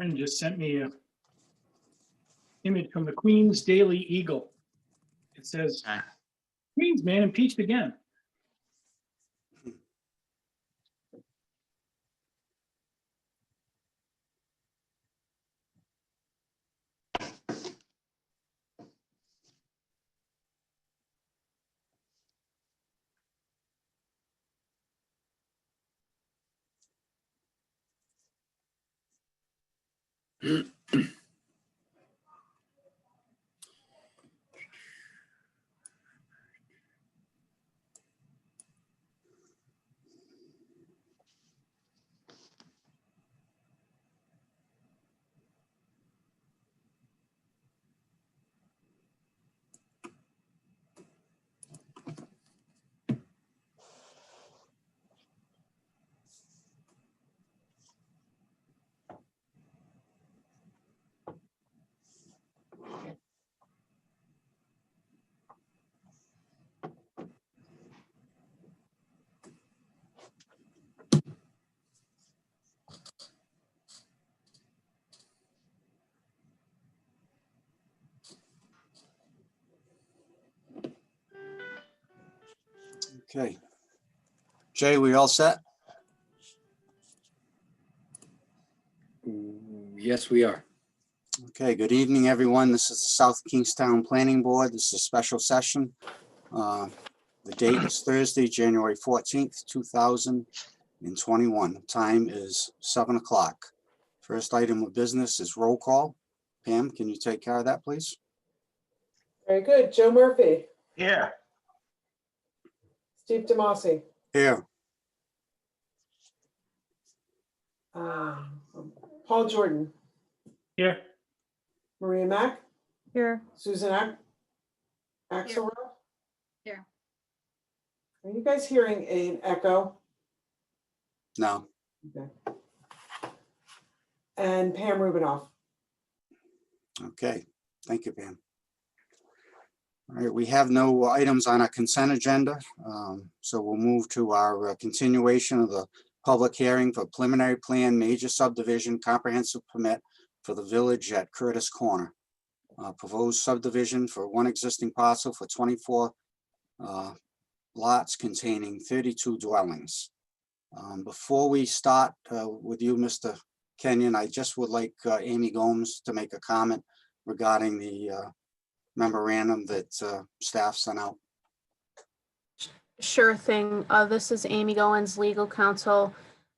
Friend just sent me a image from the Queens Daily Eagle. It says, Queens man impeached again. Okay. Jay, we all set? Yes, we are. Okay, good evening, everyone. This is the South Kingstown Planning Board. This is a special session. The date is Thursday, January 14th, 2021. Time is 7 o'clock. First item of business is roll call. Pam, can you take care of that, please? Very good. Joe Murphy, Yeah. Steve Tomasi, Here. Paul Jordan, Here. Maria Mack, Here. Susan Axelrod. Here. Are you guys hearing an echo? No. Okay. And Pam Rubinoff. Okay, thank you, Pam. All right, we have no items on our consent agenda, so we'll move to our continuation of the public hearing for preliminary plan major subdivision comprehensive permit for the village at Curtis Corner. Proposed subdivision for one existing parcel for 24 lots containing 32 dwellings. Before we start with you, Mr. Kenyon, I just would like Amy Gomes to make a comment regarding the memorandum that staff sent out. Sure thing. This is Amy Goins, legal counsel.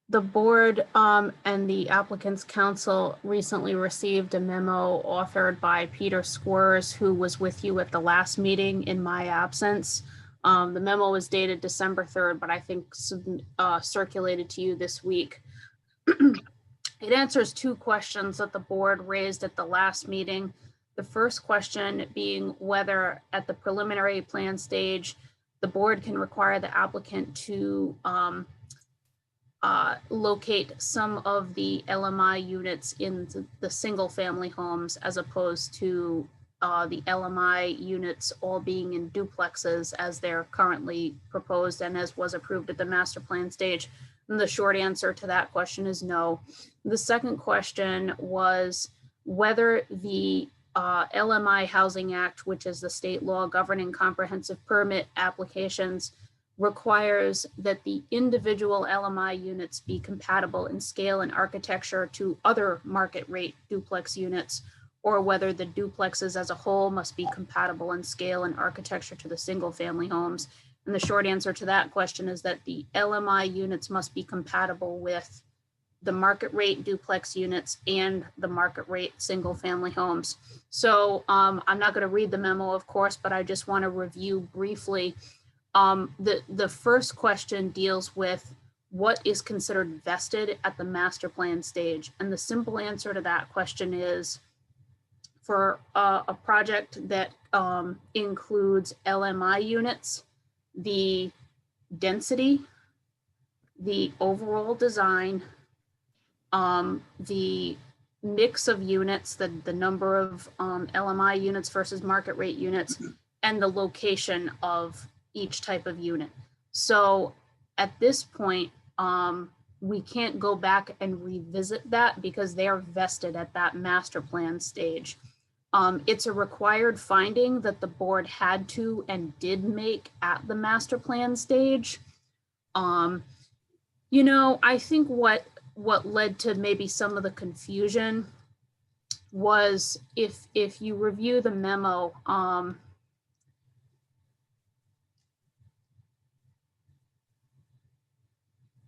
The board and the applicant's counsel recently received a memo authored by Peter Squires, who was with you at the last meeting in my absence. The memo was dated December 3rd, but I think circulated to you this week. It answers two questions that the board raised at the last meeting. The first question being whether at the preliminary plan stage, the board can require the applicant to locate some of the LMI units in the single family homes as opposed to the LMI units all being in duplexes as they're currently proposed and as was approved at the master plan stage. And the short answer to that question is no. The second question was whether the LMI Housing Act, which is the state law governing comprehensive permit applications, requires that the individual LMI units be compatible in scale and architecture to other market rate duplex units, or whether the duplexes as a whole must be compatible in scale and architecture to the single family homes. And the short answer to that question is that the LMI units must be compatible with the market rate duplex units and the market rate single family homes. So I'm not going to read the memo, of course, but I just want to review briefly. The first question deals with what is considered vested at the master plan stage. And the simple answer to that question is for a project that includes LMI units, the density, the overall design, the mix of units, the number of LMI units versus market rate units, and the location of each type of unit. So at this point, we can't go back and revisit that because they are vested at that master plan stage. It's a required finding that the board had to and did make at the master plan stage. You know, I think what led to maybe some of the confusion was if you review the memo,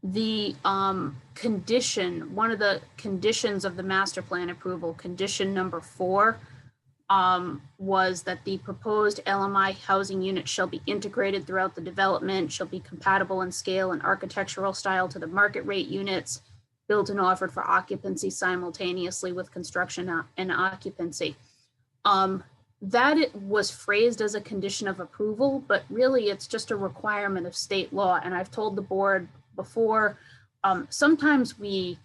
the condition, one of the conditions of the master plan approval, condition number 4, was that the proposed LMI housing unit shall be integrated throughout the development, shall be compatible in scale and architectural style to the market rate units, built and offered for occupancy simultaneously with construction and occupancy. That it was phrased as a condition of approval, but really it's just a requirement of state law. And I've told the board before, sometimes we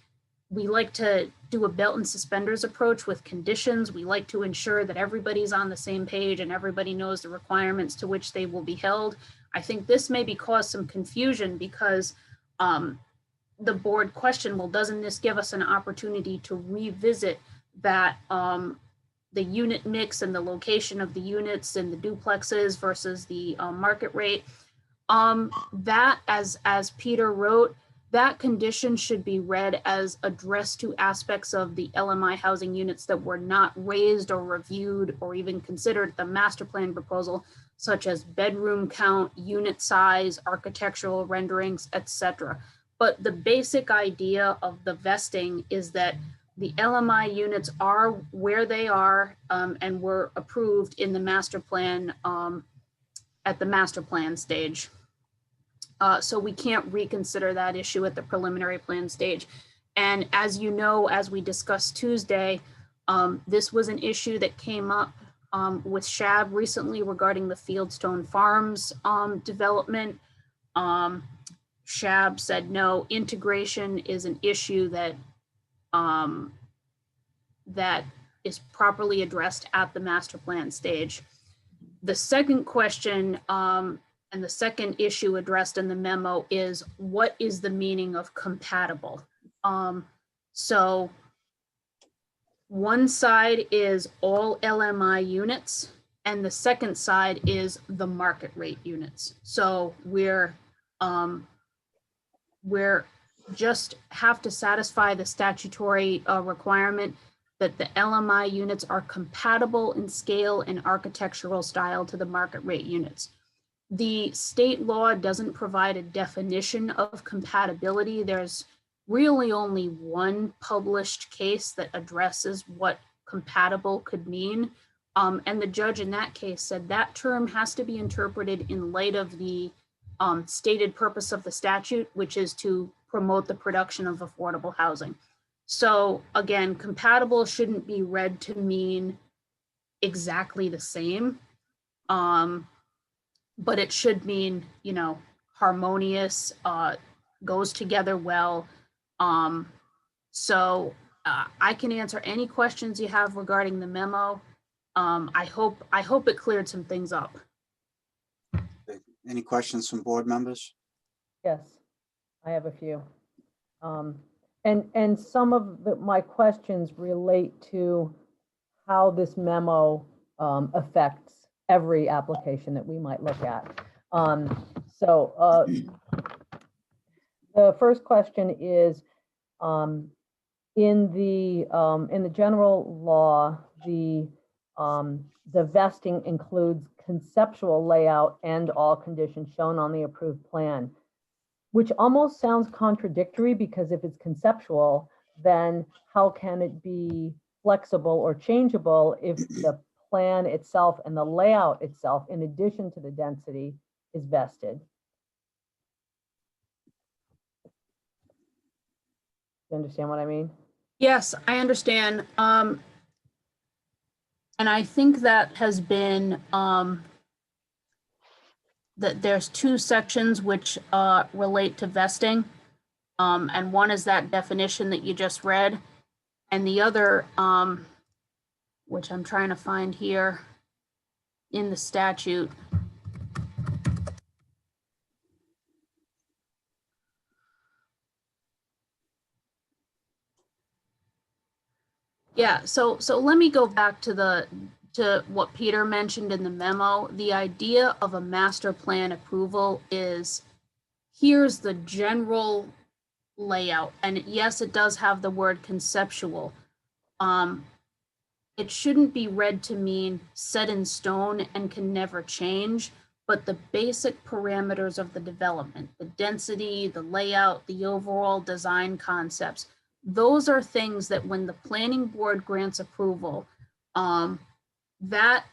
like to do a belt and suspenders approach with conditions. We like to ensure that everybody's on the same page and everybody knows the requirements to which they will be held. I think this maybe caused some confusion because the board questioned, well, doesn't this give us an opportunity to revisit that the unit mix and the location of the units and the duplexes versus the market rate? That, as Peter wrote, that condition should be read as addressed to aspects of the LMI housing units that were not raised or reviewed or even considered the master plan proposal, such as bedroom count, unit size, architectural renderings, etc. But the basic idea of the vesting is that the LMI units are where they are and were approved in the master plan at the master plan stage. So we can't reconsider that issue at the preliminary plan stage. And as you know, as we discussed Tuesday, this was an issue that came up with SHAB recently regarding the Fieldstone Farms development. SHAB said, no, integration is an issue that that is properly addressed at the master plan stage. The second question and the second issue addressed in the memo is, what is the meaning of compatible? So one side is all LMI units and the second side is the market rate units. So we're just have to satisfy the statutory requirement that the LMI units are compatible in scale and architectural style to the market rate units. The state law doesn't provide a definition of compatibility. There's really only one published case that addresses what compatible could mean. And the judge in that case said that term has to be interpreted in light of the stated purpose of the statute, which is to promote the production of affordable housing. So again, compatible shouldn't be read to mean exactly the same. But it should mean, you know, harmonious, goes together well. So I can answer any questions you have regarding the memo. I hope it cleared some things up. Any questions from board members? Yes, I have a few. And some of my questions relate to how this memo affects every application that we might look at. The first question is, in the general law, the vesting includes conceptual layout and all conditions shown on the approved plan, which almost sounds contradictory, because if it's conceptual, then how can it be flexible or changeable if the plan itself and the layout itself, in addition to the density, is vested? You understand what I mean? Yes, I understand. And I think that has been, that there's two sections which relate to vesting. And one is that definition that you just read. And the other, which I'm trying to find here in the statute. Yeah, so let me go back to what Peter mentioned in the memo. The idea of a master plan approval is, here's the general layout, and yes, it does have the word conceptual. It shouldn't be read to mean set in stone and can never change, but the basic parameters of the development, the density, the layout, the overall design concepts, those are things that when the planning board grants approval, that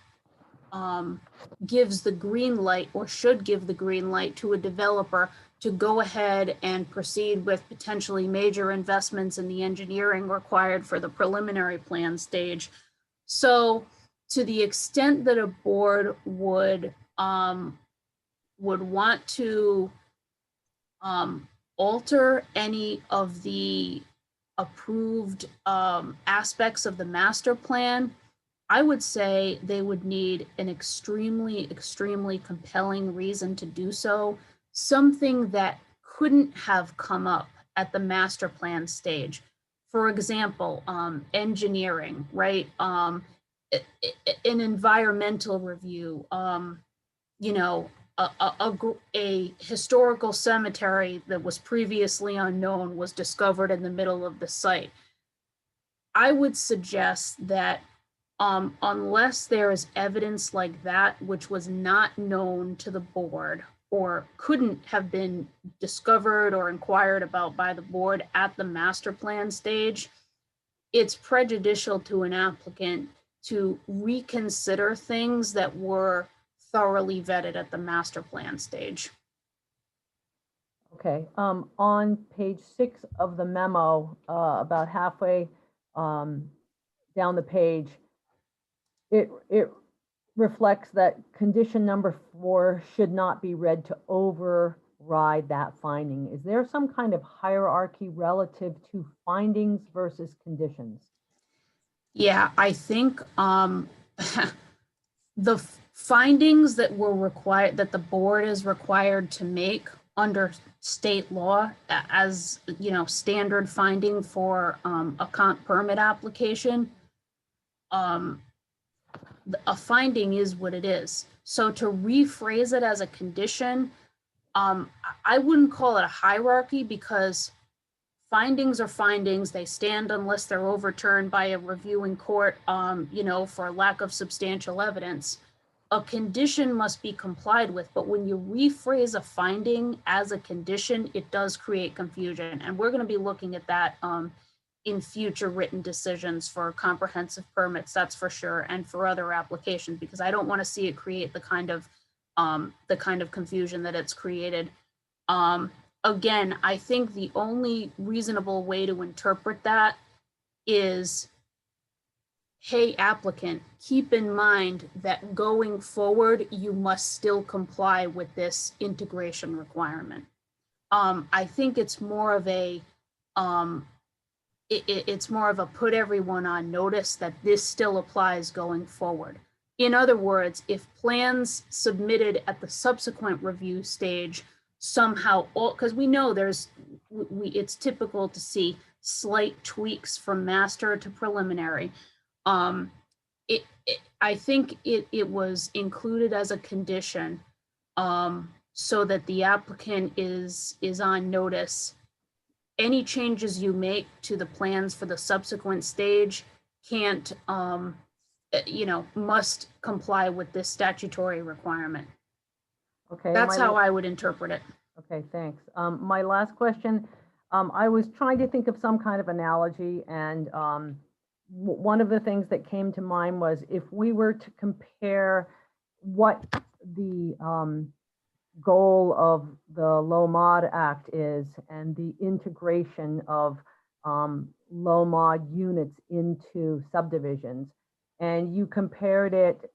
gives the green light, or should give the green light, to a developer to go ahead and proceed with potentially major investments in the engineering required for the preliminary plan stage. So to the extent that a board would want to alter any of the approved aspects of the master plan, I would say they would need an extremely, extremely compelling reason to do so, something that couldn't have come up at the master plan stage. For example, engineering, right? An environmental review, you know, a historical cemetery that was previously unknown was discovered in the middle of the site. I would suggest that unless there is evidence like that, which was not known to the board or couldn't have been discovered or inquired about by the board at the master plan stage, it's prejudicial to an applicant to reconsider things that were thoroughly vetted at the master plan stage. Okay, on page 6 of the memo, about halfway down the page, it reflects that condition number 4 should not be read to override that finding. Is there some kind of hierarchy relative to findings versus conditions? Yeah, I think the findings that were required, that the board is required to make under state law as, you know, standard finding for a comp permit application, a finding is what it is. So to rephrase it as a condition, I wouldn't call it a hierarchy, because findings are findings. They stand unless they're overturned by a reviewing court, you know, for lack of substantial evidence. A condition must be complied with, but when you rephrase a finding as a condition, it does create confusion. And we're going to be looking at that in future written decisions for comprehensive permits, that's for sure, and for other applications, because I don't want to see it create the kind of confusion that it's created. Again, I think the only reasonable way to interpret that is, hey, applicant, keep in mind that going forward, you must still comply with this integration requirement. I think it's more of a, it's more of a put everyone on notice that this still applies going forward. In other words, if plans submitted at the subsequent review stage somehow, because we know it's typical to see slight tweaks from master to preliminary. I think it was included as a condition so that the applicant is on notice. Any changes you make to the plans for the subsequent stage can't, you know, must comply with this statutory requirement. Okay. That's how I would interpret it. Okay, thanks. My last question, I was trying to think of some kind of analogy, and one of the things that came to mind was if we were to compare what the goal of the LOMOD Act is and the integration of LOMOD units into subdivisions, and you compared it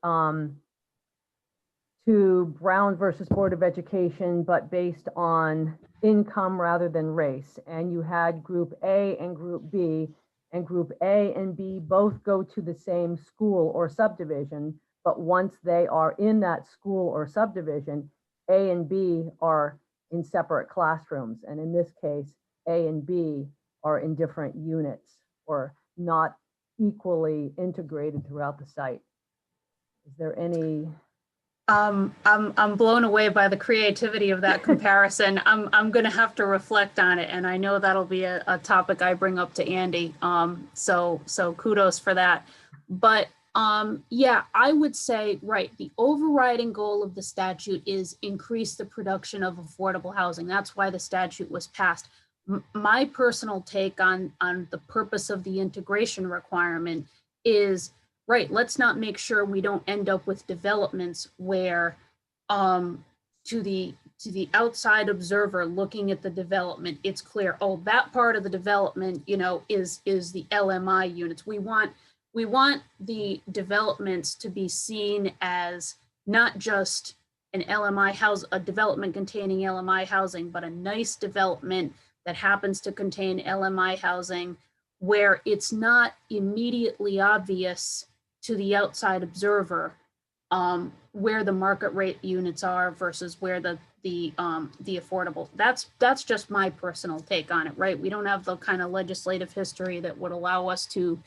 to Brown versus Board of Education, but based on income rather than race. And you had Group A and Group B, and Group A and B both go to the same school or subdivision, but once they are in that school or subdivision, A and B are in separate classrooms. And in this case, A and B are in different units or not equally integrated throughout the site. Is there any, I'm blown away by the creativity of that comparison. I'm gonna have to reflect on it, and I know that'll be a topic I bring up to Andy. So kudos for that. But yeah, I would say, right, the overriding goal of the statute is increase the production of affordable housing. That's why the statute was passed. My personal take on the purpose of the integration requirement is, right, let's not make sure we don't end up with developments where to the outside observer looking at the development, it's clear, oh, that part of the development, you know, is the LMI units. We want the developments to be seen as not just an LMI house, a development containing LMI housing, but a nice development that happens to contain LMI housing where it's not immediately obvious to the outside observer where the market rate units are versus where the affordable. That's just my personal take on it, right? We don't have the kind of legislative history that would allow us to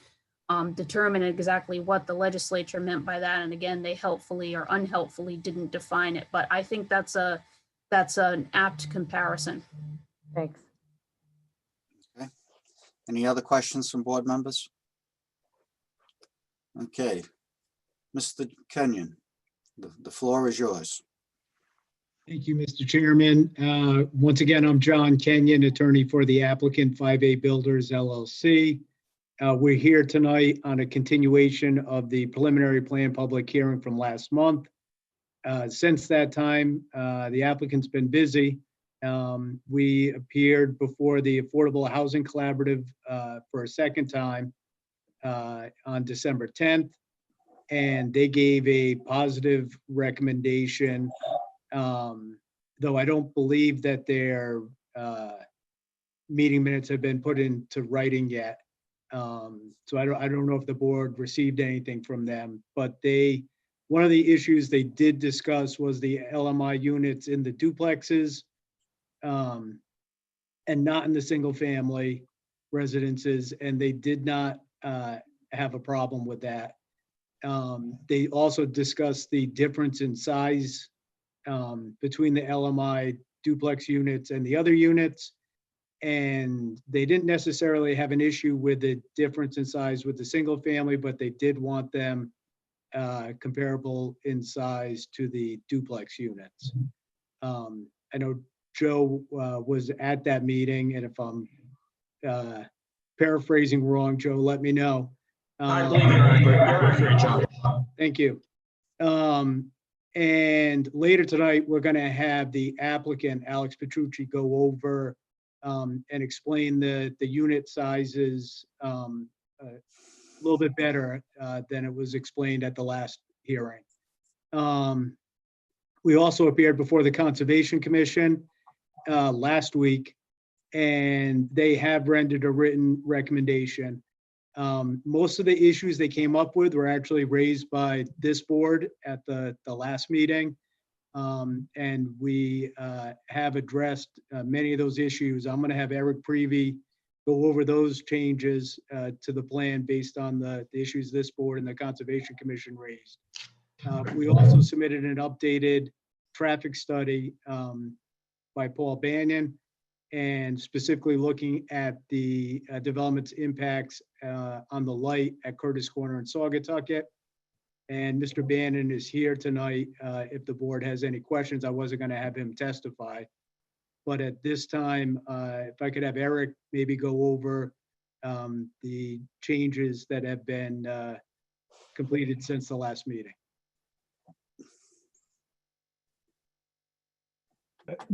determine exactly what the legislature meant by that. And again, they helpfully or unhelpfully didn't define it, but I think that's an apt comparison. thanks. Any other questions from board members? Okay. Mr. Kenyon, the floor is yours. Thank you, Mr. Chairman. Once again, I'm John Kenyon, attorney for the applicant 5A Builders LLC. We're here tonight on a continuation of the preliminary plan public hearing from last month. Since that time, the applicant's been busy. We appeared before the Affordable Housing Collaborative for a second time on December 10th, and they gave a positive recommendation, though I don't believe that their meeting minutes have been put into writing yet. So I don't know if the board received anything from them, but one of the issues they did discuss was the LMI units in the duplexes and not in the single family residences, and they did not have a problem with that. They also discussed the difference in size between the LMI duplex units and the other units. And they didn't necessarily have an issue with the difference in size with the single family, but they did want them comparable in size to the duplex units. I know Joe was at that meeting, and if I'm paraphrasing wrong, Joe, let me know. I believe you're accurate, John. Thank you. And later tonight, we're going to have the applicant, Alex Petrucci, go over and explain the unit sizes a little bit better than it was explained at the last hearing. We also appeared before the Conservation Commission last week, and they have rendered a written recommendation. Most of the issues they came up with were actually raised by this board at the last meeting. And we have addressed many of those issues. I'm going to have Eric Prevey go over those changes to the plan based on the issues this board and the Conservation Commission raised. We also submitted an updated traffic study by Paul Banyan, and specifically looking at the development's impacts on the light at Curtis Corner and Saugatucket. And Mr. Bannon is here tonight. If the board has any questions, I wasn't going to have him testify. But at this time, if I could have Eric maybe go over the changes that have been completed since the last meeting.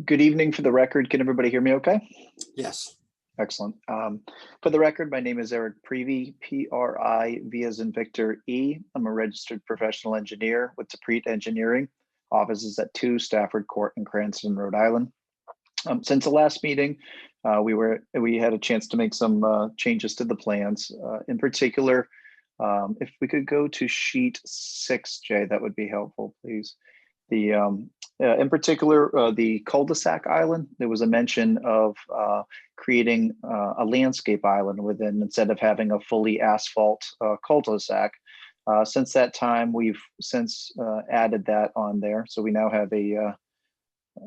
Good evening. For the record, can everybody hear me okay? Yes. Excellent. For the record, my name is Eric Prevey, P-R-I-V as in Victor E. I'm a registered professional engineer with Deprete Engineering. Offices at 2 Stafford Court in Cranston, Rhode Island. Since the last meeting, we had a chance to make some changes to the plans. In particular, if we could go to sheet 6, Jay, that would be helpful, please. In particular, the cul-de-sac island, there was a mention of creating a landscape island within, instead of having a fully asphalt cul-de-sac. Since that time, we've since added that on there. So we now have a,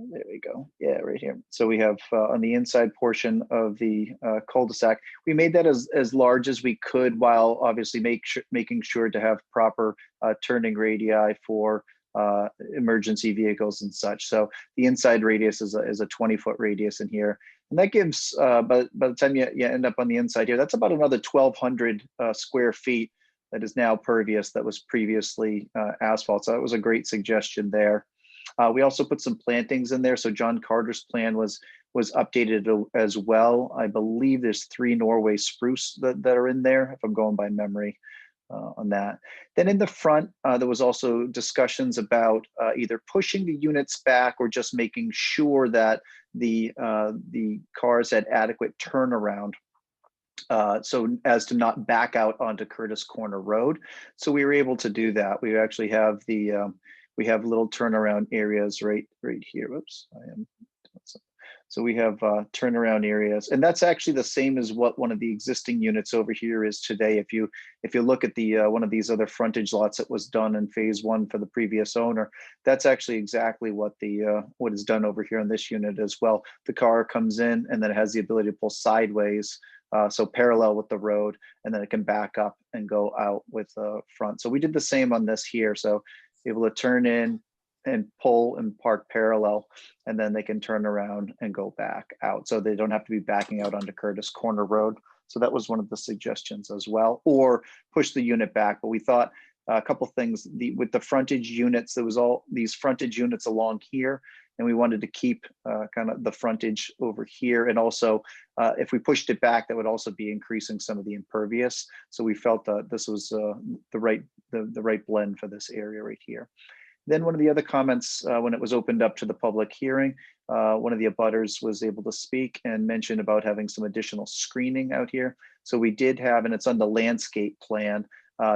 there we go. Yeah, right here. So we have on the inside portion of the cul-de-sac, we made that as large as we could, while obviously making sure to have proper turning radii for emergency vehicles and such. So the inside radius is a 20-foot radius in here. And that gives, by the time you end up on the inside here, that's about another 1,200 square feet that is now pervious that was previously asphalt. So that was a great suggestion there. We also put some plantings in there. So John Carter's plan was updated as well. I believe there's 3 Norway spruce that are in there, if I'm going by memory on that. Then in the front, there was also discussions about either pushing the units back or just making sure that the cars had adequate turnaround, so as to not back out onto Curtis Corner Road. So we were able to do that. We actually have we have little turnaround areas right here. Whoops, so we have turnaround areas, and that's actually the same as what one of the existing units over here is today. If you look at the one of these other frontage lots that was done in phase 1 for the previous owner, that's actually exactly what what is done over here in this unit as well. The car comes in and then it has the ability to pull sideways, so parallel with the road, and then it can back up and go out with the front. So we did the same on this here. So able to turn in and pull and park parallel, and then they can turn around and go back out. So they don't have to be backing out onto Curtis Corner Road. So that was one of the suggestions as well, or push the unit back. But we thought a couple things with the frontage units, there was all these frontage units along here, and we wanted to keep kind of the frontage over here. And also if we pushed it back, that would also be increasing some of the impervious. So we felt that this was the right blend for this area right here. Then one of the other comments when it was opened up to the public hearing, one of the abutters was able to speak and mention about having some additional screening out here. So we did have, and it's on the landscape plan,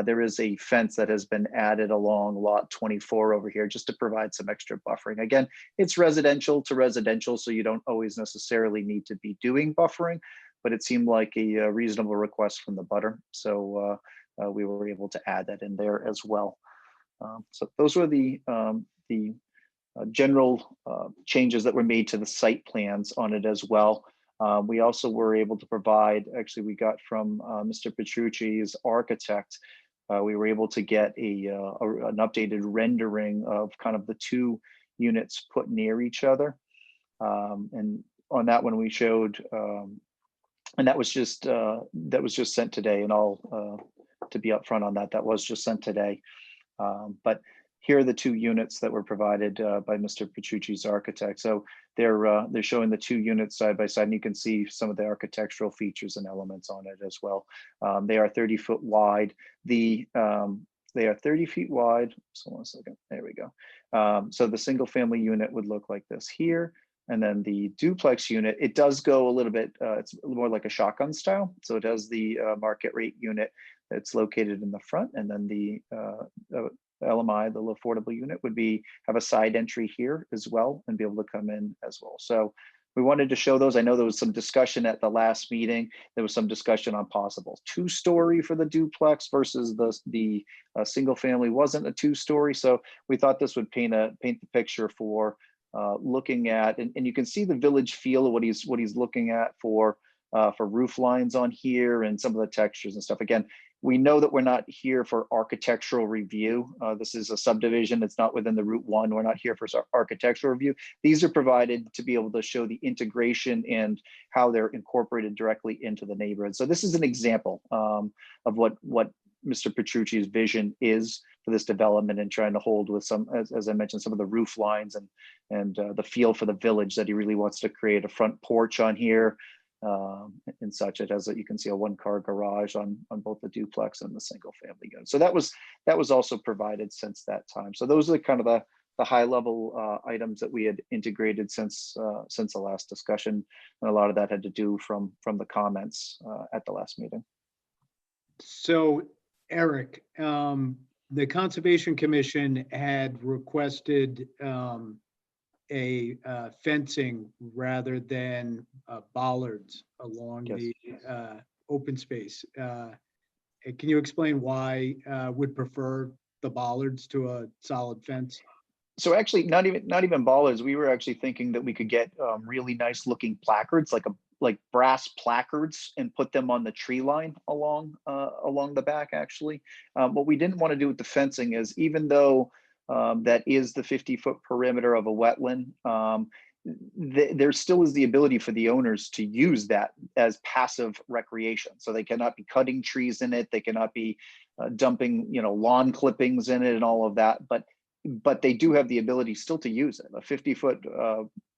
there is a fence that has been added along lot 24 over here just to provide some extra buffering. Again, it's residential to residential, so you don't always necessarily need to be doing buffering, but it seemed like a reasonable request from the butter. So we were able to add that in there as well. So those were the general changes that were made to the site plans on it as well. We also were able to provide, actually we got from Mr. Petrucci's architect, we were able to get an updated rendering of kind of the 2 units put near each other. And on that one we showed, and that was just sent today, and all to be upfront on that, that was just sent today. But here are the 2 units that were provided by Mr. Petrucci's architect. So they're showing the 2 units side by side, and you can see some of the architectural features and elements on it as well. They are 30 foot wide. They are 30 feet wide. So 1 second, there we go. So the single family unit would look like this here. And then the duplex unit, it does go a little bit, it's more like a shotgun style. So it has the market rate unit that's located in the front, and then the LMI, the low affordable unit, would have a side entry here as well and be able to come in as well. So we wanted to show those. I know there was some discussion at the last meeting. There was some discussion on possible 2-story for the duplex versus the single family wasn't a 2-story. So we thought this would paint the picture for looking at, and you can see the village feel of what he's looking at for roof lines on here and some of the textures and stuff. Again, we know that we're not here for architectural review. This is a subdivision. It's not within the Route 1. We're not here for architectural review. These are provided to be able to show the integration and how they're incorporated directly into the neighborhood. So this is an example of what Mr. Petrucci's vision is for this development, and trying to hold with some, as I mentioned, some of the roof lines and the feel for the village that he really wants to create. A front porch on here, and such. It has, you can see, a 1-car garage on both the duplex and the single family unit. So that was also provided since that time. So those are kind of the high level items that we had integrated since the last discussion, and a lot of that had to do from the comments at the last meeting. So Eric, the Conservation Commission had requested a fencing rather than bollards along Yes. the open space. Can you explain why would prefer the bollards to a solid fence? So actually, not even bollards. We were actually thinking that we could get really nice looking placards, like brass placards, and put them on the tree line along the back. Actually, what we didn't want to do with the fencing is, even though that is the 50-foot perimeter of a wetland, there still is the ability for the owners to use that as passive recreation. So they cannot be cutting trees in it. They cannot be dumping, lawn clippings in it and all of that. But they do have the ability still to use it. A 50-foot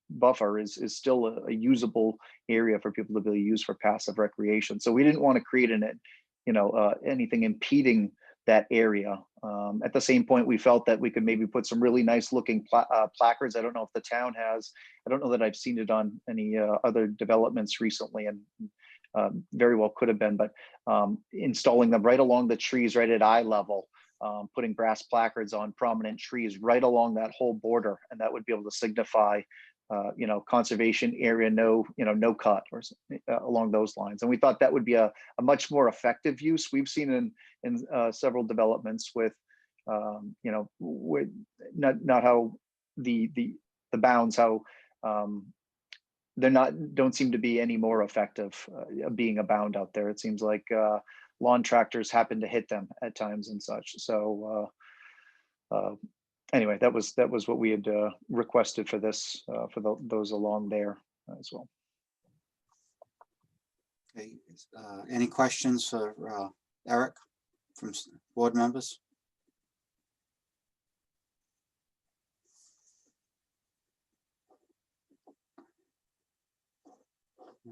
buffer is still a usable area for people to be able to use for passive recreation. So we didn't want to create anything impeding that area. At the same point, we felt that we could maybe put some really nice looking placards. I don't know if the town has. I don't know that I've seen it on any other developments recently, and very well could have been. But installing them right along the trees, right at eye level. Putting brass placards on prominent trees right along that whole border, and that would be able to signify, conservation area, no cut, or along those lines. And we thought that would be a much more effective use. We've seen in several developments with, with not how the bounds, how don't seem to be any more effective being a bound out there. It seems like lawn tractors happen to hit them at times and such. So anyway, that was what we had requested for this, for those along there as well. Okay, any questions for Eric from board members?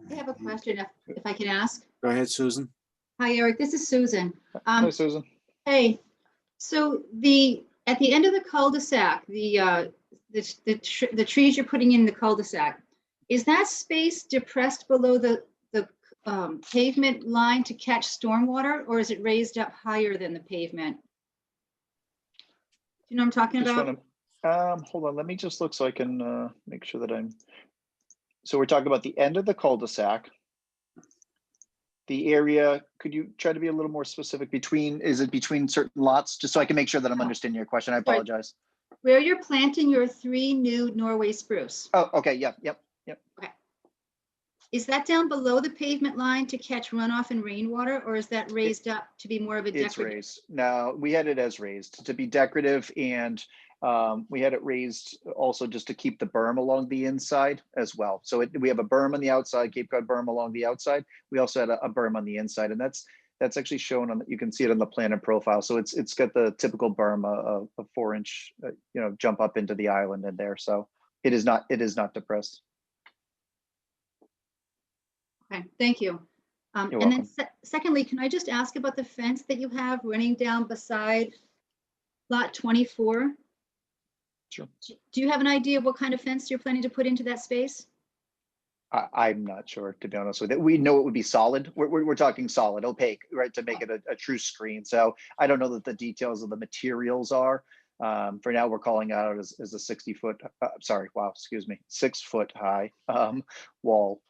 I have a question if I can ask. Go ahead, Susan. Hi, Eric, this is Susan. Hi, Susan. Hey, so at the end of the cul-de-sac, the trees you're putting in the cul-de-sac, is that space depressed below the pavement line to catch stormwater, or is it raised up higher than the pavement? Do you know what I'm talking about? Hold on, let me just look so I can make sure that so we're talking about the end of the cul-de-sac. The area, could you try to be a little more specific? Is it between certain lots? Just so I can make sure that I'm understanding your question. I apologize. Where you're planting your 3 new Norway spruce. Oh, okay, yep. Okay. Is that down below the pavement line to catch runoff and rainwater, or is that raised up to be more of a It's decorative? raised. No, we had it as raised to be decorative, and we had it raised also just to keep the berm along the inside as well. So we have a berm on the outside, Cape Cod berm along the outside. We also had a berm on the inside, and that's actually shown on. You can see it on the plan and profile. So it's got the typical berm, a 4-inch, jump up into the island in there. So it is not depressed. Okay, thank you. You're And welcome. then secondly, can I just ask about the fence that you have running down beside lot 24? Sure. Do you have an idea of what kind of fence you're planning to put into that space? I'm not sure, to be honest with you. We know it would be solid. We're talking solid, opaque, right, to make it a true screen. So I don't know that the details of the materials are. For now, we're calling out as a 60-foot, 6-foot high wall,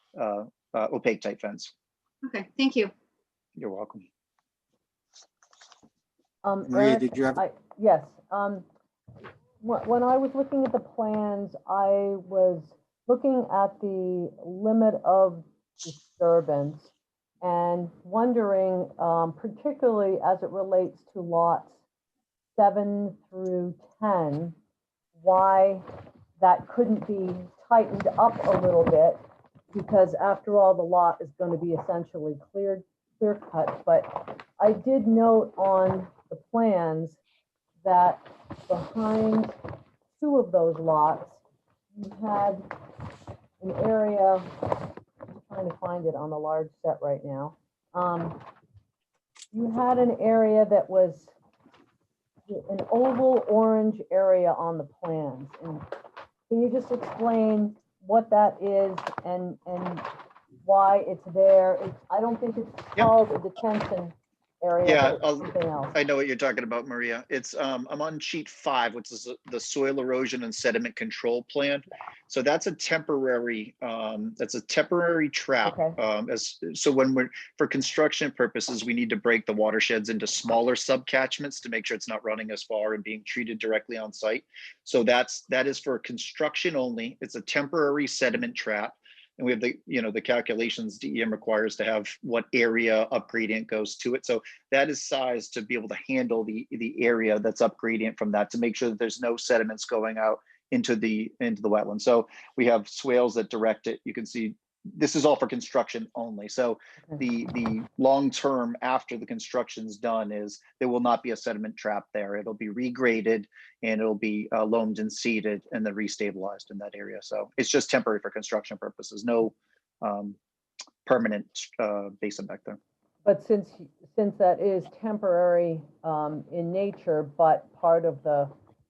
opaque type fence. Okay, thank you. You're welcome. Maria, Eric, did you have? Yes. When I was looking at the plans, I was looking at the limit of disturbance and wondering, particularly as it relates to lots 7 through 10, why that couldn't be tightened up a little bit, because after all, the lot is going to be essentially clear cut. But I did note on the plans that behind 2 of those lots, you had an area, I'm trying to find it on the large set right now. You had an area that was an oval orange area on the plans. And can you just explain what that is and why it's there? I don't think it's called a detention area? Yeah, or something else? I know what you're talking about, Maria. It's, I'm on sheet 5, which is the soil erosion and sediment control plan. So that's a temporary trap. Okay. So when for construction purposes, we need to break the watersheds into smaller subcatchments to make sure it's not running as far and being treated directly on site. So that is for construction only. It's a temporary sediment trap. And we have the calculations DEM requires to have what area up gradient goes to it. So that is sized to be able to handle the area that's up gradient from that, to make sure that there's no sediments going out into the wetland. So we have swales that direct it. You can see this is all for construction only. So the long term after the construction's done is there will not be a sediment trap there. It'll be regraded and it'll be loamed and seeded and then restabilized in that area. So it's just temporary for construction purposes. No permanent basin back there. But since that is temporary in nature, but part of the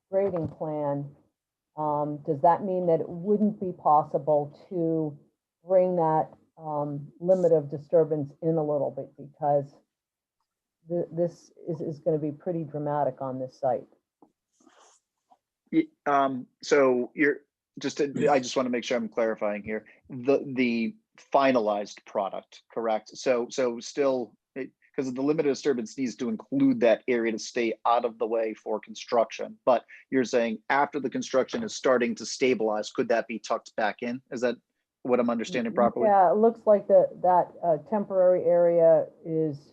grading plan, does that mean that it wouldn't be possible to bring that limit of disturbance in a little bit? Because this is going to be pretty dramatic on this site. So I just want to make sure I'm clarifying here. The finalized product, correct? So still, because the limit of disturbance needs to include that area to stay out of the way for construction. But you're saying after the construction is starting to stabilize, could that be tucked back in? Is that what I'm understanding properly? Yeah, it looks like that temporary area is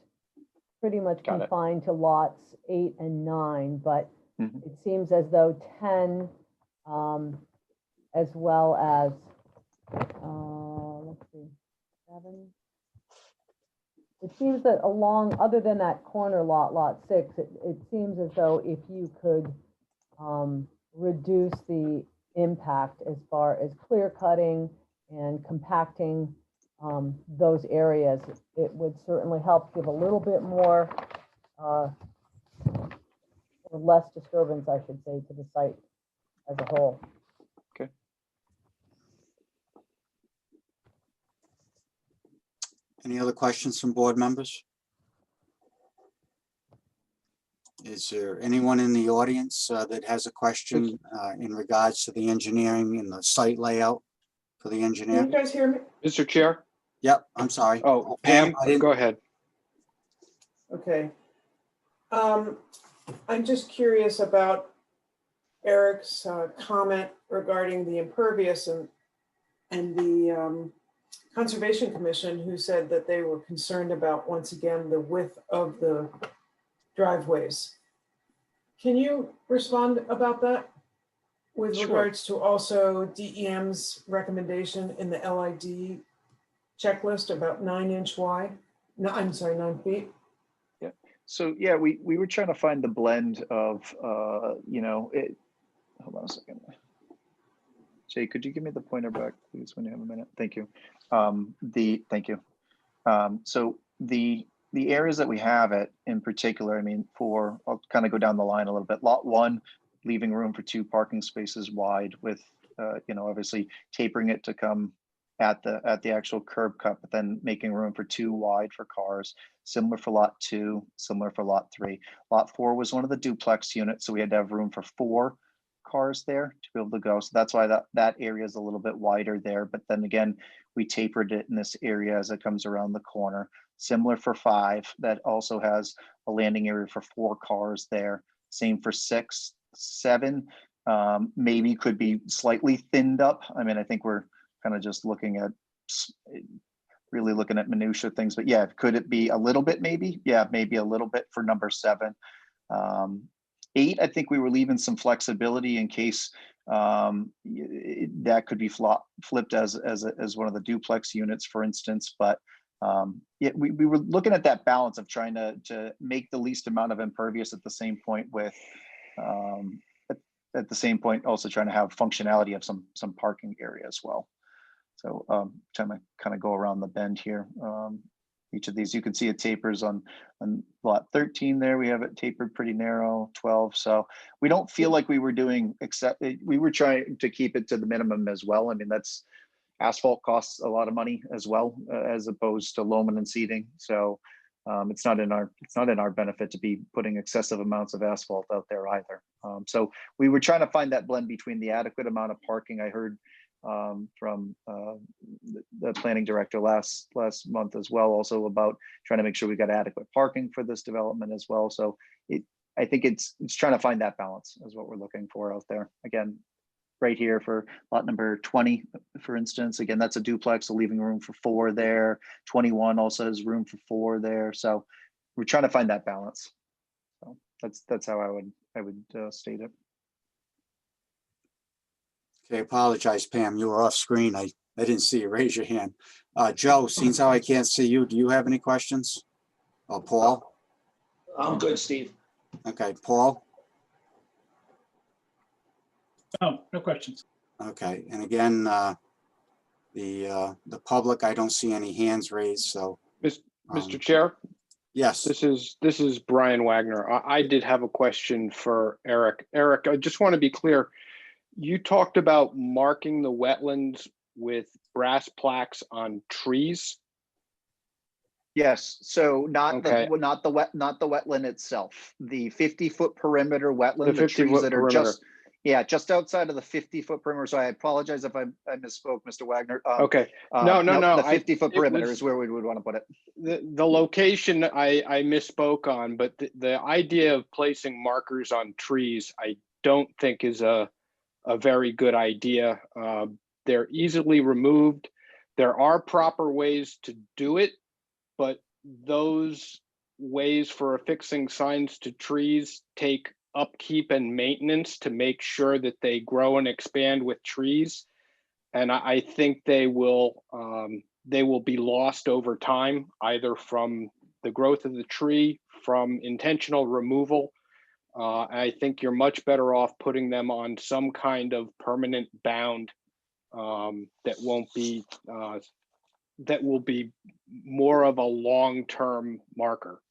pretty much Got it. confined to lots 8 and 9, but Mhm. it seems as though 10, as well as, let's see, 7. It seems that along, other than that corner lot, lot 6, it seems as though if you could reduce the impact as far as clear cutting and compacting those areas, it would certainly help give a little bit more, or less disturbance, I should say, to the site as a whole. Okay. Any other questions from board members? Is there anyone in the audience that has a question in regards to the engineering and the site layout for the Can engineer? you guys hear me? Mr. Chair? Yep, I'm sorry. Oh, Pam, I didn't- go ahead. Okay. I'm just curious about Eric's comment regarding the impervious and the Conservation Commission, who said that they were concerned about, once again, the width of the driveways. Can you respond about that? With Sure. regards to also DEM's recommendation in the LID checklist about 9-inch wide? No, I'm sorry, 9 feet. So yeah, we were trying to find the blend of, hold on a second. Jay, could you give me the pointer back, please, when you have a minute? Thank you. Thank you. So the areas that we have it in particular, I mean, I'll kind of go down the line a little bit. Lot 1, leaving room for 2 parking spaces wide with, obviously tapering it to come at the actual curb cut, but then making room for 2 wide for cars. Similar for lot 2, similar for lot 3. Lot 4 was one of the duplex units, so we had to have room for 4 cars there to be able to go. So that's why that area is a little bit wider there. But then again, we tapered it in this area as it comes around the corner. Similar for 5, that also has a landing area for 4 cars there. Same for 6, 7, maybe could be slightly thinned up. I mean, I think we're kind of just looking at minutia things, but yeah, could it be a little bit maybe? Yeah, maybe a little bit for number 7. 8, I think we were leaving some flexibility in case that could be flipped as one of the duplex units, for instance. But yeah, we were looking at that balance of trying to make the least amount of impervious at the same point with at the same point also trying to have functionality of some parking area as well. So trying to kind of go around the bend here. Each of these, you can see it tapers on lot 13 there. We have it tapered pretty narrow, 12. So we don't feel like we were we were trying to keep it to the minimum as well. I mean, that's asphalt costs a lot of money as well, as opposed to loaming and seeding. So It's not in our benefit to be putting excessive amounts of asphalt out there either. So we were trying to find that blend between the adequate amount of parking. I heard from the planning director last month as well, also about trying to make sure we got adequate parking for this development as well. So I think it's trying to find that balance is what we're looking for out there. Again, right here for lot number 20, for instance, again, that's a duplex, so leaving room for 4 there. 21 also has room for 4 there. So we're trying to find that balance. So that's how I would state it. Okay, apologize, Pam, you were off screen. I didn't see you raise your hand. Joe, since how I can't see you, do you have any questions? Paul? I'm good, Steve. Okay, Paul? Oh, no questions. Okay, and again, the public, I don't see any hands raised, so. Mr. Chair, Yes, this is Brian Wagner. I did have a question for Eric. Eric, I just want to be clear. You talked about marking the wetlands with brass plaques on trees. Yes, so not the Okay. not the wetland itself, the 50-foot perimeter wetland, The the trees 50-foot that are perimeter. just outside of the 50-foot perimeter. So I apologize if I misspoke, Mr. Wagner. Okay. No. The 50-foot it perimeter was- is where we would want to put it. The location I misspoke on, but the idea of placing markers on trees, I don't think is a very good idea. They're easily removed. There are proper ways to do it, but those ways for affixing signs to trees take upkeep and maintenance to make sure that they grow and expand with trees. And I think they will be lost over time, either from the growth of the tree, from intentional removal. I think you're much better off putting them on some kind of permanent bound that will be more of a long-term marker.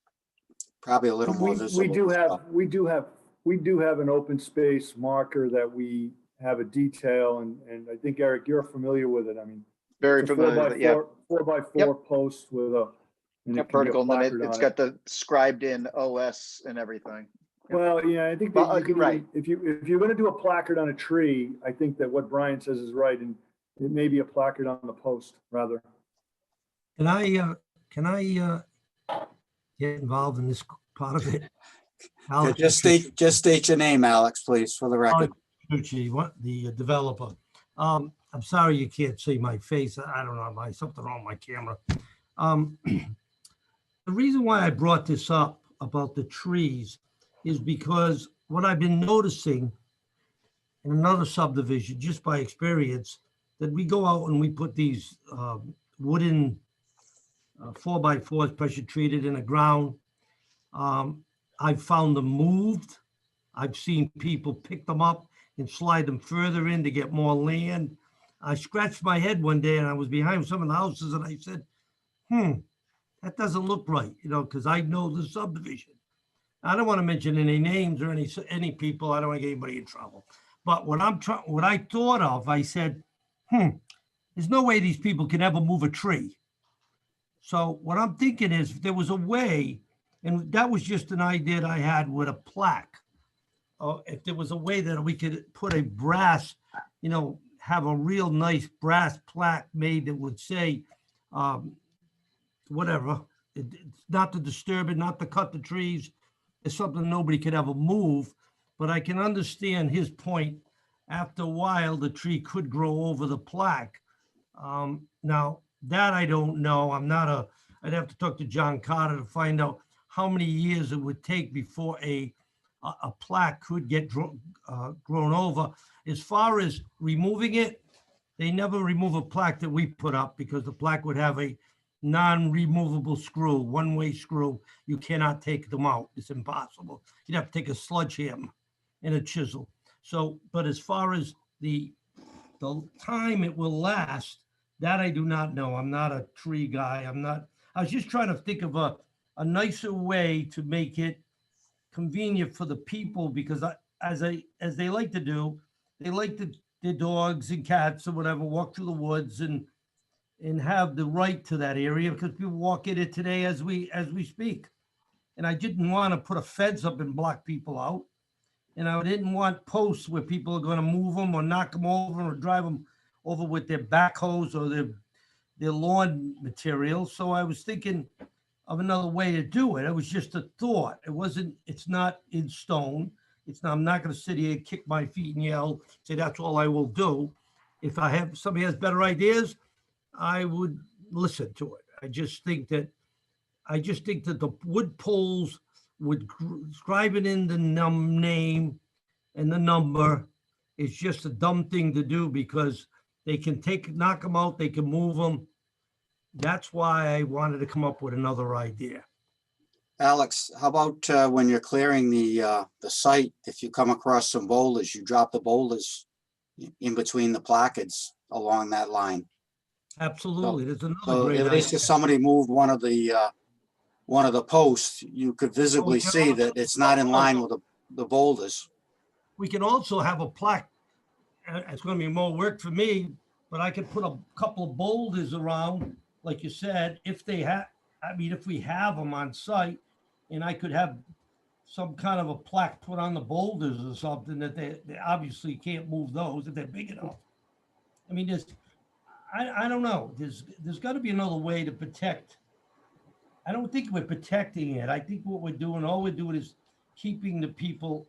probably a little more visible. We do have an open space marker that we have a detail, and I think, Eric, you're familiar with it. I mean, Very it's a familiar with it, yeah. 4x4 post with a. and it can be a Vertical limit. placard It's on got the scribed in OS and everything. Well, yeah, I think Well, that you can, right. if you're gonna do a placard on a tree, I think that what Brian says is right, and it may be a placard on the post, rather. Can I get involved in this part of it? Okay, Alex just state your name, Alex, please, for the record. Petrucci, the developer. I'm sorry you can't see my face. I don't know, something wrong with my camera. The reason why I brought this up about the trees is because what I've been noticing in another subdivision, just by experience, that we go out and we put these wooden 4x4s pressure treated in the ground. I've found them moved. I've seen people pick them up and slide them further in to get more land. I scratched my head one day and I was behind some of the houses and I said, that doesn't look right, because I know the subdivision. I don't want to mention any names or any people. I don't want to get anybody in trouble. But what I thought of, I said, there's no way these people can ever move a tree. So what I'm thinking is if there was a way, and that was just an idea that I had with a plaque. If there was a way that we could put a brass, have a real nice brass plaque made that would say, whatever, it's not to disturb it, not to cut the trees. It's something nobody could ever move, but I can understand his point. After a while, the tree could grow over the plaque. Now that I don't know, I'd have to talk to John Carter to find out how many years it would take before a plaque could get grown over. As far as removing it, they never remove a plaque that we put up because the plaque would have a non-removable screw, one-way screw. You cannot take them out. It's impossible. You'd have to take a sledgehammer and a chisel. So, but as far as the time it will last, that I do not know. I'm not a tree guy. I was just trying to think of a nicer way to make it convenient for the people, because as they like to do, they like their dogs and cats or whatever walk through the woods, and and have the right to that area because people walk in it today as we speak. And I didn't want to put a fence up and block people out. And I didn't want posts where people are going to move them or knock them over or drive them over with their backhoes or their lawn material. So I was thinking of another way to do it. It was just a thought. It's not in stone. I'm not going to sit here, kick my feet and yell, say that's all I will do. If somebody has better ideas, I would listen to it. I just think that the wood poles would scribe it in the name and the number is just a dumb thing to do because they can knock them out, they can move them. That's why I wanted to come up with another idea. Alex, how about when you're clearing the site, if you come across some boulders, you drop the boulders in between the placards along that line. Absolutely. There's another So great at least idea. if somebody moved one of the posts, you could visibly yeah. see that it's not in line with the boulders. We can also have a plaque. It's going to be more work for me, but I could put a couple of boulders around, like you said, if we have them on site, and I could have some kind of a plaque put on the boulders or something that they obviously can't move those if they're big enough. I mean, I don't know. There's got to be another way to protect. I don't think we're protecting it. I think all we're doing is keeping the people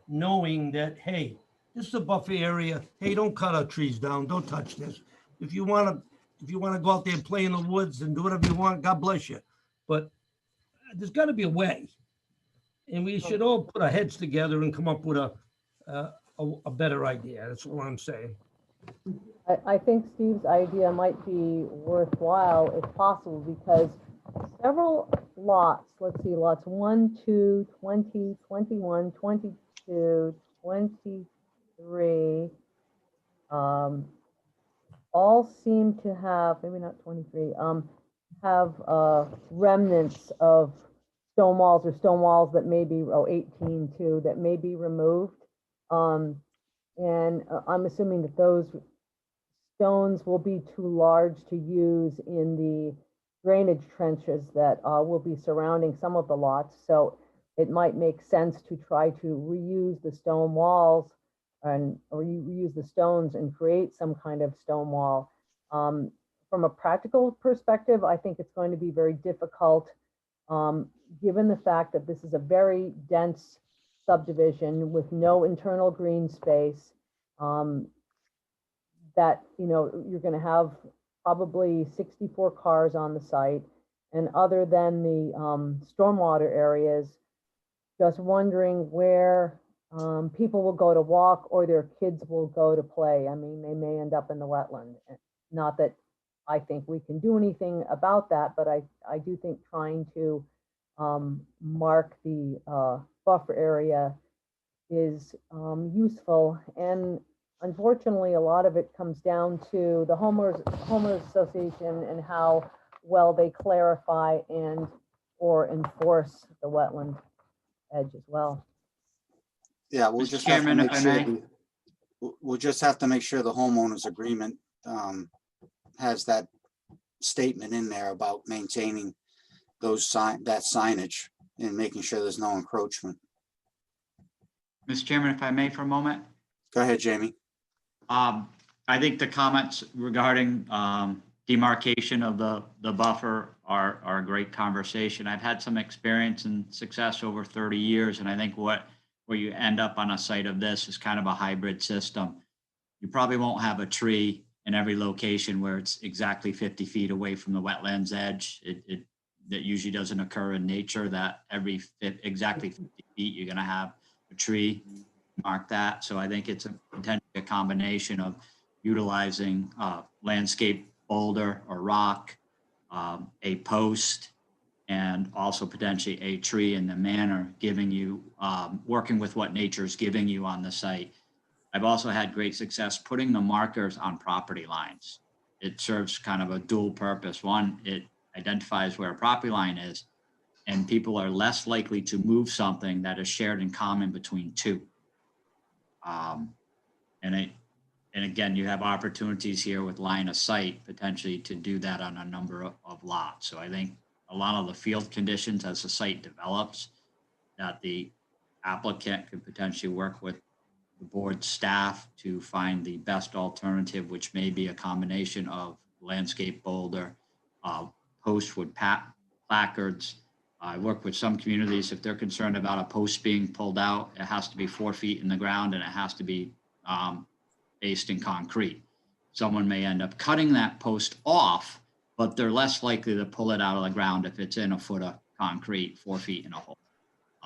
knowing that, hey, this is a buffer area. Hey, don't cut our trees down. Don't touch this. If you want to go out there and play in the woods and do whatever you want, God bless you. But there's got to be a way. And we should all put our heads together and come up with a better idea. That's what I'm saying. I think Steve's idea might be worthwhile if possible, because several lots, let's see, lots 1, 2, 20, 21, 22, 23, all seem to have, maybe not 23, have remnants of stone walls that may be, 18 too, that may be removed. And I'm assuming that those stones will be too large to use in the drainage trenches that will be surrounding some of the lots. So it might make sense to try to reuse the stone walls or reuse the stones and create some kind of stone wall. From a practical perspective, I think it's going to be very difficult, given the fact that this is a very dense subdivision with no internal green space, that, you're going to have probably 64 cars on the site. And other than the stormwater areas, just wondering where people will go to walk or their kids will go to play. I mean, they may end up in the wetland. Not that I think we can do anything about that, but I do think trying to mark the buffer area is useful. And unfortunately, a lot of it comes down to the homeowners association and how well they clarify and or enforce the wetland edge as well. Yeah, we'll Mr. just have to Chairman, make if I sure, may. we'll just have to make sure the homeowners agreement has that statement in there about maintaining that signage and making sure there's no encroachment. Mr. Chairman, if I may for a moment. Go ahead, Jamie. I think the comments regarding demarcation of the buffer are a great conversation. I've had some experience and success over 30 years, and I think where you end up on a site of this is kind of a hybrid system. You probably won't have a tree in every location where it's exactly 50 feet away from the wetlands edge. That usually doesn't occur in nature, that exactly 50 feet, you're going to have a tree mark that. So I think it's potentially a combination of utilizing landscape boulder or rock, a post, and also potentially a tree in the manner giving you, working with what nature is giving you on the site. I've also had great success putting the markers on property lines. It serves kind of a dual purpose. One, it identifies where a property line is, and people are less likely to move something that is shared in common between two. And And again, you have opportunities here with line of sight potentially to do that on a number of lots. So I think a lot of the field conditions as the site develops, that the applicant could potentially work with the board staff to find the best alternative, which may be a combination of landscape boulder, posts with placards. I work with some communities, if they're concerned about a post being pulled out, it has to be 4 feet in the ground and it has to be based in concrete. Someone may end up cutting that post off, but they're less likely to pull it out of the ground if it's in a foot of concrete, 4 feet in a hole.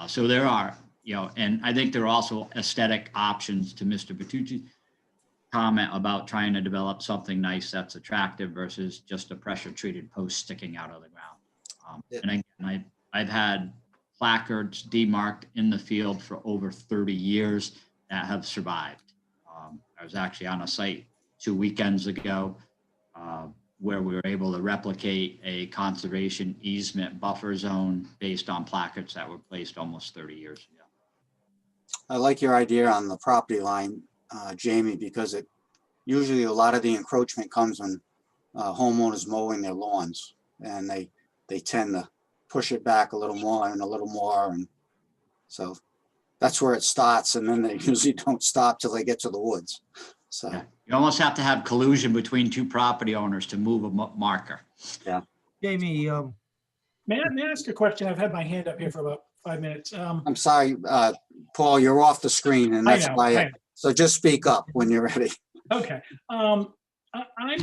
So there are, and I think there are also aesthetic options to Mr. Bertucci's comment about trying to develop something nice that's attractive versus just a pressure treated post sticking out of the ground. And again, I've had placards demarked in the field for over 30 years that have survived. I was actually on a site 2 weekends ago where we were able to replicate a conservation easement buffer zone based on placards that were placed almost 30 years ago. I like your idea on the property line, Jamie, because usually a lot of the encroachment comes when homeowners mowing their lawns, and they tend to push it back a little more and a little more, and so that's where it starts, and then they usually don't stop till they get to the woods. So yeah. You almost have to have collusion between two property owners to move a marker. Yeah. Jamie, May I ask a question? I've had my hand up here for about 5 minutes. I'm sorry, Paul, you're off the screen, and that's why. So just speak up when you're ready. Okay. I'm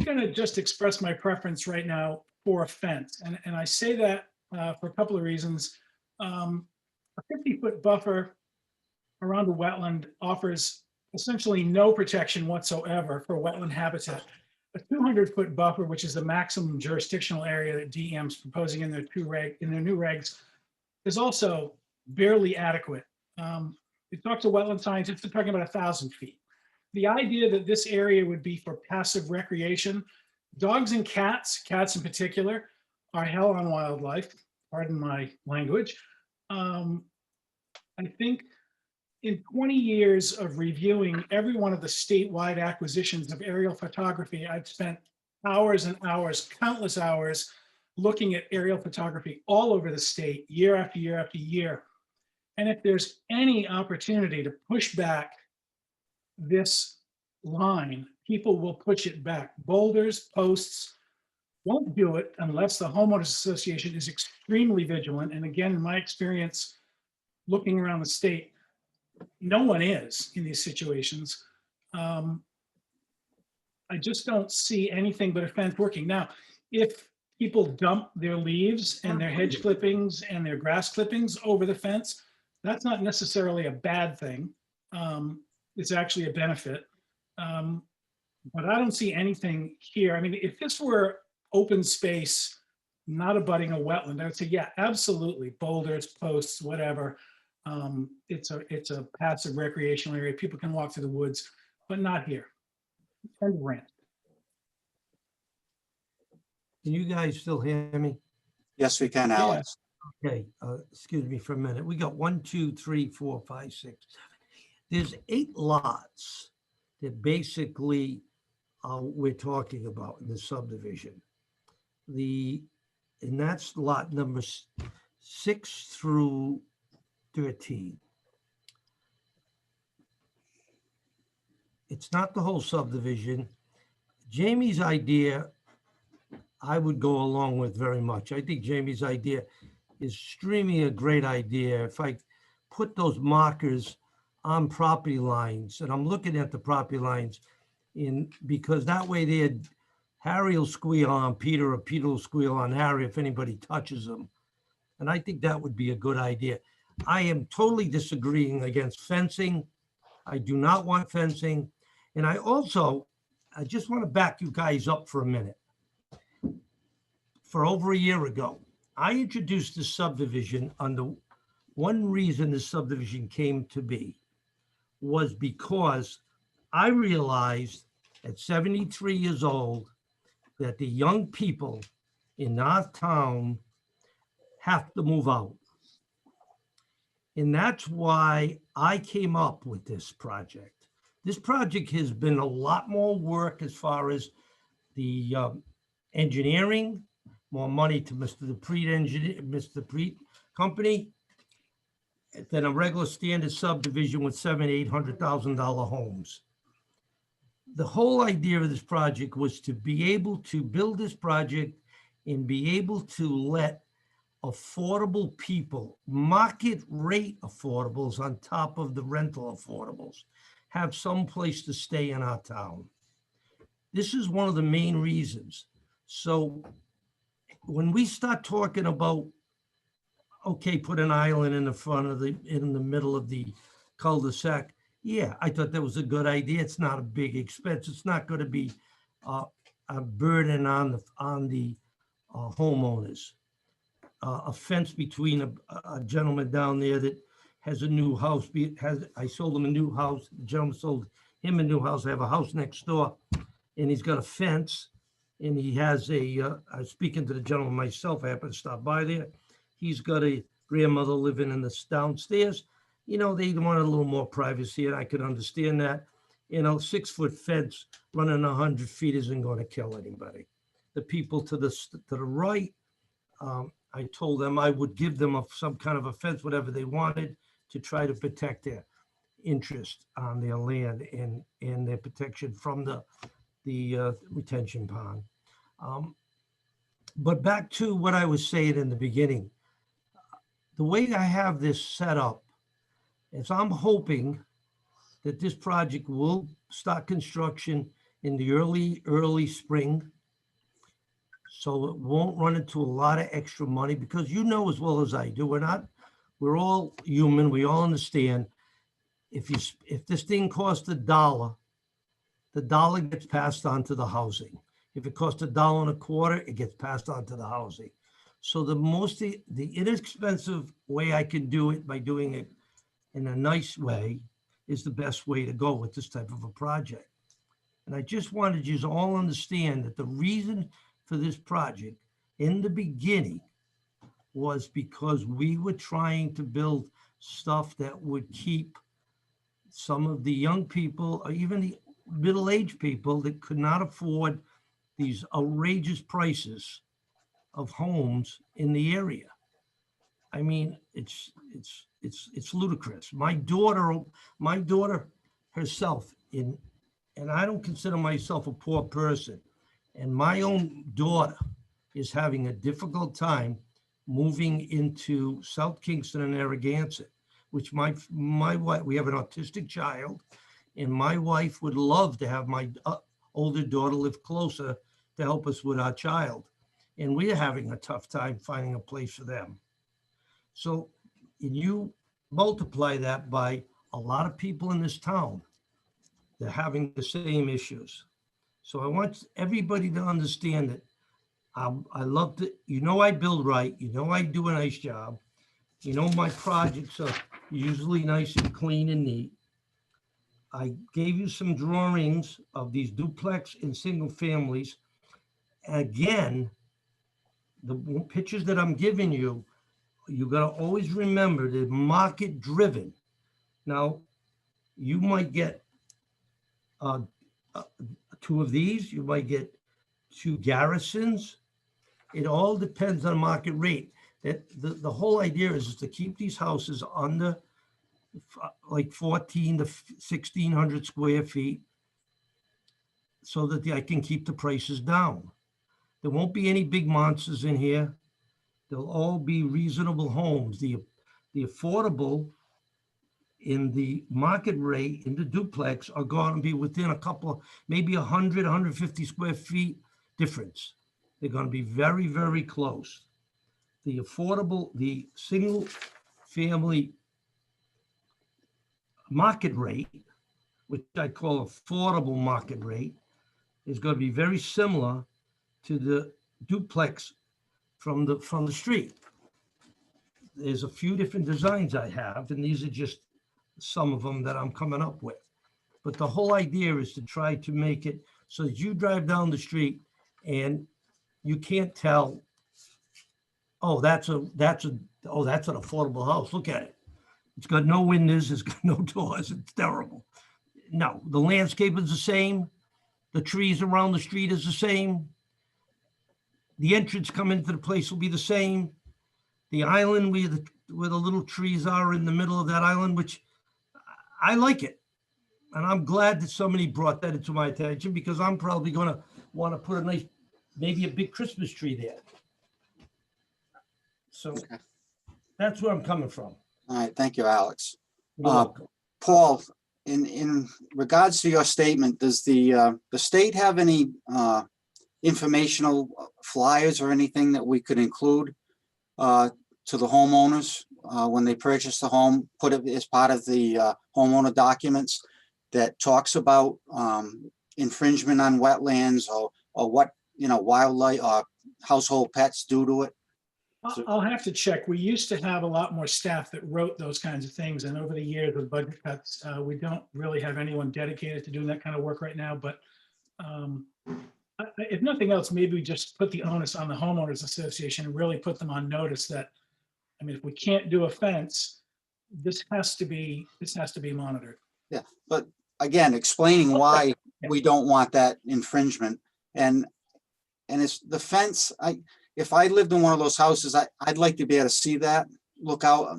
going to just express my preference right now for a fence. And I say that for a couple of reasons. A 50-foot buffer around a wetland offers essentially no protection whatsoever for wetland habitat. A 200-foot buffer, which is the maximum jurisdictional area that DEM's proposing in their new regs, is also barely adequate. We talked to wetland scientists, they're talking about 1,000 feet. The idea that this area would be for passive recreation, dogs and cats in particular, are hell on wildlife, pardon my language. I think in 20 years of reviewing every one of the statewide acquisitions of aerial photography, I've spent hours and hours, countless hours, looking at aerial photography all over the state, year after year after year. And if there's any opportunity to push back this line, people will push it back. Boulders, posts won't do it unless the homeowners association is extremely vigilant. And again, in my experience, looking around the state, no one is in these situations. I just don't see anything but a fence working. Now, if people dump their leaves and their hedge clippings and their grass clippings over the fence, that's not necessarily a bad thing. It's actually a benefit. But I don't see anything here. I mean, if this were open space, not abutting a wetland, I would say, yeah, absolutely. Boulders, posts, whatever. It's a passive recreational area. People can walk through the woods, but not here. And rent. can you guys still hear me? Yes, we can, Alex. Okay, excuse me for a minute. We got 1, 2, 3, 4, 5, 6, 7. There's 8 lots that basically we're talking about in the subdivision. And that's lot number 6 through 13. It's not the whole subdivision. Jamie's idea, I would go along with very much. I think Jamie's idea is extremely a great idea. If I put those markers on property lines, and I'm looking at the property lines because that way Harry will squeal on Peter or Peter will squeal on Harry if anybody touches them. And I think that would be a good idea. I am totally disagreeing against fencing. I do not want fencing. And I just want to back you guys up for a minute. For over a year ago, I introduced this subdivision under one reason the subdivision came to be was because I realized at 73 years old that the young people in our town have to move out. And that's why I came up with this project. This project has been a lot more work as far as the engineering, more money to Mr. DePreet engineer, Mr. DePreet company, than a regular standard subdivision with $700,000-800,000 homes. The whole idea of this project was to be able to build this project and be able to let affordable people, market rate affordables on top of the rental affordables, have some place to stay in our town. This is one of the main reasons. So when we start talking about, okay, put an island in the front of in the middle of the cul-de-sac, yeah, I thought that was a good idea. It's not a big expense. It's not going to be a burden on the homeowners. A fence between a gentleman down there that has a new house. I sold him a new house. The gentleman sold him a new house. I have a house next door, and he's got a fence, and he has I was speaking to the gentleman myself. I happened to stop by there. He's got a grandmother living in the downstairs. You know, they wanted a little more privacy, and I could understand that. You know, 6-foot fence running 100 feet isn't going to kill anybody. The people to the right, I told them I would give them some kind of a fence, whatever they wanted, to try to protect their interest on their land and their protection from the retention pond. But back to what I was saying in the beginning, the way I have this set up is I'm hoping that this project will start construction in the early spring. So it won't run into a lot of extra money, because you know as well as I do, we're all human. We all understand if this thing costs $1, the dollar gets passed on to the housing. If it costs $1.25, it gets passed on to the housing. So the inexpensive way I can do it, by doing it in a nice way, is the best way to go with this type of a project. And I just wanted you to all understand that the reason for this project in the beginning was because we were trying to build stuff that would keep some of the young people, or even the middle-aged people that could not afford these outrageous prices of homes in the area. I mean, it's ludicrous. My daughter herself, and I don't consider myself a poor person, and my own daughter is having a difficult time moving into South Kingston and Narragansett, which my wife, we have an autistic child, and my wife would love to have my older daughter live closer to help us with our child. And we're having a tough time finding a place for them. So you multiply that by a lot of people in this town, they're having the same issues. So I want everybody to understand that I love to, I build right, I do a nice job. My projects are usually nice and clean and neat. I gave you some drawings of these duplex and single families. Again, the pictures that I'm giving you, you got to always remember they're market driven. Now, you might get 2 of these, you might get 2 Garrisons. It all depends on market rate. That the whole idea is to keep these houses under like 1,400 to 1,600 square feet, so that I can keep the prices down. There won't be any big monsters in here. They'll all be reasonable homes. The affordable in the market rate in the duplex are going to be within a couple, maybe 100, 150 square feet difference. They're going to be very, very close. The affordable, the single family market rate, which I call affordable market rate, is going to be very similar to the duplex from the street. There's a few different designs I have, and these are just some of them that I'm coming up with. But the whole idea is to try to make it so that you drive down the street and you can't tell, oh, that's an affordable house. Look at it. It's got no windows, it's got no doors, it's terrible. no, the landscape is the same. The trees around the street is the same. The entrance coming into the place will be the same. The island where the little trees are in the middle of that island, which I like it. And I'm glad that somebody brought that into my attention because I'm probably gonna want to put a nice, maybe a big Christmas tree there. So Okay. that's where I'm coming from. All right, thank you, Alex. You're Uh, welcome. Paul, in regards to your statement, does the state have any informational flyers or anything that we could include to the homeowners when they purchase the home, put it as part of the homeowner documents that talks about infringement on wetlands or what, wildlife or household pets do to it? I'll have to check. We used to have a lot more staff that wrote those kinds of things. And over the years with budget cuts, we don't really have anyone dedicated to doing that kind of work right now. But if nothing else, maybe we just put the onus on the homeowners association and really put them on notice that, I mean, if we can't do a fence, this has to be monitored. Yeah, but again, explaining why Yeah. we don't want that infringement. And it's the fence, if I lived in one of those houses, I'd like to be able to see that, look out,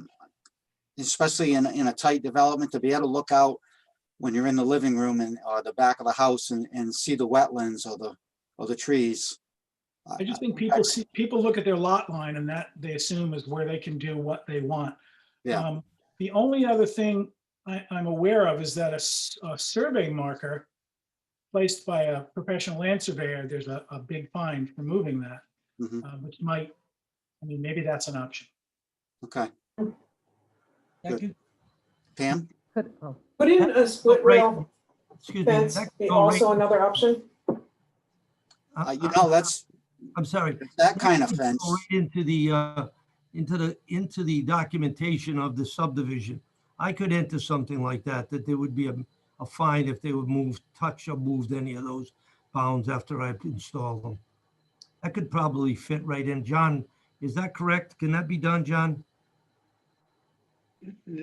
especially in a tight development, to be able to look out when you're in the living room or the back of the house and see the wetlands or the trees. I just think people look at their lot line and that they assume is where they can do what they want. Yeah. The only other thing I'm aware of is that a survey marker placed by a professional land surveyor, there's a big fine for moving that, Mhm. which might, maybe that's an option. Okay, That could- Pam? Put in a split rail Excuse me. fence that could be go right- also another option. That's I'm sorry. that kind of could fence. go right into the documentation of the subdivision. I could enter something like that there would be a fine if they would touch or moved any of those bounds after I install them. That could probably fit right in. John, is that correct? Can that be done, John?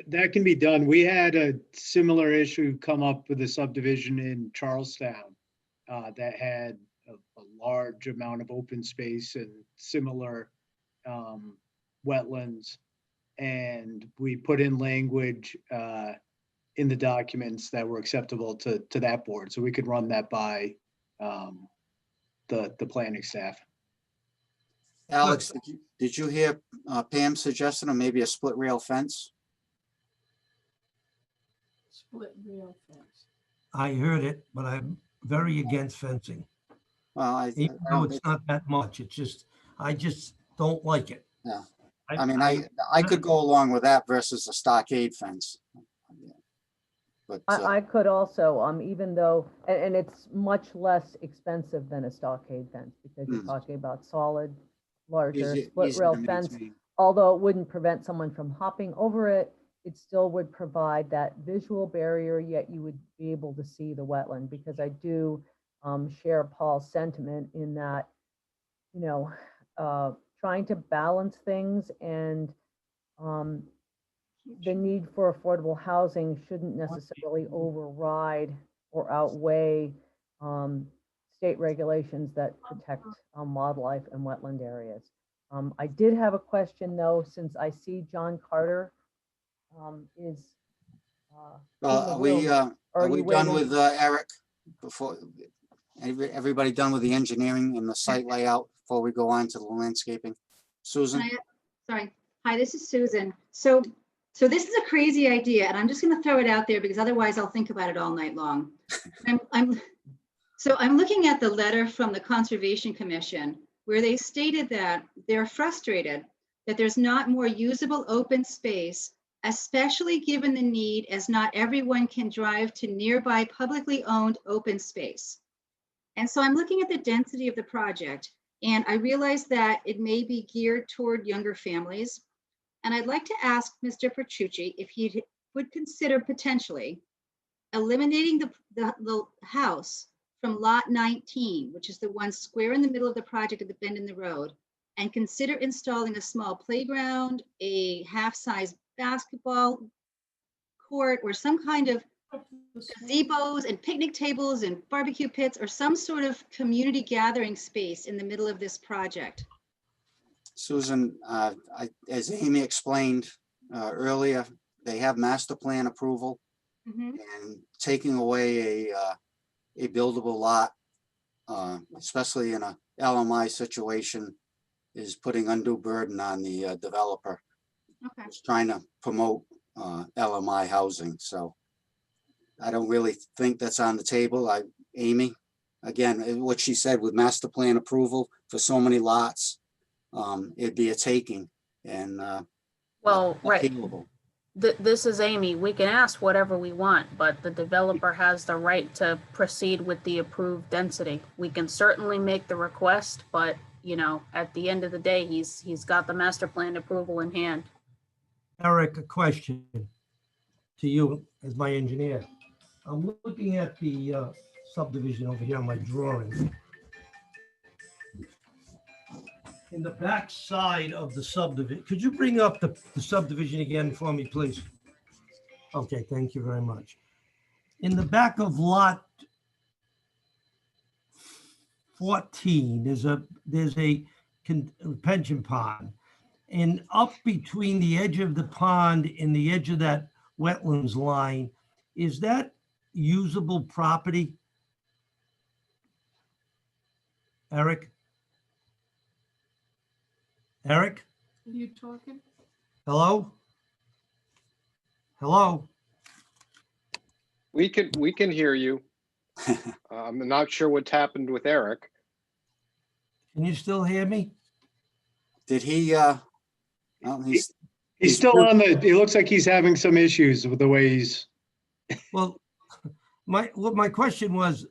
That can be done. We had a similar issue come up with a subdivision in Charlestown that had a large amount of open space and similar wetlands. And we put in language in the documents that were acceptable to that board. So we could run that by the planning staff. Alex, did you hear Pam suggesting or maybe a split rail fence? Split rail fence. I heard it, but I'm very against fencing. Well, Even though it's not that much, I just don't like it. Yeah. I could go along with that versus a stockade fence. But I could also, even though, and it's much less expensive than a stockade fence because you're talking about solid, larger split rail fence. Although it wouldn't prevent someone from hopping over it, it still would provide that visual barrier, yet you would be able to see the wetland, because I do share Paul's sentiment in that, trying to balance things and the need for affordable housing shouldn't necessarily override or outweigh state regulations that protect wildlife and wetland areas. I did have a question though, since I see John Carter is. Are we done with Eric before? Everybody done with the engineering and the site layout before we go on to the landscaping? Susan? Sorry. Hi, this is Susan. So this is a crazy idea, and I'm just going to throw it out there because otherwise I'll think about it all night long. I'm looking at the letter from the Conservation Commission where they stated that they're frustrated that there's not more usable open space, especially given the need as not everyone can drive to nearby publicly owned open space. And so I'm looking at the density of the project, and I realize that it may be geared toward younger families. And I'd like to ask Mr. Petrucci if he would consider potentially eliminating the house from lot 19, which is the one square in the middle of the project at the bend in the road, and consider installing a small playground, a half-size basketball court, or some kind of gazebos and picnic tables and barbecue pits or some sort of community gathering space in the middle of this project? Susan, as Amy explained earlier, they have master plan approval, Mhm. and taking away a buildable lot, especially in a LMI situation, is putting undue burden on the developer. Okay. Who's trying to promote LMI housing. So I don't really think that's on the table. Amy, again, what she said with master plan approval for so many lots, it'd be a taking and Well, right. appealable. This is Amy. We can ask whatever we want, but the developer has the right to proceed with the approved density. We can certainly make the request, but you know, at the end of the day, he's got the master plan approval in hand. Eric, a question to you as my engineer. I'm looking at the subdivision over here on my drawing. In the back side of the subdivision, could you bring up the subdivision again for me, please? Okay, thank you very much. In the back of lot 14, there's a pension pond. And up between the edge of the pond and the edge of that wetlands line, is that usable property? Eric? Eric? Are you talking? Hello? Hello? We can hear you. I'm not sure what's happened with Eric. Can you still hear me? Did he, well, He's still on the, it looks like he's having some issues with the way he's, Well, my question was,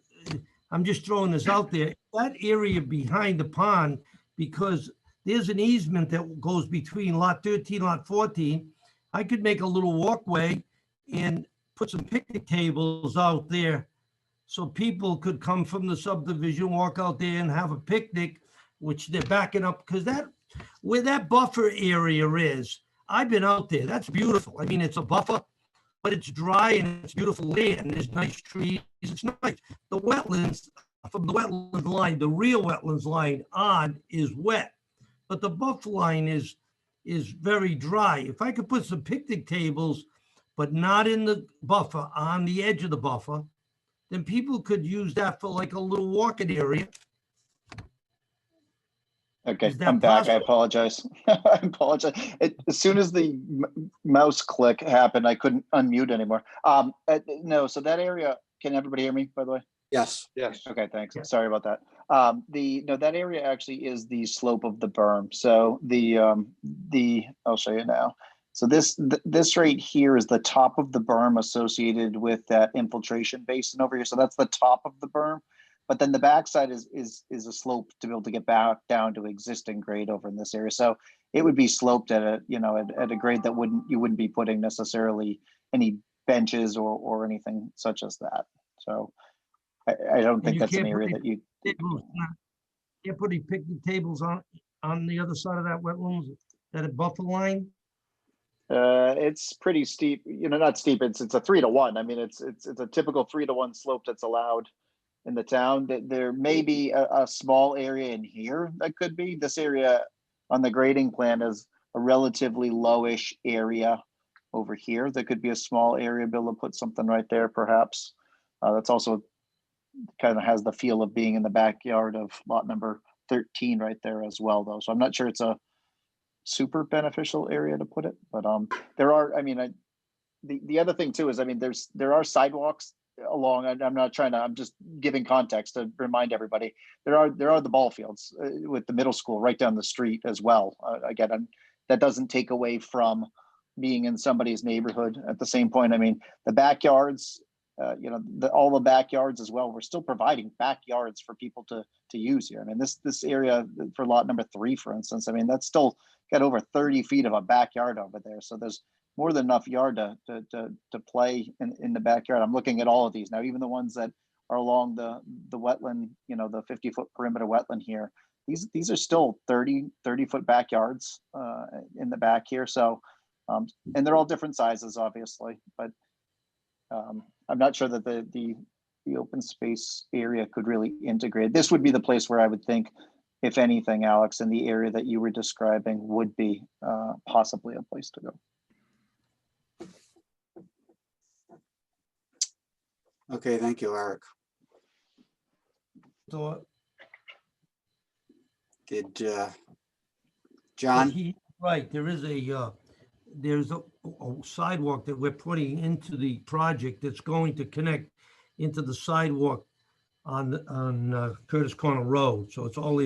I'm just throwing this out there, that area behind the pond, because there's an easement that goes between lot 13, lot 14. I could make a little walkway and put some picnic tables out there so people could come from the subdivision, walk out there and have a picnic, which they're backing up, because where that buffer area is, I've been out there. That's beautiful. I mean, it's a buffer, but it's dry and it's beautiful land. There's nice trees. It's nice. The wetlands, from the wetland line, the real wetlands line on is wet, but the buffer line is very dry. If I could put some picnic tables, but not in the buffer, on the edge of the buffer, then people could use that for like a little walking area. Okay, Is that I'm back. I possible? apologize. I apologize. As soon as the mouse click happened, I couldn't unmute anymore. No, so that area, can everybody hear me, by the way? yes, Yes. Okay, thanks. Yeah. Sorry about that. No, that area actually is the slope of the berm. So I'll show you now. So this right here is the top of the berm associated with that infiltration basin over here. So that's the top of the berm. But then the backside is a slope to be able to get back down to existing grade over in this area. So it would be sloped at a grade that you wouldn't be putting necessarily any benches or anything such as that. So I don't And think you that's an can't put area any that you. Can't put any picnic tables on the other side of that wetlands, that buffer line? It's pretty steep, not steep. It's a 3-to-1. I mean, it's a typical 3-to-1 slope that's allowed in the town. That there may be a small area in here that could be. This area on the grading plan is a relatively lowish area over here. There could be a small area, be able to put something right there, perhaps. That's also kind of has the feel of being in the backyard of lot number 13 right there as well, though. So I'm not sure it's a super beneficial area to put it, but there are, the other thing too is, there are sidewalks along, I'm just giving context to remind everybody, there are the ball fields with the middle school right down the street as well. Again, that doesn't take away from being in somebody's neighborhood. At the same point, the backyards, all the backyards as well, we're still providing backyards for people to use here. This area for lot number 3, for instance, that's still got over 30 feet of a backyard over there. So there's more than enough yard to play in the backyard. I'm looking at all of these now, even the ones that are along the wetland, the 50-foot perimeter wetland here. These are still 30-foot backyards in the back here. So, and they're all different sizes, obviously, but I'm not sure that the open space area could really integrate. This would be the place where I would think, if anything, Alex, in the area that you were describing would be possibly a place to go. Okay, thank you, Eric. So, Did, but John? right, there is there's a sidewalk that we're putting into the project that's going to connect into the sidewalk on Curtis Corner Road. So it's all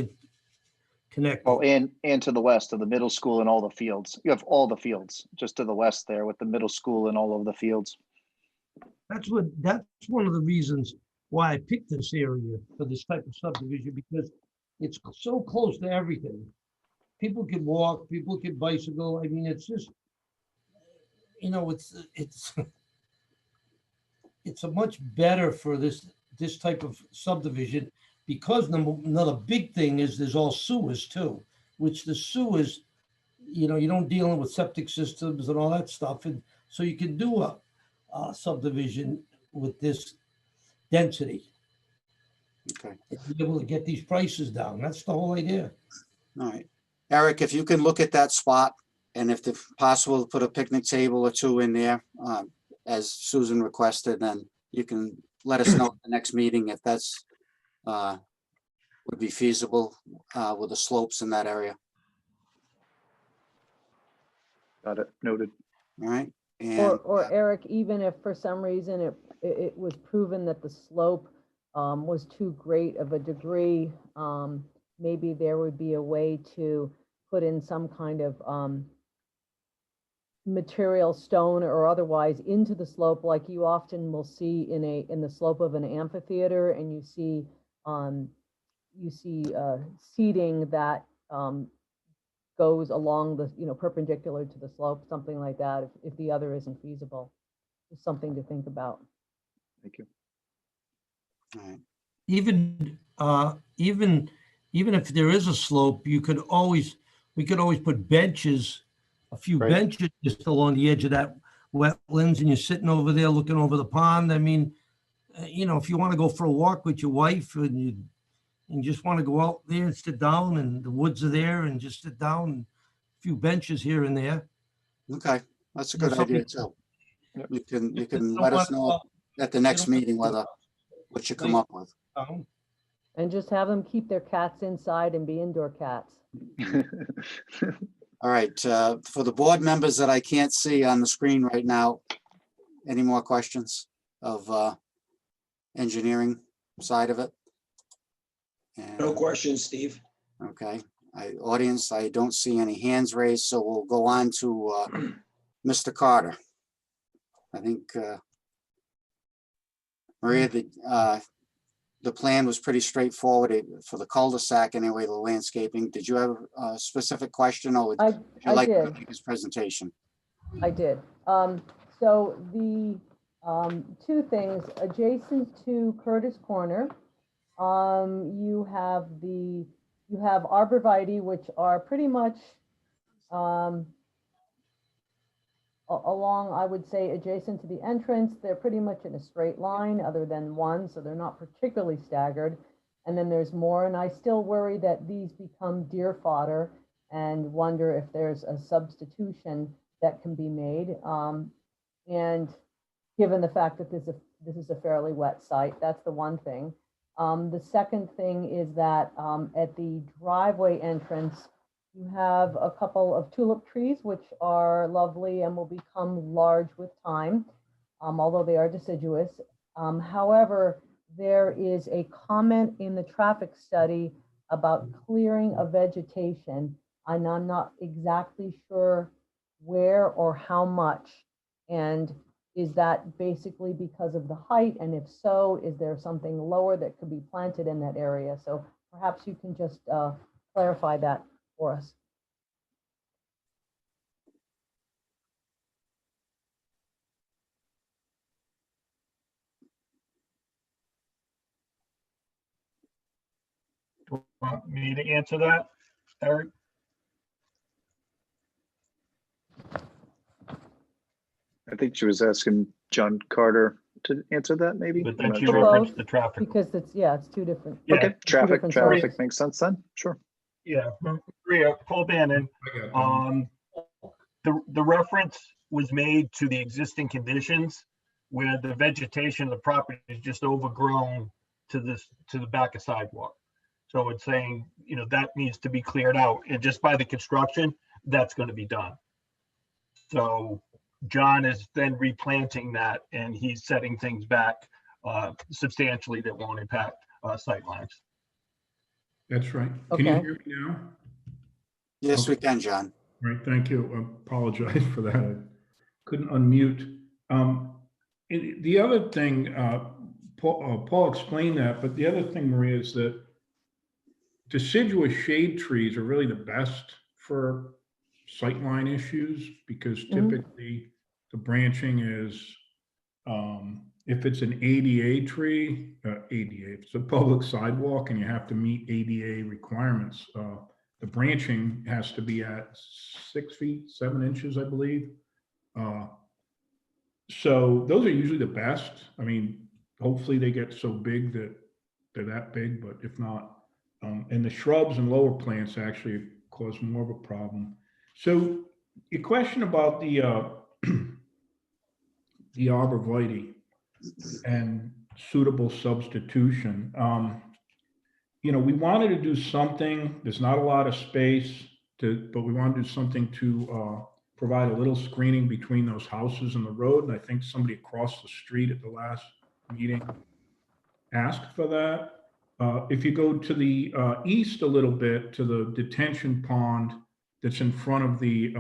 connected. Oh, and to the west of the middle school and all the fields. You have all the fields just to the west there with the middle school and all of the fields. That's one of the reasons why I picked this area for this type of subdivision, because it's so close to everything. People can walk, people can bicycle. I mean, it's just, it's a much better for this type of subdivision, because another big thing is there's all sewers too, which the sewers, you don't deal with septic systems and all that stuff. And so you can do a subdivision with this density. Okay, Be able to get these prices down. That's the whole idea. all right. Eric, if you can look at that spot, and if it's possible to put a picnic table or two in there, as Susan requested, then you can let us know at the next meeting if that's would be feasible with the slopes in that area. Got it. Noted. All right. And Or Eric, even if for some reason it was proven that the slope was too great of a degree, maybe there would be a way to put in some kind of material, stone or otherwise, into the slope, like you often will see in the slope of an amphitheater, and you see seating that goes along the, perpendicular to the slope, something like that, if the other isn't feasible. Just something to think about. Thank you. all right. Even if there is a slope, we could always put benches, a few Right. benches just along the edge of that wetlands, and you're sitting over there looking over the pond. I mean, if you want to go for a walk with your wife and you just want to go out there and sit down, and the woods are there, and just sit down, and a few benches here and there. Okay, that's a You know, good idea something- too. You can Don't let us want- know at the you next don't want meeting to- what you come up with. And just have them keep their cats inside and be indoor cats. All right, for the board members that I can't see on the screen right now, any more questions of engineering side of it? No And- questions, Steve. Okay, audience, I don't see any hands raised, so we'll go on to Mr. Carter. I think Maria, the plan was pretty straightforward for the cul-de-sac anyway, the landscaping. Did you have a specific question, or would I you like to did. make his presentation? I did. So the two things adjacent to Curtis Corner, you have arborvitae, which are pretty much along, I would say, adjacent to the entrance. They're pretty much in a straight line, other than one, so they're not particularly staggered. And then there's more, and I still worry that these become deer fodder, and wonder if there's a substitution that can be made. And given the fact that this is a fairly wet site, that's the one thing. The second thing is that at the driveway entrance, you have a couple of tulip trees, which are lovely and will become large with time, although they are deciduous. However, there is a comment in the traffic study about clearing of vegetation, and I'm not exactly sure where or how much. And is that basically because of the height? And if so, is there something lower that could be planted in that area? So perhaps you can just clarify that for us. Want me to answer that, Eric? I think she was asking John Carter to answer that, maybe? But I'm then not she sure. referenced the traffic. Because it's, yeah, it's two different. Yeah. Okay, traffic different sources. makes sense then, sure. Yeah, Maria, Paul Bannon, the reference was made to the existing conditions where the vegetation of the property is just overgrown to the back of sidewalk. So it's saying, that needs to be cleared out, and just by the construction, that's going to be done. So John is then replanting that, and he's setting things back substantially that won't impact sightlines. That's right. Can you Okay. hear me now? Yes, we Okay. can, John. Right, thank you. I apologize for that. I couldn't unmute. The other thing, Paul explained that, but the other thing, Maria, is that deciduous shade trees are really the best for sightline issues because typically the branching is, if it's an ADA tree, if it's a public sidewalk and you have to meet ADA requirements, the branching has to be at 6 feet, 7 inches, I believe. So those are usually the best. I mean, hopefully they get so big that they're that big, but if not, and the shrubs and lower plants actually cause more of a problem. So your question about the the arborvitae and suitable substitution. We wanted to do something, there's not a lot of space but we want to do something to provide a little screening between those houses and the road. And I think somebody across the street at the last meeting asked for that. If you go to the east a little bit to the detention pond that's in front of the,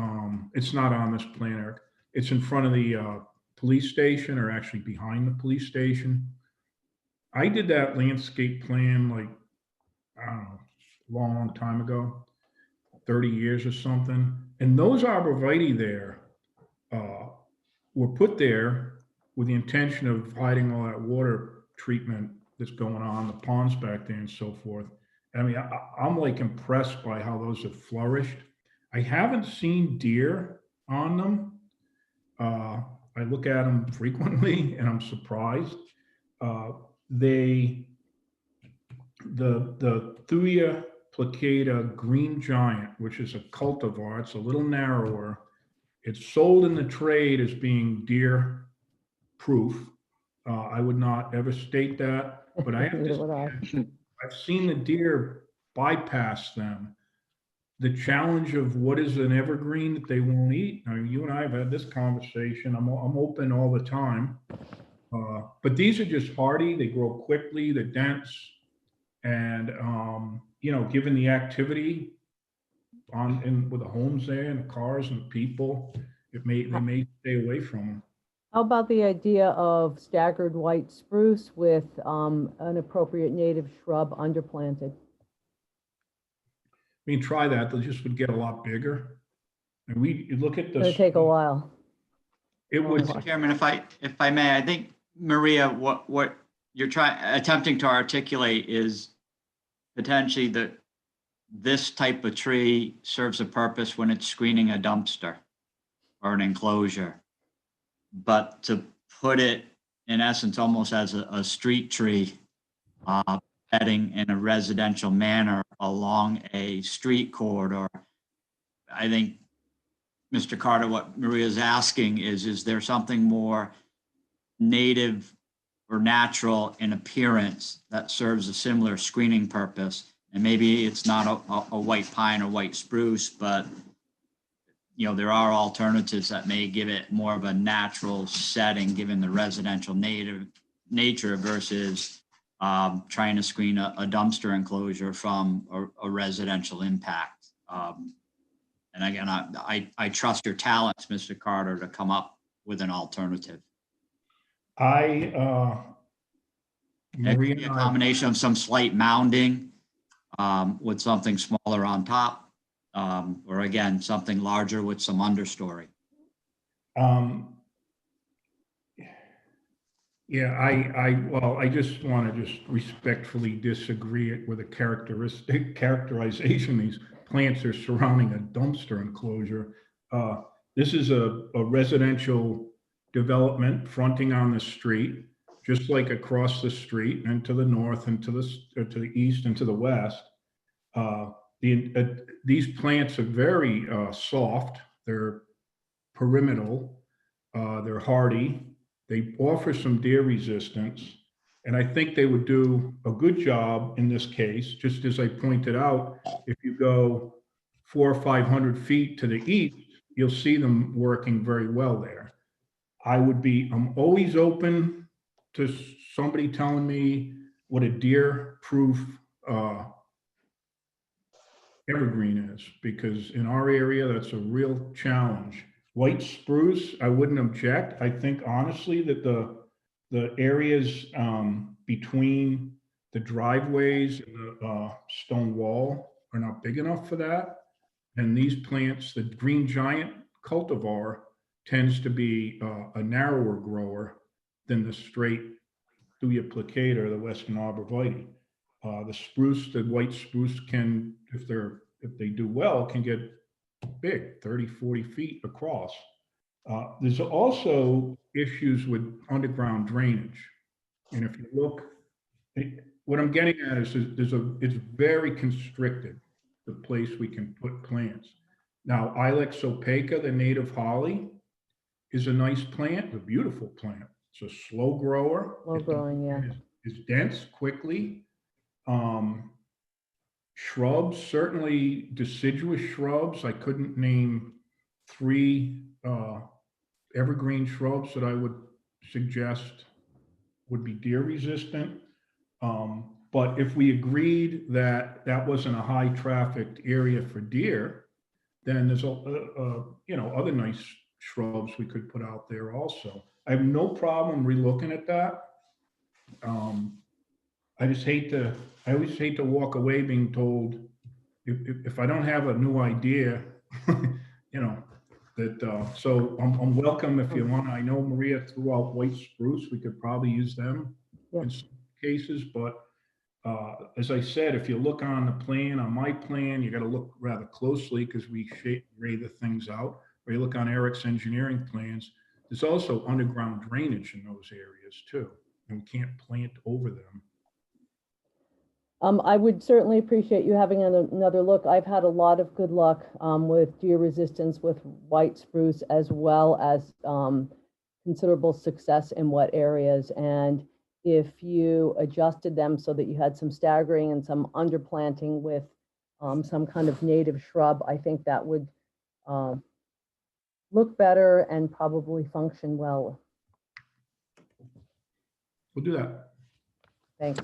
it's not on this plan, Eric. It's in front of the police station, or actually behind the police station. I did that landscape plan like, I don't know, long time ago, 30 years or something. And those arborvitae there were put there with the intention of hiding all that water treatment that's going on, the ponds back there and so forth. I mean, I'm like impressed by how those have flourished. I haven't seen deer on them. I look at them frequently and I'm surprised. The Thuya plicata green giant, which is a cultivar, it's a little narrower. It's sold in the trade as being deer proof. I would not ever state that, but I have Neither would I. I've seen the deer bypass them. The challenge of what is an evergreen that they won't eat. I mean, you and I have had this conversation. I'm open all the time. But these are just hardy. They grow quickly. They're dense. And, given the activity with the homes there and the cars and the people, they may stay away from them. How about the idea of staggered white spruce with an appropriate native shrub underplanted? I mean, try that. They just would get a lot bigger. And you look at It's gonna take a while. It would. Mr. Chairman, if I may, I think, Maria, what you're attempting to articulate is potentially that this type of tree serves a purpose when it's screening a dumpster or an enclosure. But to put it, in essence, almost as a street tree, bedding in a residential manner along a street corridor, I think, Mr. Carter, what Maria's asking is there something more native or natural in appearance that serves a similar screening purpose? And maybe it's not a white pine or white spruce, but there are alternatives that may give it more of a natural setting, given the residential nature versus trying to screen a dumpster enclosure from a residential impact. And again, I trust your talents, Mr. Carter, to come up with an alternative. Maria, A combination of some slight mounding with something smaller on top, or again, something larger with some understory. Yeah, I just want to just respectfully disagree with the characterization. These plants are surrounding a dumpster enclosure. This is a residential development fronting on the street. just like across the street and to the north and to the east and to the west. These plants are very soft. They're pyramidal. They're hardy. They offer some deer resistance. And I think they would do a good job in this case. Just as I pointed out, if you go 400 or 500 feet to the east, you'll see them working very well there. I'm always open to somebody telling me what a deer-proof evergreen is, because in our area, that's a real challenge. White spruce, I wouldn't object. I think honestly that the areas between the driveways and the stone wall are not big enough for that. And these plants, the green giant cultivar tends to be a narrower grower than the straight Thuya plicata or the Western arborvitae. The spruce, the white spruce can, if they do well, can get big, 30, 40 feet across. There's also issues with underground drainage. And if you look, what I'm getting at is it's very constricted, the place we can put plants. Now, Ilex opaca, the native holly, is a nice plant, a beautiful plant. It's a slow grower. Slow growing, yeah. It's dense quickly. Shrubs, certainly deciduous shrubs. I couldn't name 3 evergreen shrubs that I would suggest would be deer resistant. But if we agreed that that wasn't a high trafficked area for deer, then there's other nice shrubs we could put out there also. I have no problem relooking at that. I always hate to walk away being told, if I don't have a new idea, so I'm welcome if you want. I know Maria threw out white spruce. We could probably use them in some cases, but as I said, if you look on the plan, on my plan, you got to look rather closely because we lay the things out. Or you look on Eric's engineering plans, there's also underground drainage in those areas too, and we can't plant over them. I would certainly appreciate you having another look. I've had a lot of good luck with deer resistance with white spruce, as well as considerable success in wet areas. And if you adjusted them so that you had some staggering and some underplanting with some kind of native shrub, I think that would look better and probably function well. We'll do that. Thanks.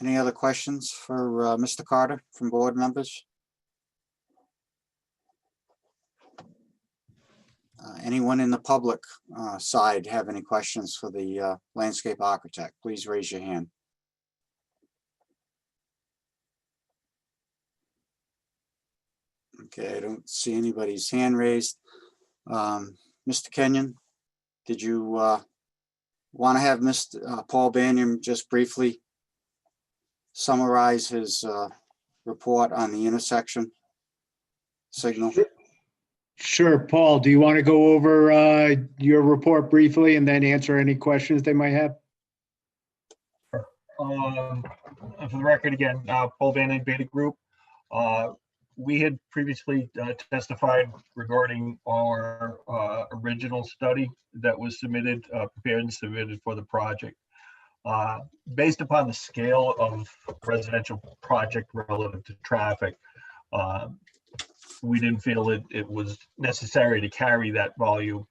Any other questions for Mr. Carter from board members? Anyone in the public side have any questions for the landscape architect? Please raise your hand. Okay, I don't see anybody's hand raised. Mr. Kenyon, did you want to have Mr. Paul Baniam just briefly summarize his report on the intersection signal? Sure, Paul, do you want to go over your report briefly and then answer any questions they might have? For the record again, Paul Bannon, Beta Group. We had previously testified regarding our original study that was submitted, prepared and submitted for the project. Based upon the scale of residential project relative to traffic, we didn't feel it was necessary to carry that volume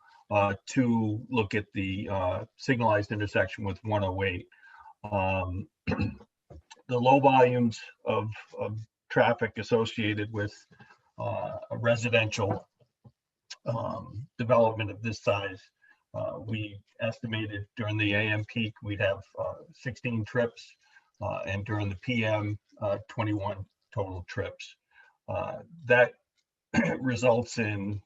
to look at the signalized intersection with 108. The low volumes of traffic associated with a residential development of this size, we estimated during the AM peak we'd have 16 trips, and during the PM 21 total trips. That results in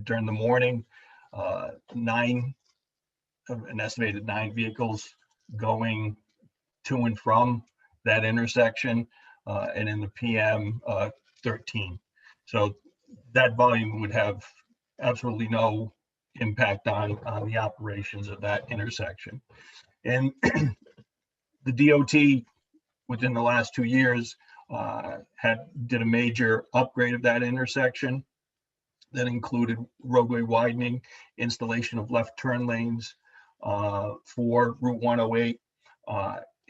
during the morning an estimated 9 vehicles going to and from that intersection, and in the PM 13. So that volume would have absolutely no impact on the operations of that intersection. And the DOT within the last 2 years did a major upgrade of that intersection that included roadway widening, installation of left turn lanes for Route 108,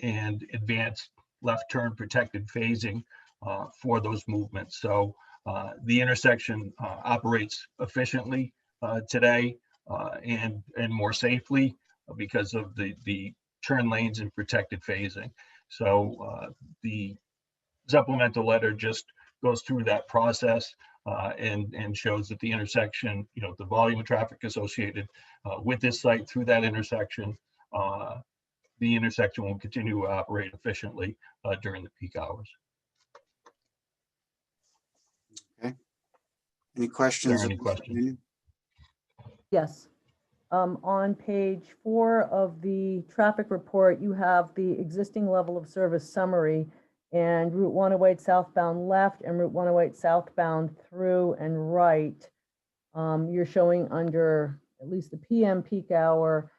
and advanced left turn protected phasing for those movements. So the intersection operates efficiently today and more safely because of the turn lanes and protected phasing. So the supplemental letter just goes through that process and shows that the intersection, the volume of traffic associated with this site through that intersection, the intersection will continue to operate efficiently during the peak hours. Okay. Any questions? Any questions? Yes. On page 4 of the traffic report, you have the existing level of service summary and Route 108 southbound left and Route 108 southbound through and right. You're showing under at least the PM peak hour,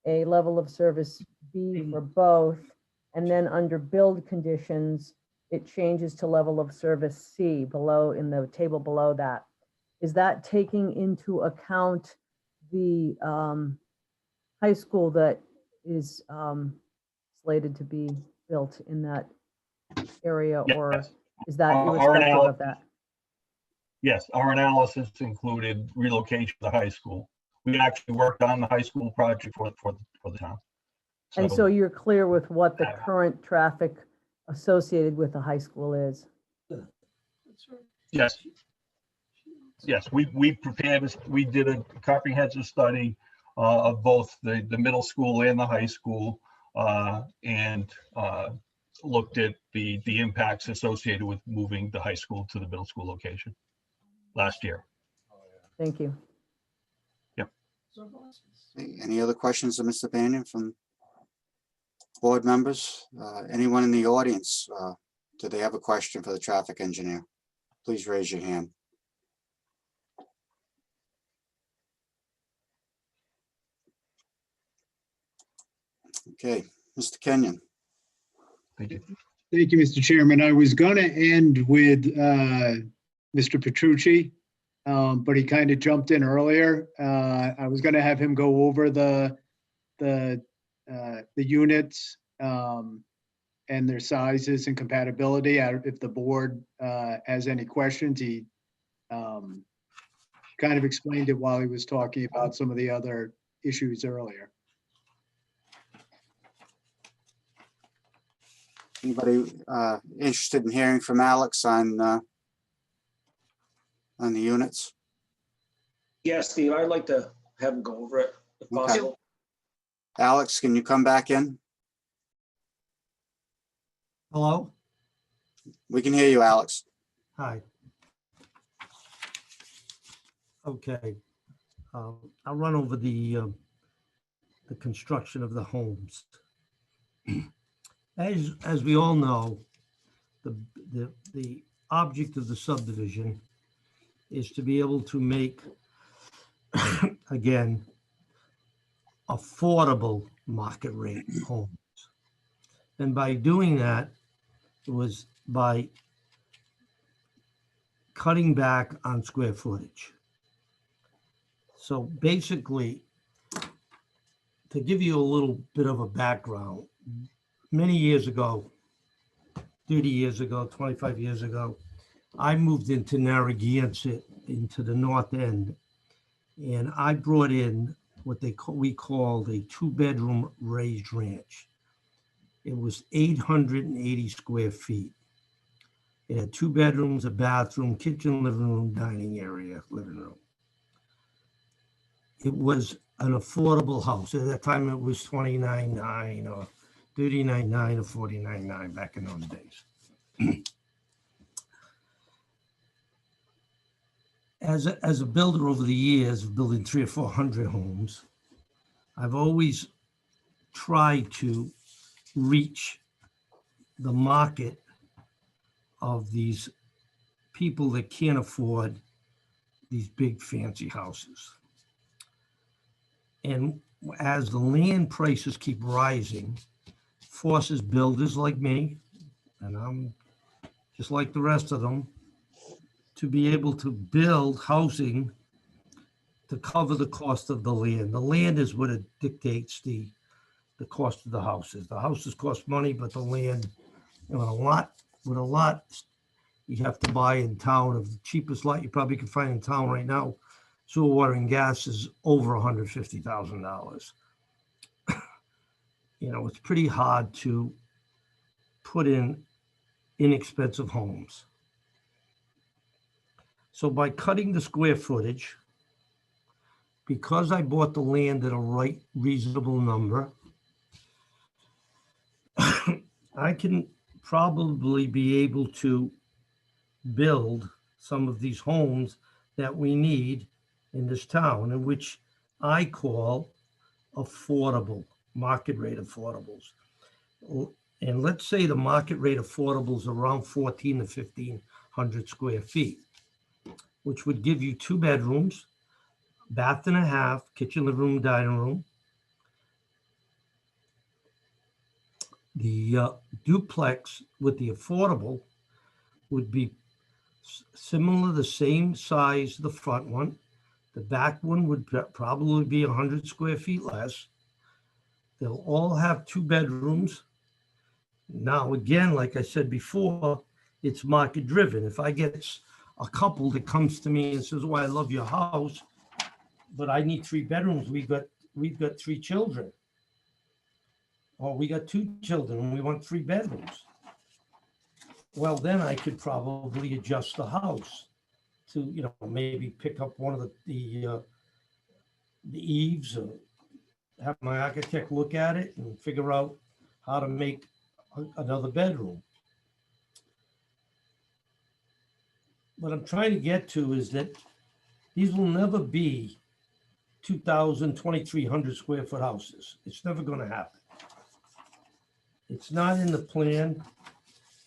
a level of service B for both. And then under build conditions, it changes to level of service C below in the table below that. Is that taking into account the high school that is slated to be built in that area, or Yes. is that Our irrespective of that? Yes, our analysis included relocation of the high school. We actually worked on the high school project for the town. And so you're clear with what the current traffic associated with the high school is? Yes. Yes, we prepared, we did a comprehensive study of both the middle school and the high school and looked at the impacts associated with moving the high school to the middle school location last year. Thank you. Yep. Any other questions of Mr. Banyan from board members? Anyone in the audience? Do they have a question for the traffic engineer? Please raise your hand. Okay, Mr. Kenyon. Thank you. Thank you, Mr. Chairman. I was going to end with Mr. Petrucci, but he kind of jumped in earlier. I was going to have him go over the units and their sizes and compatibility. If the board has any questions, he kind of explained it while he was talking about some of the other issues earlier. Anybody interested in hearing from Alex on the units? Yes, Steve, I'd like to have him go over it if Okay. possible. Alex, can you come back in? Hello? We can hear you, Alex. Hi. Okay. I'll run over the construction of the homes. As we all know, the object of the subdivision is to be able to make, again, affordable market rate homes. And by doing that, it was by cutting back on square footage. So basically, to give you a little bit of a background, many years ago, 30 years ago, 25 years ago, I moved into Narragansett, into the north end, and I brought in what we called a 2-bedroom raised ranch. It was 880 square feet. It had 2 bedrooms, a bathroom, kitchen, living room, dining area, living room. It was an affordable house. At that time, it was $29,900 or $39,900 or $49,900 back in those days. As a builder over the years, building 300 or 400 homes, I've always tried to reach the market of these people that can't afford these big fancy houses. And as the land prices keep rising, forces builders like me, and I'm just like the rest of them, to be able to build housing to cover the cost of the land. The land is what it dictates the cost of the houses. The houses cost money, but the land, with a lot, you have to buy in town. Of the cheapest lot you probably can find in town right now, sewer, water, and gas is over $150,000. You know, it's pretty hard to put in inexpensive homes. So by cutting the square footage, because I bought the land at a right reasonable number, I can probably be able to build some of these homes that we need in this town, in which I call affordable, market rate affordables. And let's say the market rate affordables around 1,400 to 1,500 square feet, which would give you 2 bedrooms, bath and a half, kitchen, living room, dining room. The duplex with the affordable would be similar, the same size, the front one. The back one would probably be 100 square feet less. They'll all have 2 bedrooms. Now, again, like I said before, it's market driven. If I get a couple that comes to me and says, "Oh, I love your house, but I need 3 bedrooms. We've got 3 children. Or we got 2 children and we want 3 bedrooms." Well, then I could probably adjust the house to, you know, maybe pick up one of the eaves, or have my architect look at it and figure out how to make another bedroom. What I'm trying to get to is that these will never be 2,000, 2,300 square foot houses. It's never going to happen. It's not in the plan.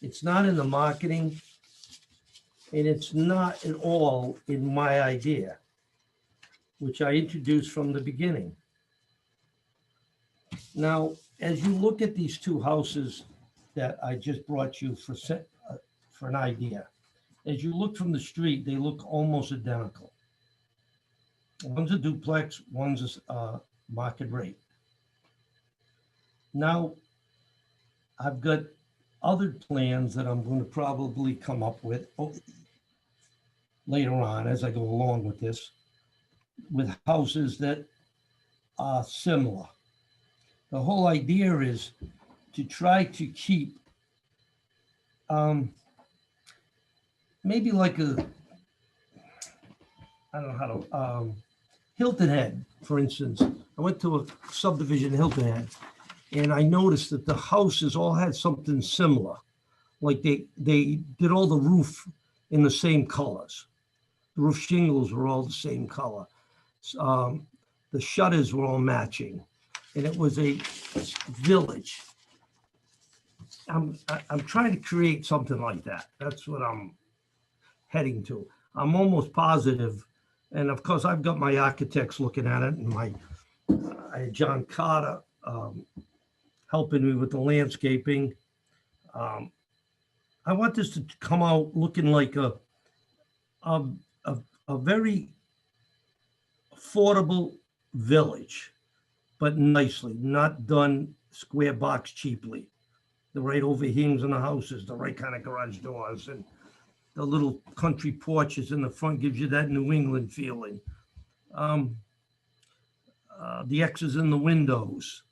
It's not in the marketing. And it's not at all in my idea, which I introduced from the beginning. Now, as you look at these 2 houses that I just brought you for an idea, as you look from the street, they look almost identical. One's a duplex, one's a market rate. Now, I've got other plans that I'm going to probably come up with later on as I go along with this, with houses that are similar. The whole idea is to try to keep maybe like I don't know how to, Hilton Head, for instance. I went to a subdivision in Hilton Head, and I noticed that the houses all had something similar. Like they did all the roof in the same colors. The roof shingles were all the same color. The shutters were all matching, and it was a village. I'm trying to create something like that. That's what I'm heading to. I'm almost positive, and of course I've got my architects looking at it, and I had John Carter helping me with the landscaping. I want this to come out looking like a very affordable village, but nicely, not done square box cheaply. The right overhangs on the houses, the right kind of garage doors, and the little country porches in the front gives you that New England feeling. The X's in the windows,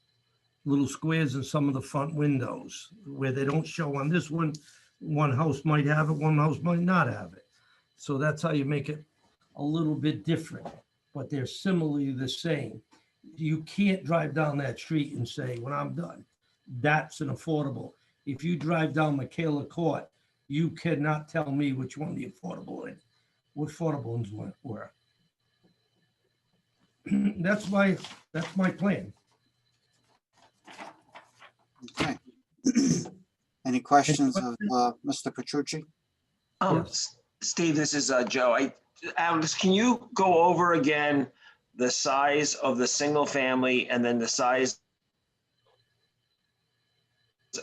little squares in some of the front windows where they don't show on this one. One house might have it, one house might not have it. So that's how you make it a little bit different, but they're similarly the same. You can't drive down that street and say, when I'm done, that's an affordable. If you drive down Michaela Court, you cannot tell me which one the affordable ones were. That's my plan. Okay. Any questions of Mr. Petrucci? Steve, this is Joe. Alex, can you go over again the size of the single family and then the size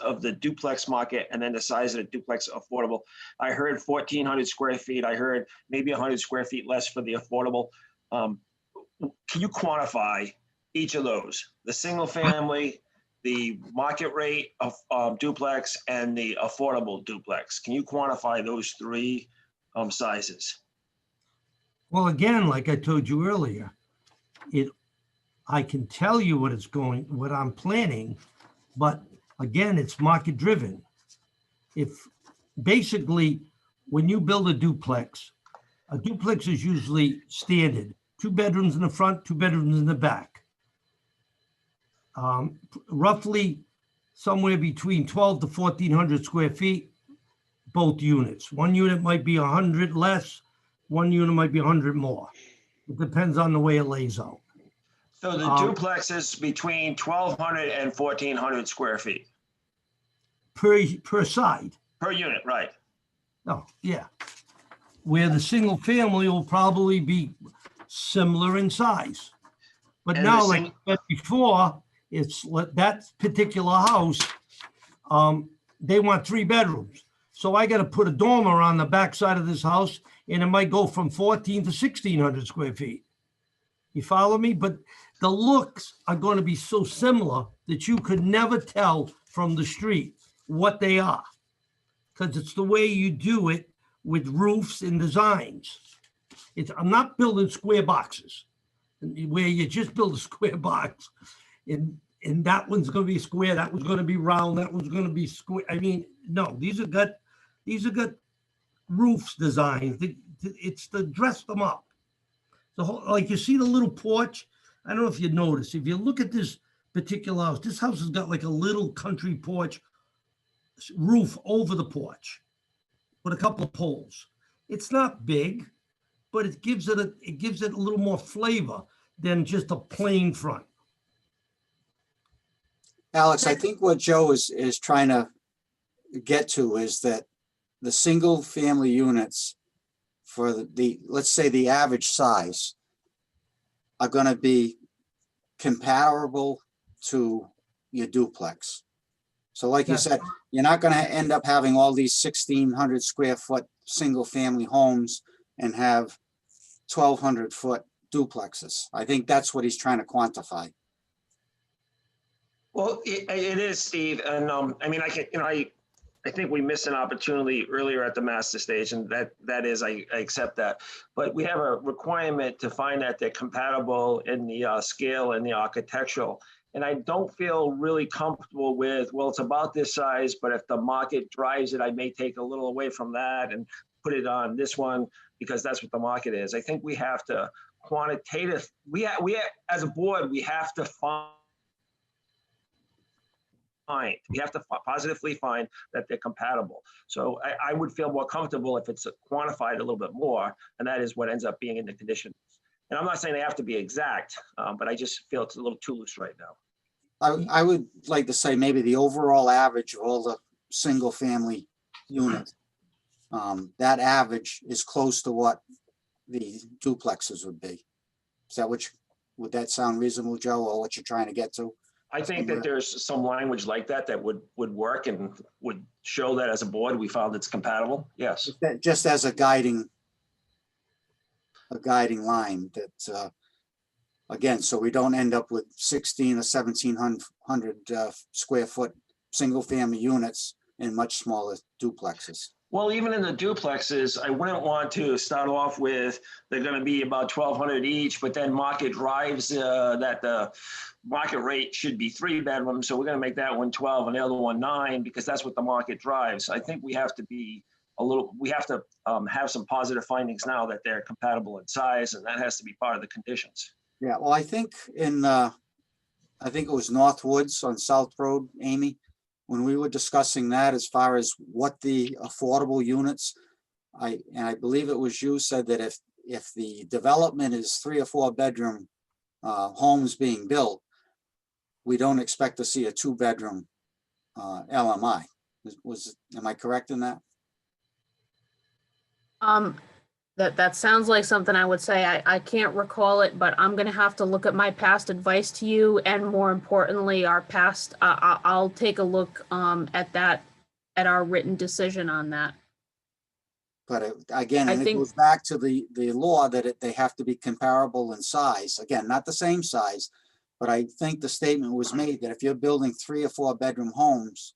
of the duplex market and then the size of the duplex affordable. I heard 1,400 square feet. I heard maybe 100 square feet less for the affordable. Can you quantify each of those? The single family, the market rate of duplex, and the affordable duplex. Can you quantify those three sizes? Well, again, like I told you earlier, I can tell you what I'm planning, but again, it's market driven. If basically, when you build a duplex is usually standard, 2 bedrooms in the front, 2 bedrooms in the back. Roughly somewhere between 12 to 1,400 square feet, both units. One unit might be 100 less, one unit might be 100 more. It depends on the way it lays out. So the duplex is between 1,200 and 1,400 square feet Per side. per unit, right? Oh, yeah. Where the single family will probably be similar in size. But And now, the like I said before, that particular house, they want 3 bedrooms. So I got to put a dormer on the backside of this house, and it might go from 1,400 to 1,600 square feet. You follow me? But the looks are going to be so similar that you could never tell from the street what they are, because it's the way you do it with roofs and designs. I'm not building square boxes where you just build a square box and that one's going to be square, that one's going to be round, that one's going to be square. I mean, no, these are good roofs designs. It's to dress them up. The whole, like you see the little porch. I don't know if you notice. If you look at this particular house, this house has got like a little country porch roof over the porch with a couple of poles. It's not big, but it gives it a little more flavor than just a plain front. Alex, I think what Joe is trying to get to is that the single family units for let's say the average size are going to be comparable to your duplex. So like you said, you're not going to end up having all these 1,600 square foot single family homes and have 1,200 foot duplexes. I think that's what he's trying to quantify. Well, it is, Steve, and I mean, I think we missed an opportunity earlier at the master stage, and that is, I accept that. But we have a requirement to find that they're compatible in the scale and the architectural. And I don't feel really comfortable with, well, it's about this size, but if the market drives it, I may take a little away from that and put it on this one because that's what the market is. I think we have to as a board, we have to positively find that they're compatible. So I would feel more comfortable if it's quantified a little bit more, and that is what ends up being in the conditions. And I'm not saying they have to be exact, but I just feel it's a little too loose right now. I would like to say maybe the overall average of all the single family units, that average is close to what the duplexes would be. Is that would that sound reasonable, Joe, or what you're trying to get to? I think that there's some language like that would work and would show that as a board, we found it's compatible. Yes. Just as a guiding line that, again, so we don't end up with 16 or 1,700 square foot single family units in much smaller duplexes. Well, even in the duplexes, I wouldn't want to start off with, they're going to be about 1,200 each, but then market drives that the market rate should be 3 bedrooms. So we're going to make that one 12 and the other one 9, because that's what the market drives. I think we have to be have some positive findings now that they're compatible in size, and that has to be part of the conditions. Yeah, well, I think I think it was Northwoods on South Road, Amy, when we were discussing that as far as what the affordable units, I believe it was you said that if the development is 3 or 4 bedroom homes being built, we don't expect to see a 2-bedroom LMI. Am I correct in that? That sounds like something I would say. I can't recall it, but I'm gonna have to look at my past advice to you, and more importantly, our past, I'll take a look at that, at our written decision on that. But again, I and it think- goes back to the law that they have to be comparable in size. Again, not the same size, but I think the statement was made that if you're building 3 or 4 bedroom homes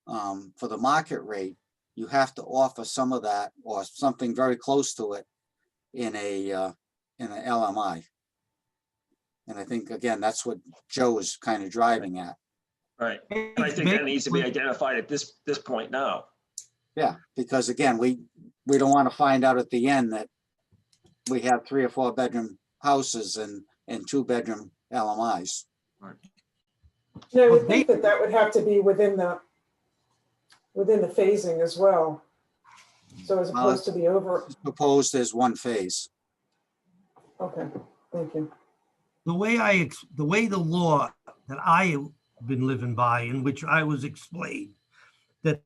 for the market rate, you have to offer some of that or something very close to it in an LMI. And I think, again, that's what Joe is kind of driving at. Right. And I think that needs to be identified at this point now. Yeah, because again, we don't want to find out at the end that we have 3 or 4 bedroom houses and 2 bedroom LMIs. And I would think that would have to be within the phasing as well. So as opposed to the over, It's proposed as one phase. okay, thank you. The way the law that I have been living by, in which I was explained, that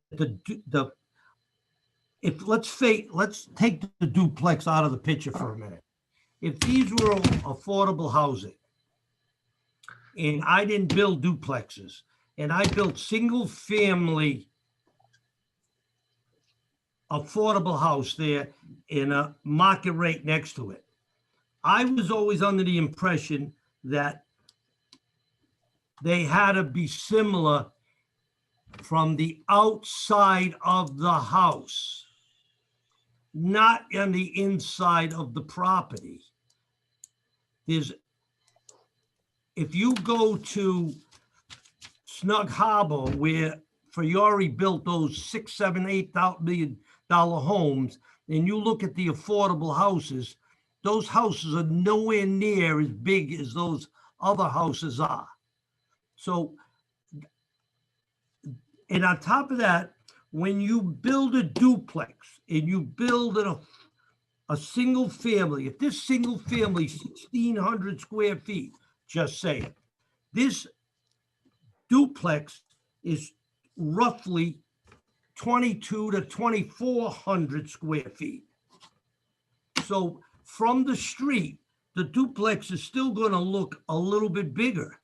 let's take the duplex out of the picture for a minute. If these were affordable housing, and I didn't build duplexes, and I built single family affordable house there in a market rate next to it, I was always under the impression that they had to be similar from the outside of the house, not on the inside of the property. If you go to Snug Harbor, where Fiore built those $6, $7, $8 million homes, and you look at the affordable houses, those houses are nowhere near as big as those other houses are. So, and on top of that, when you build a duplex and you build a single family, if this single family 1,600 square feet, just say it, this duplex is roughly 2,200 to 2,400 square feet. So from the street, the duplex is still going to look a little bit bigger.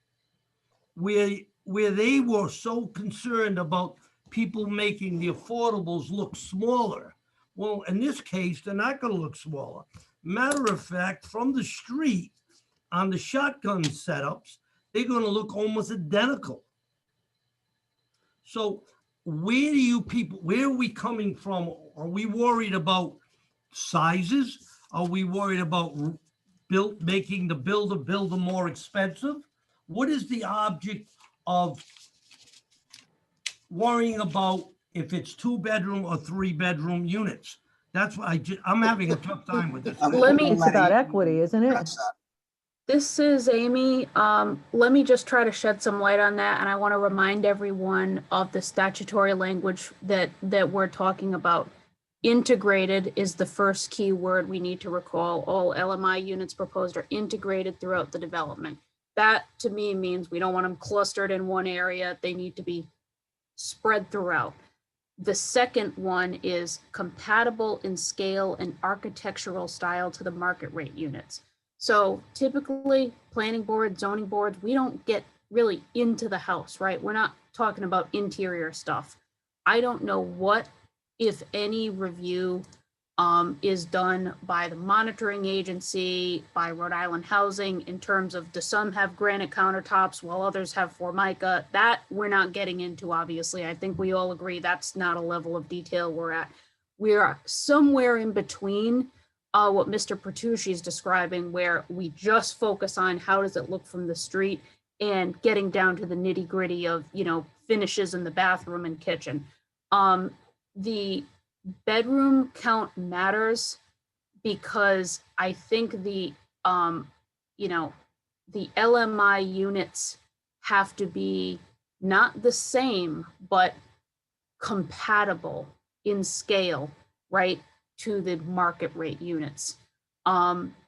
Where they were so concerned about people making the affordables look smaller. Well, in this case, they're not going to look smaller. Matter of fact, from the street on the shotgun setups, they're going to look almost identical. So where are we coming from? Are we worried about sizes? Are we worried about making the builder more expensive? What is the object of worrying about if it's 2 bedroom or 3 bedroom units? That's what I'm having a tough time with this. It's about equity, isn't it? This is Amy. Let me just try to shed some light on that. And I want to remind everyone of the statutory language that we're talking about. Integrated is the first key word we need to recall. All LMI units proposed are integrated throughout the development. That to me means we don't want them clustered in one area. They need to be spread throughout. The second one is compatible in scale and architectural style to the market rate units. So typically planning board, zoning boards, we don't get really into the house, right? We're not talking about interior stuff. I don't know what, if any, review is done by the monitoring agency, by Rhode Island Housing, in terms of, do some have granite countertops while others have Formica? That we're not getting into, obviously. I think we all agree that's not a level of detail we're at. We are somewhere in between what Mr. Pertucci is describing, where we just focus on how does it look from the street and getting down to the nitty gritty of, finishes in the bathroom and kitchen. The bedroom count matters because I think the LMI units have to be not the same, but compatible in scale, right, to the market rate units.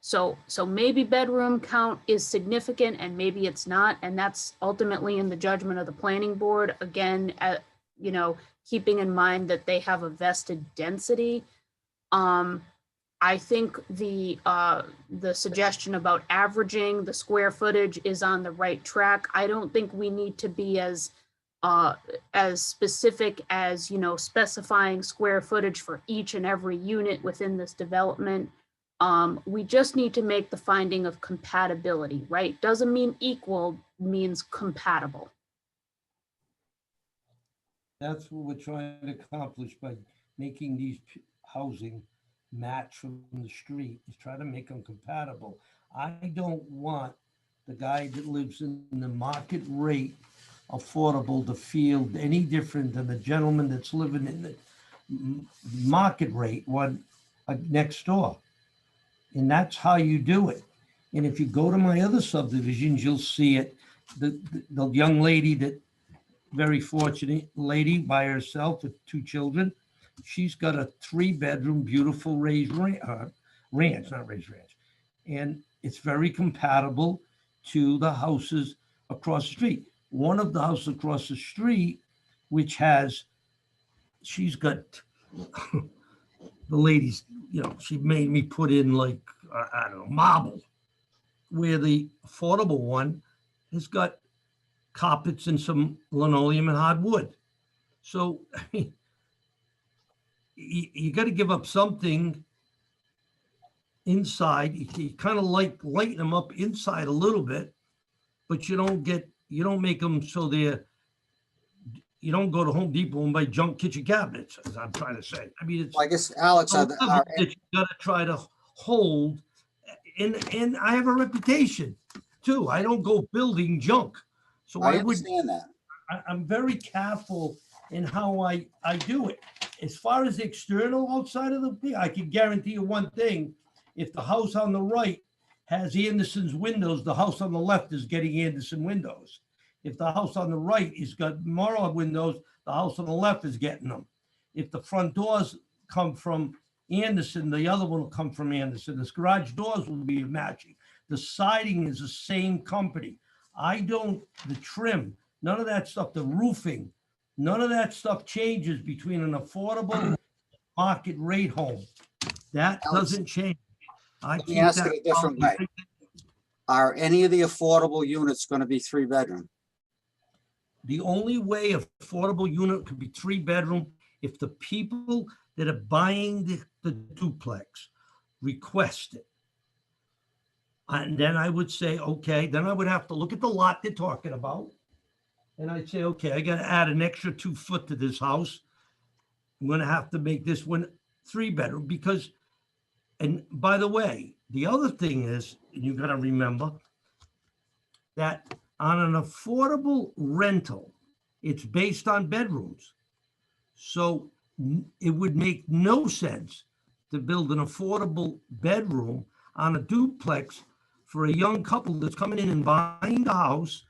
So maybe bedroom count is significant and maybe it's not, and that's ultimately in the judgment of the planning board. Again, keeping in mind that they have a vested density. I think the suggestion about averaging the square footage is on the right track. I don't think we need to be as specific as, specifying square footage for each and every unit within this development. We just need to make the finding of compatibility, right? Doesn't mean equal, means compatible. That's what we're trying to accomplish by making these housing match from the street, is try to make them compatible. I don't want the guy that lives in the market rate affordable to feel any different than the gentleman that's living in the market rate one next door. And that's how you do it. And if you go to my other subdivisions, you'll see it. The young lady, that very fortunate lady by herself with 2 children, she's got a 3-bedroom, beautiful raised ranch, not raised ranch. And it's very compatible to the houses across the street. One of the houses across the street, which she's got, the ladies, she made me put in like, I don't know, marble, where the affordable one has got carpets and some linoleum and hardwood. So, I mean, you got to give up something inside. You kind of lighten them up inside a little bit, but you don't make them so you don't go to Home Depot and buy junk kitchen cabinets, as I'm trying to say. I mean, it's, I guess, Alex, that you got to try to hold, and I have a reputation too. I don't go building junk. So I understand that. I'm very careful in how I do it. As far as the external outside of I can guarantee you one thing: if the house on the right has Anderson's windows, the house on the left is getting Anderson windows. If the house on the right has got Morrow windows, the house on the left is getting them. If the front doors come from Anderson, the other one will come from Anderson. The garage doors will be matching. The siding is the same company. The trim, none of that stuff, the roofing, none of that stuff changes between an affordable market rate home. That doesn't change. Let me ask it a different way. Are any of the affordable units going to be 3-bedroom? The only way an affordable unit could be 3-bedroom if the people that are buying the duplex request it. And then I would say, okay, then I would have to look at the lot they're talking about. And I'd say, okay, I got to add an extra 2 foot to this house. I'm going to have to make this one 3-bedroom because, and by the way, the other thing is, and you got to remember that on an affordable rental, it's based on bedrooms. So it would make no sense to build an affordable bedroom on a duplex for a young couple that's coming in and buying the house.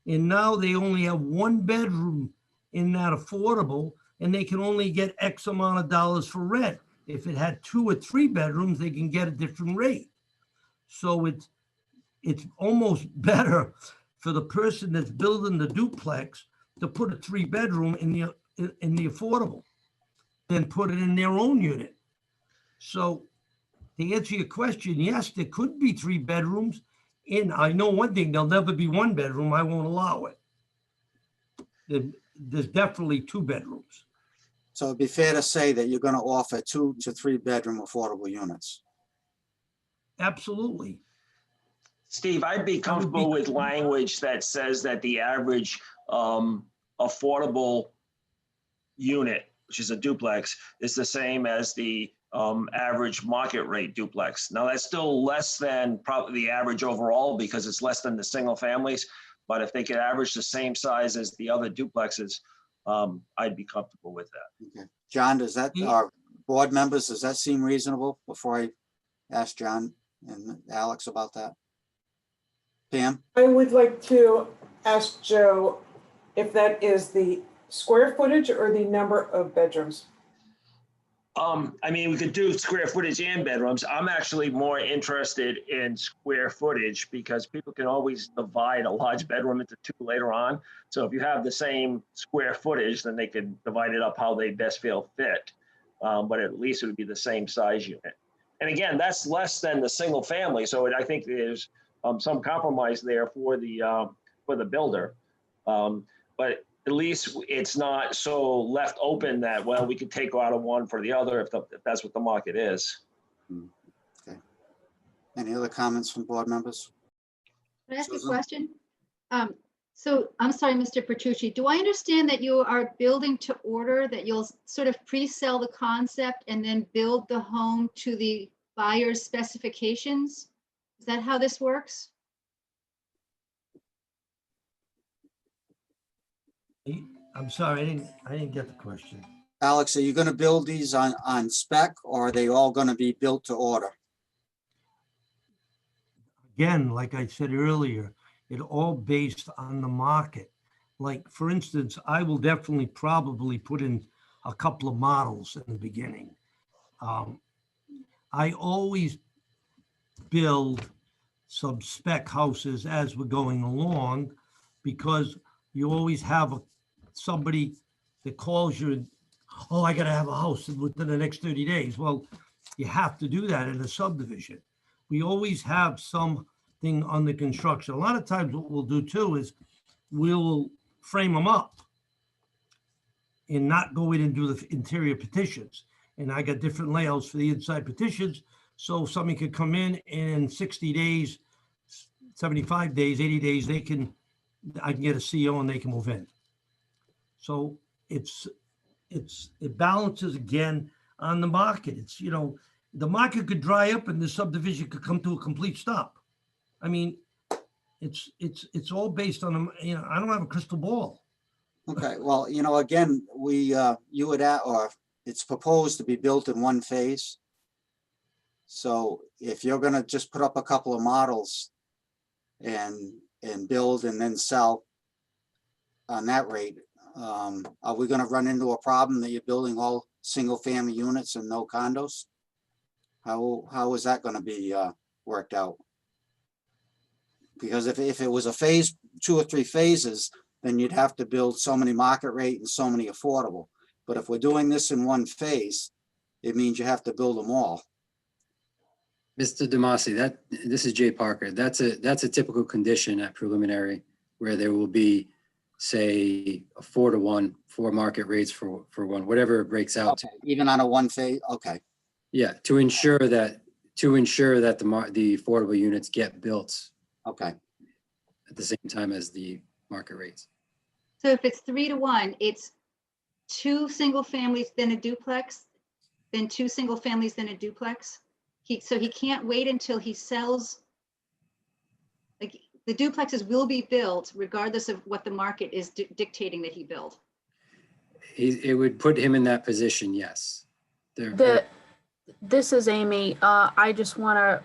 And now they only have 1 bedroom in that affordable, and they can only get X amount of dollars for rent. If it had 2 or 3 bedrooms, they can get a different rate. So it's almost better for the person that's building the duplex to put a 3-bedroom in the affordable than put it in their own unit. So to answer your question, yes, there could be 3 bedrooms. And I know one thing, there'll never be 1 bedroom. I won't allow it. There's definitely 2 bedrooms. So it'd be fair to say that you're going to offer 2 to 3-bedroom affordable units. Absolutely. Steve, I'd be comfortable with language that says that the average affordable unit, which is a duplex, is the same as the average market rate duplex. Now, that's still less than probably the average overall because it's less than the single families. But if they could average the same size as the other duplexes, I'd be comfortable with that. Okay. John, does that, our board members, does that seem reasonable before I ask John and Alex about that? Pam? I would like to ask Joe if that is the square footage or the number of bedrooms. I mean, we could do square footage and bedrooms. I'm actually more interested in square footage because people can always divide a large bedroom into 2 later on. So if you have the same square footage, then they can divide it up how they best feel fit. But at least it would be the same size unit. And again, that's less than the single family. So I think there's some compromise there for the builder. But at least it's not so left open that, well, we could take out of one for the other if that's what the market is. Okay. Any other comments from board members? Can I ask a Susan? question? So I'm sorry, Mr. Petrucci, do I understand that you are building to order, that you'll sort of pre-sell the concept and then build the home to the buyer's specifications? Is that how this works? I'm sorry, I didn't get the question. Alex, are you gonna build these on spec, or are they all gonna be built to order? Again, like I said earlier, it all based on the market. Like, for instance, I will definitely probably put in a couple of models in the beginning. I always build some spec houses as we're going along, because you always have somebody that calls you, oh, I gotta have a house within the next 30 days. Well, you have to do that in a subdivision. We always have something under construction. A lot of times what we'll do too is we'll frame them up and not go in and do the interior petitions. And I got different layouts for the inside petitions. So somebody could come in 60 days, 75 days, 80 days, I can get a CO and they can move in. So it balances again on the market. It's, the market could dry up and the subdivision could come to a complete stop. I mean, it's all based on, I don't have a crystal ball. Okay, well, again, you would add, or it's proposed to be built in one phase. So if you're gonna just put up a couple of models and build and then sell on that rate, are we gonna run into a problem that you're building all single family units and no condos? How is that gonna be worked out? Because if it was a phase, 2 or 3 phases, then you'd have to build so many market rate and so many affordable. But if we're doing this in one phase, it means you have to build them all. Mr. Demasi, this is Jay Parker. That's a typical condition at preliminary where there will be, say, a 4-to-1 for market rates for one, whatever it breaks out to. Even on a one phase, okay. Yeah, to ensure that the affordable units get built. Okay. At the same time as the market rates. So if it's 3-to-1, it's 2 single families, then a duplex, then 2 single families, then a duplex. So he can't wait until he sells. Like, the duplexes will be built regardless of what the market is dictating that he build. It would put him in that position, yes. This is Amy. I just want to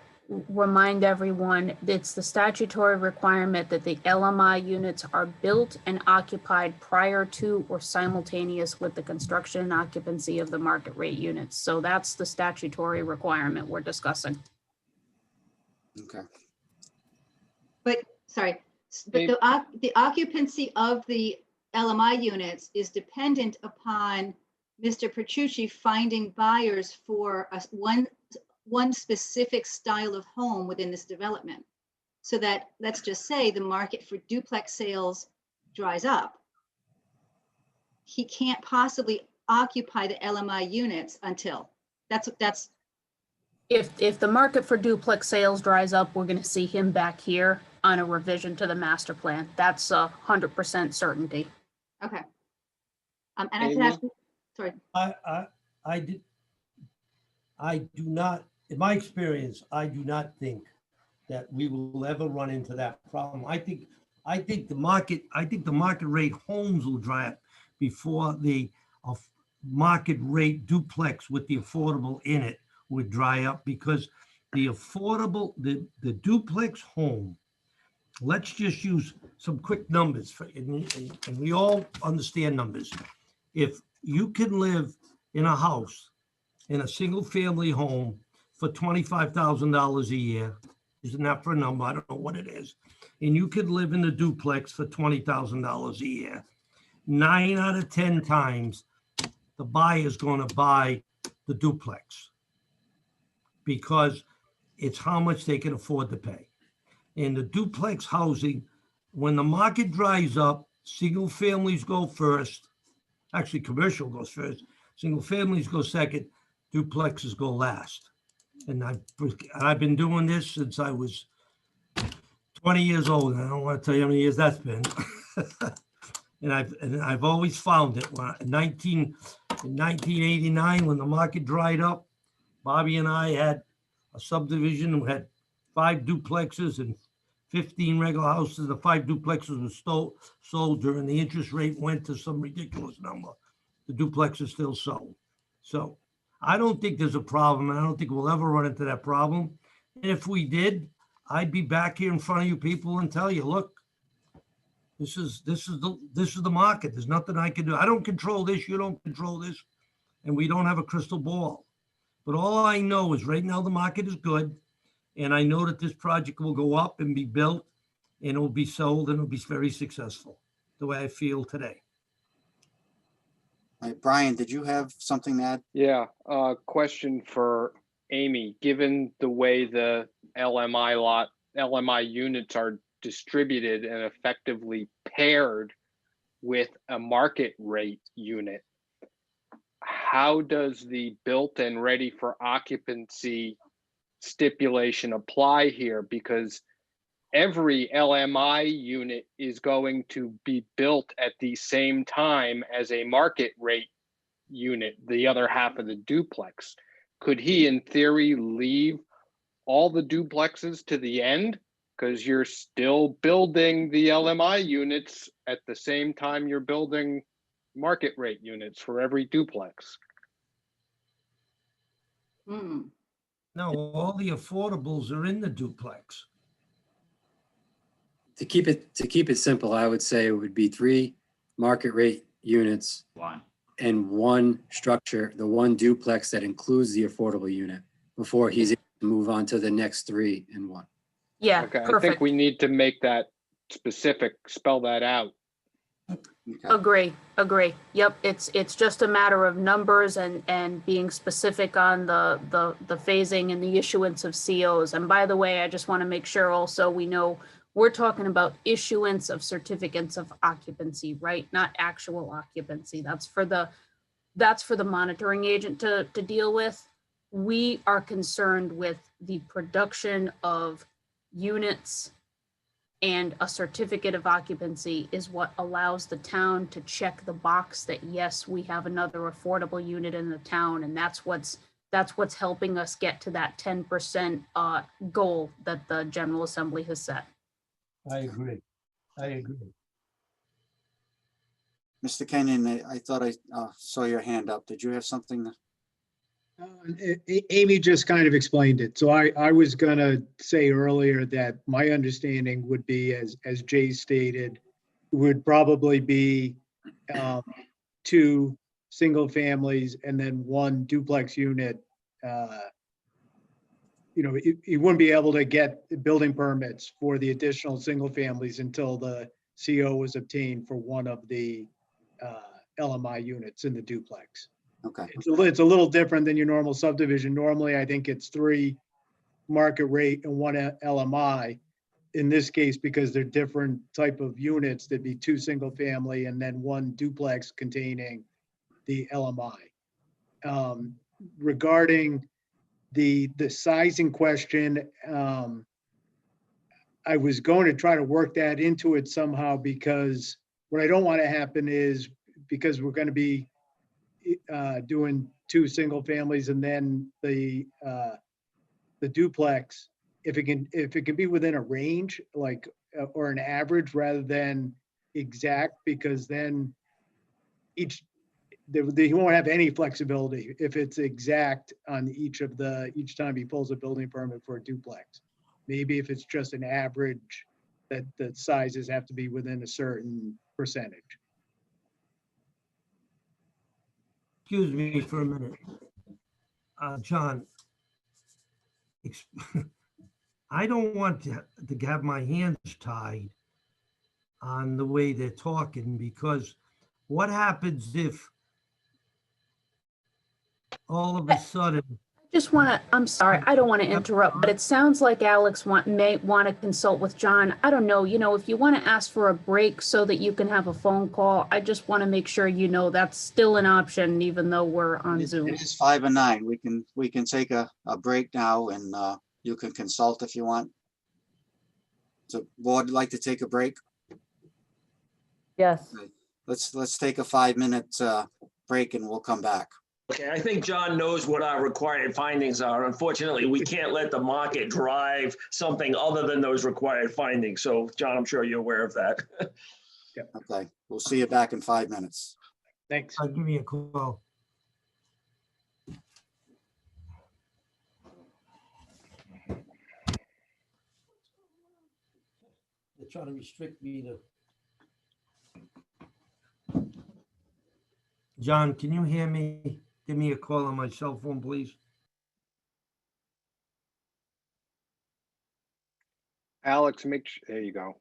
remind everyone, it's the statutory requirement that the LMI units are built and occupied prior to or simultaneous with the construction and occupancy of the market rate units. So that's the statutory requirement we're discussing. Okay. But the occupancy of the LMI units is dependent upon Mr. Petrucci finding buyers for one specific style of home within this development. So that, let's just say, the market for duplex sales dries up. He can't possibly occupy the LMI units until that's. If the market for duplex sales dries up, we're going to see him back here on a revision to the master plan. That's 100% certainty. Okay. And I can ask, sorry. I do not, in my experience, I do not think that we will ever run into that problem. I think the market rate homes will dry up before the market rate duplex with the affordable in it would dry up, because the affordable, the duplex home, let's just use some quick numbers and we all understand numbers. If you can live in a house, in a single family home for $25,000 a year, isn't that for a number? I don't know what it is. And you could live in the duplex for $20,000 a year. 9 out of 10 times, the buyer is going to buy the duplex. because it's how much they can afford to pay. And the duplex housing, when the market dries up, single families go first. Actually, commercial goes first, single families go second, duplexes go last. And I've been doing this since I was 20 years old. I don't want to tell you how many years that's been. And I've always found it. In 1989, when the market dried up, Bobby and I had a subdivision. We had 5 duplexes and 15 regular houses. The 5 duplexes were sold during the interest rate went to some ridiculous number. The duplexes still sold. So I don't think there's a problem, and I don't think we'll ever run into that problem. And if we did, I'd be back here in front of you people and tell you, look, this is the market. There's nothing I can do. I don't control this. You don't control this, and we don't have a crystal ball. But all I know is right now the market is good, and I know that this project will go up and be built, and it will be sold, and it'll be very successful. The way I feel today. All right, Brian, did you have something to add? Yeah, question for Amy. Given the way the LMI units are distributed and effectively paired with a market rate unit, how does the built and ready for occupancy stipulation apply here? Because every LMI unit is going to be built at the same time as a market rate unit, the other half of the duplex. Could he, in theory, leave all the duplexes to the end? Because you're still building the LMI units at the same time you're building market rate units for every duplex. Hmm. No, all the affordables are in the duplex. To keep it simple, I would say it would be 3 market rate units and 1 structure, the 1 duplex that includes the affordable unit before he's able to move on to the next 3 in 1. Yeah, Okay, I perfect. think we need to make that specific, spell that out. Agree. Yep, it's just a matter of numbers and being specific on the phasing and the issuance of COs. And by the way, I just want to make sure also we know we're talking about issuance of certificates of occupancy, right? Not actual occupancy. That's for the monitoring agent to deal with. We are concerned with the production of units, and a certificate of occupancy is what allows the town to check the box that, yes, we have another affordable unit in the town. And that's what's helping us get to that 10% goal that the General Assembly has set. I agree. Mr. Kenyon, I thought I saw your hand up. Did you have something? Amy just kind of explained it. So I was gonna say earlier that my understanding would be, as Jay stated, would probably be 2 single families and then 1 duplex unit. You wouldn't be able to get building permits for the additional single families until the CO was obtained for one of the LMI units in the duplex. Okay. It's a little different than your normal subdivision. Normally, I think it's 3 market rate and 1 LMI. In this case, because they're different type of units, there'd be 2 single family and then 1 duplex containing the LMI. Regarding the sizing question, I was going to try to work that into it somehow, because what I don't want to happen is, because we're going to be doing 2 single families and then the duplex, if it can be within a range, like or an average rather than exact, because then he won't have any flexibility if it's exact on each time he pulls a building permit for a duplex. Maybe if it's just an average, that the sizes have to be within a certain percentage. Excuse me for a minute. John, I don't want to have my hands tied on the way they're talking, because what happens if all of a sudden Just want to, I'm sorry, I don't want to interrupt, but it sounds like Alex may want to consult with John. I don't know, if you want to ask for a break so that you can have a phone call, I just want to make sure that's still an option, even though we're on It Zoom. is 5 and 9. We can take a break now and you can consult if you want. So board like to take a break? Yes. Let's take a 5-minute break and we'll come back. Okay, I think John knows what our required findings are. Unfortunately, we can't let the market drive something other than those required findings. So John, I'm sure you're aware of that. Okay, we'll see you back in 5 minutes. Thanks. Give me a call. They're trying to restrict me to. John, can you hear me? Give me a call on my cell phone, please. Alex, there you go.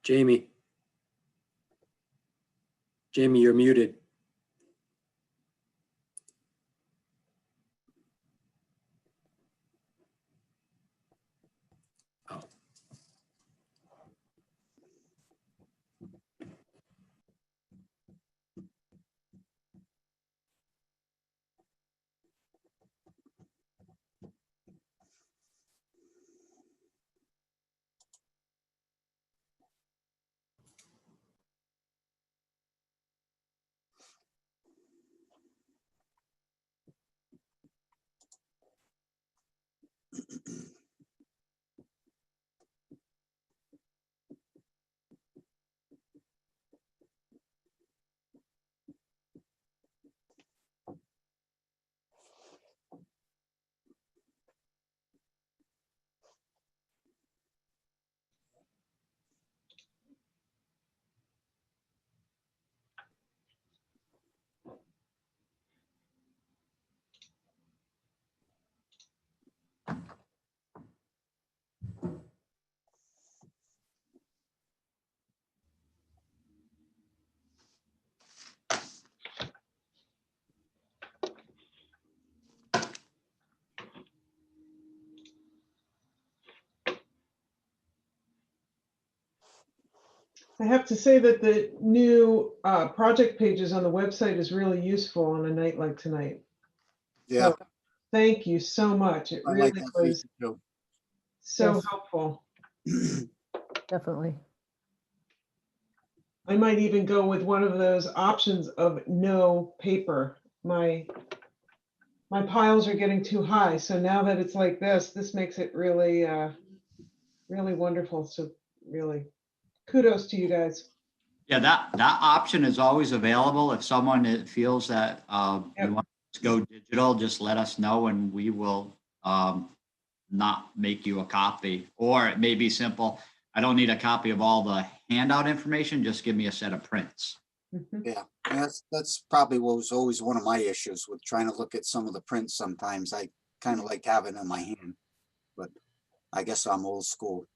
Jamie. Jamie, you're muted. Oh. I have to say that the new project pages on the website is really useful on a night like tonight. Yeah, So thank you so much. It I really like that was feature too. so Yes. helpful. Definitely. I might even go with one of those options of no paper. My piles are getting too high. So now that it's like this makes it really, really wonderful. So really kudos to you guys. Yeah, that option is always available. If someone feels that Yep. you want to go digital, just let us know and we will not make you a copy. Or it may be simple. I don't need a copy of all the handout information. Just give me a set of prints. Yeah, and that's probably what was always one of my issues with trying to look at some of the prints sometimes. I kind of like having it in my hand, but I guess I'm old school.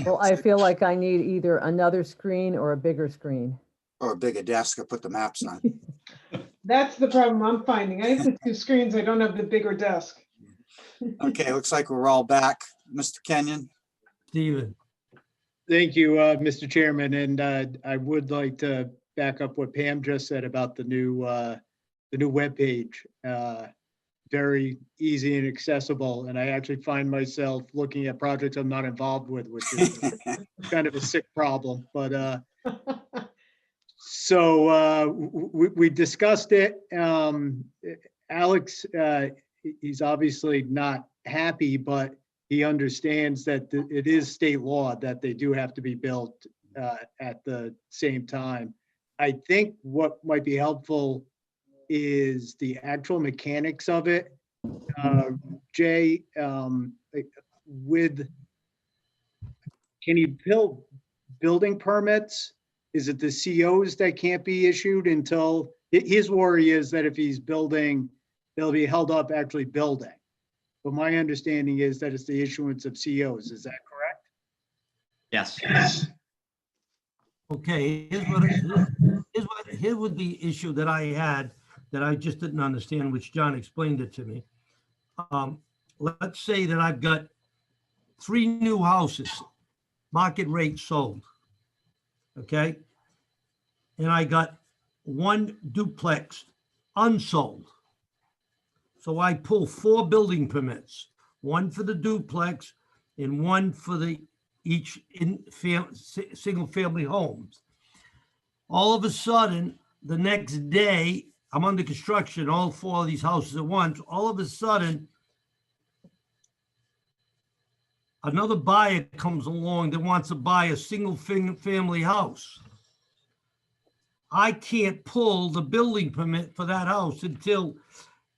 Well, I feel like I need either another screen or a bigger screen. Or a bigger desk to put the maps on. That's the problem I'm finding. I have the two screens. I don't have the bigger desk. Okay, looks like we're all back. Mr. Kenyon? Stephen, Thank you, Mr. Chairman, and I would like to back up what Pam just said about the new webpage. Very easy and accessible, and I actually find myself looking at projects I'm not involved with, which is kind of a sick problem, but so we discussed it. Alex, he's obviously not happy, but he understands that it is state law that they do have to be built at the same time. I think what might be helpful is the actual mechanics of it. Jay, can you build building permits? Is it the COs that can't be issued until, his worry is that if he's building, they'll be held up actually building. But my understanding is that it's the issuance of COs. Is that correct? Yes. okay, here was the issue that I had that I just didn't understand, which John explained it to me. Let's say that I've got 3 new houses, market rate sold. Okay? And I got 1 duplex unsold. So I pull 4 building permits, 1 for the duplex and 1 for the each single family homes. All of a sudden, the next day, I'm under construction, all 4 of these houses at once. All of a sudden, another buyer comes along that wants to buy a single family house. I can't pull the building permit for that house until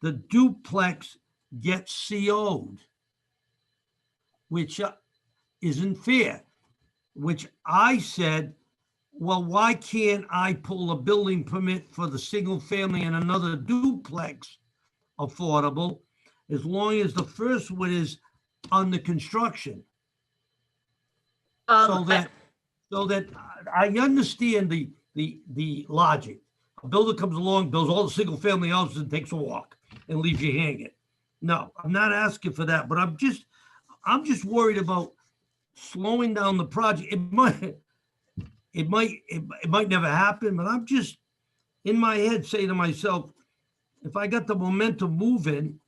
the duplex gets CO'd, which isn't fair, which I said, well, why can't I pull a building permit for the single family and another duplex affordable as long as the first one is under construction. So that I understand the logic. A builder comes along, builds all the single family houses and takes a walk and leaves you hanging. No, I'm not asking for that, but I'm just worried about slowing down the project. It might never happen, but I'm just in my head saying to myself, if I got the momentum moving,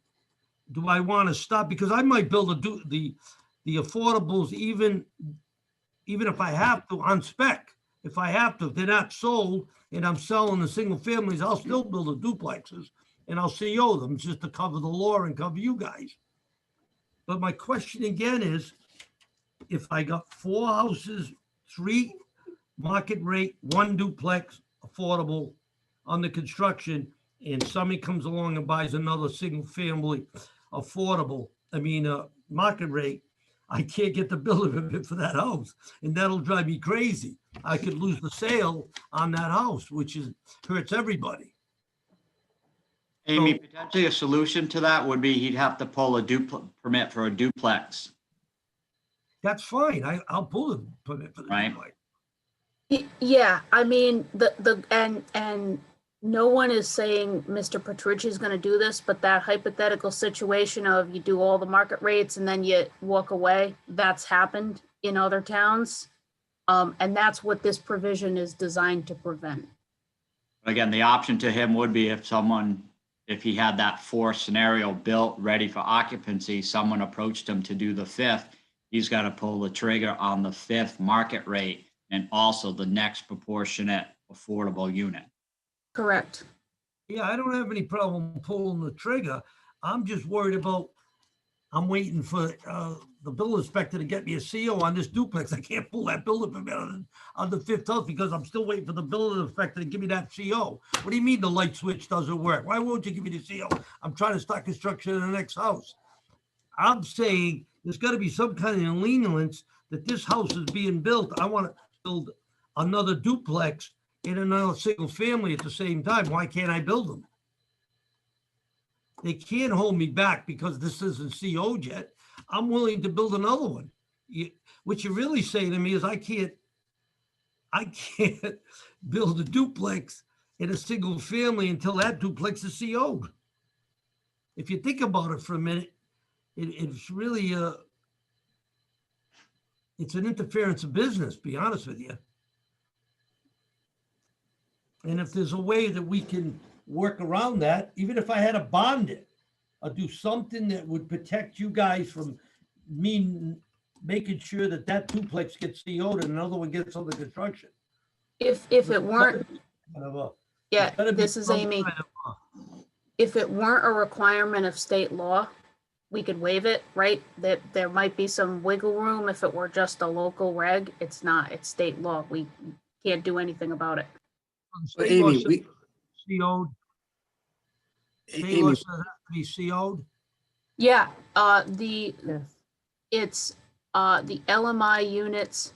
do I want to stop? Because I might build the affordables even if I have to on spec. If I have to, if they're not sold and I'm selling the single families, I'll still build the duplexes and I'll CO them just to cover the law and cover you guys. But my question again is, if I got 4 houses, 3 market rate, 1 duplex, affordable under construction, and somebody comes along and buys another single family affordable, market rate, I can't get the building permit for that house, and that'll drive me crazy. I could lose the sale on that house, which hurts everybody. Amy, potentially a solution to that would be he'd have to pull a permit for a duplex. That's fine. I'll pull a permit for the Right. duplex. Yeah, I mean, and no one is saying Mr. Petrucci is going to do this, but that hypothetical situation of you do all the market rates and then you walk away, that's happened in other towns. And that's what this provision is designed to prevent. Again, the option to him would be if he had that 4 scenario built, ready for occupancy, someone approached him to do the 5th, he's got to pull the trigger on the 5th market rate and also the next proportionate affordable unit. Correct. Yeah, I don't have any problem pulling the trigger. I'm just worried about, I'm waiting for the building inspector to get me a CO on this duplex. I can't pull that building permit on the 5th house because I'm still waiting for the building inspector to give me that CO. What do you mean the light switch doesn't work? Why won't you give me the CO? I'm trying to start construction in the next house. I'm saying there's got to be some kind of lenience that this house is being built. I want to build another duplex in another single family at the same time. Why can't I build them? They can't hold me back because this isn't CO'd yet. I'm willing to build another one. What you're really saying to me is I can't build a duplex in a single family until that duplex is CO'd. If you think about it for a minute, it's really it's an interference of business, be honest with you. And if there's a way that we can work around that, even if I had to bond it, or do something that would protect you guys from me making sure that that duplex gets CO'd and another one gets under construction. If it weren't, Kind of a- yeah, gotta be this is some Amy. kind of If it weren't a requirement of state law, we could waive it, right? That there might be some wiggle room if it were just a local reg. It's not, it's state law. We can't do anything about it. But State law Amy, says we, CO'd. State law Amy, says it has to be CO'd. Yeah, Yes. it's, the LMI units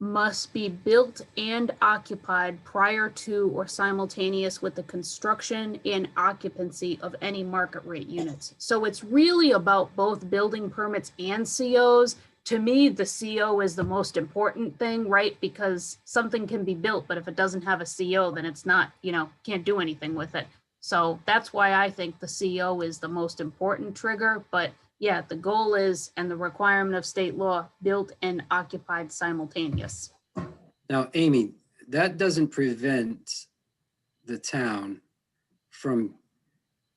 must be built and occupied prior to or simultaneous with the construction and occupancy of any market rate units. So it's really about both building permits and COs. To me, the CO is the most important thing, right? Because something can be built, but if it doesn't have a CO, then it's not, can't do anything with it. So that's why I think the CO is the most important trigger. But yeah, the goal is, and the requirement of state law, built and occupied simultaneous. now, Amy, that doesn't prevent the town from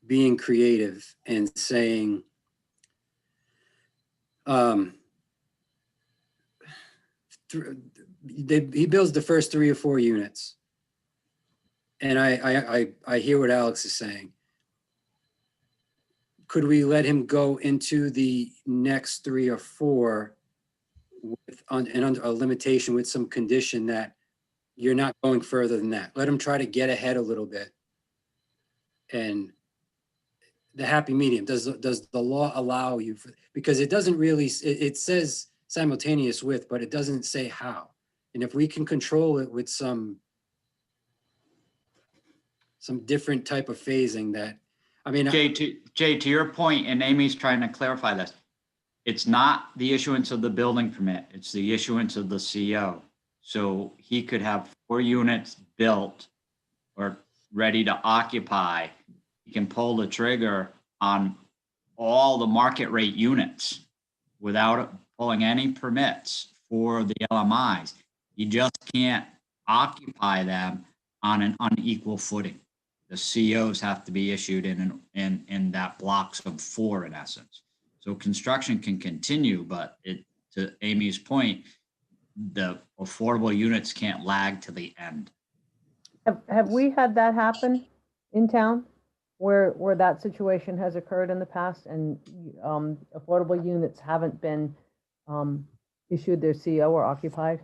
being creative and saying, he builds the first 3 or 4 units. And I hear what Alex is saying. Could we let him go into the next 3 or 4 and under a limitation with some condition that you're not going further than that? Let him try to get ahead a little bit. And the happy medium, does the law allow you for, because it doesn't really, it says simultaneous with, but it doesn't say how. And if we can control it with some different type of phasing that, I mean, Jay, to your point, and Amy's trying to clarify this, it's not the issuance of the building permit, it's the issuance of the CO. So he could have 4 units built or ready to occupy. He can pull the trigger on all the market rate units without pulling any permits for the LMIs. You just can't occupy them on an unequal footing. The COs have to be issued in that blocks of 4 in essence. So construction can continue, but to Amy's point, the affordable units can't lag to the end. Have we had that happen in town where that situation has occurred in the past and affordable units haven't been issued their CO or occupied?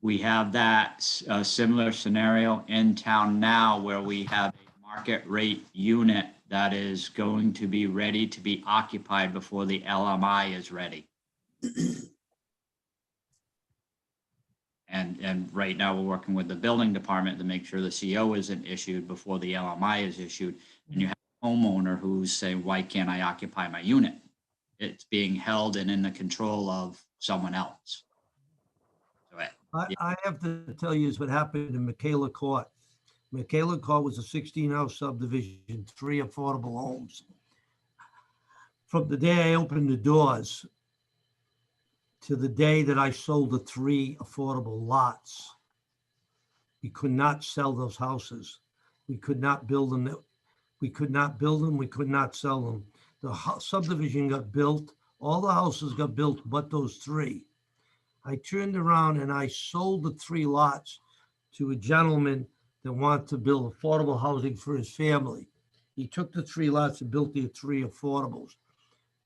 We have that similar scenario in town now where we have a market rate unit that is going to be ready to be occupied before the LMI is ready. And right now we're working with the building department to make sure the CO isn't issued before the LMI is issued. And you have a homeowner who's saying, why can't I occupy my unit? It's being held and in the control of someone else. So I have to tell you is what happened in Michaela Court. Michaela Court was a 16-house subdivision, 3 affordable homes. From the day I opened the doors to the day that I sold the 3 affordable lots, we could not sell those houses. We could not build them. We could not build them. We could not sell them. The subdivision got built. All the houses got built, but those 3. I turned around and I sold the 3 lots to a gentleman that wanted to build affordable housing for his family. He took the 3 lots and built the 3 affordables.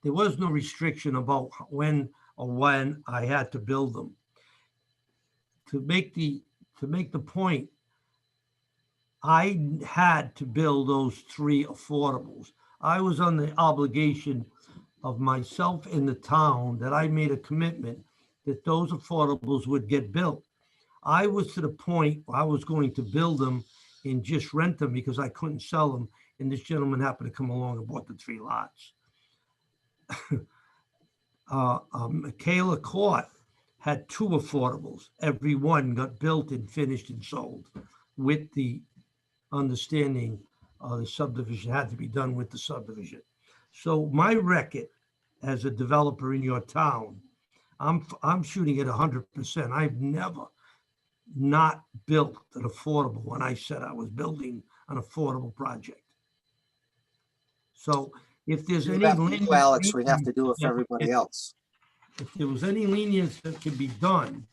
There was no restriction about when I had to build them. To make the point, I had to build those 3 affordables. I was on the obligation of myself in the town that I made a commitment that those affordables would get built. I was to the point where I was going to build them and just rent them because I couldn't sell them. And this gentleman happened to come along and bought the 3 lots. Michaela Court had 2 affordables. Every one got built and finished and sold with the understanding the subdivision had to be done with the subdivision. So my record as a developer in your town, I'm shooting at 100%. I've never not built an affordable when I said I was building an affordable project. So if there's any Alex, we have to do it for everybody else. If there was any lenience that could be done,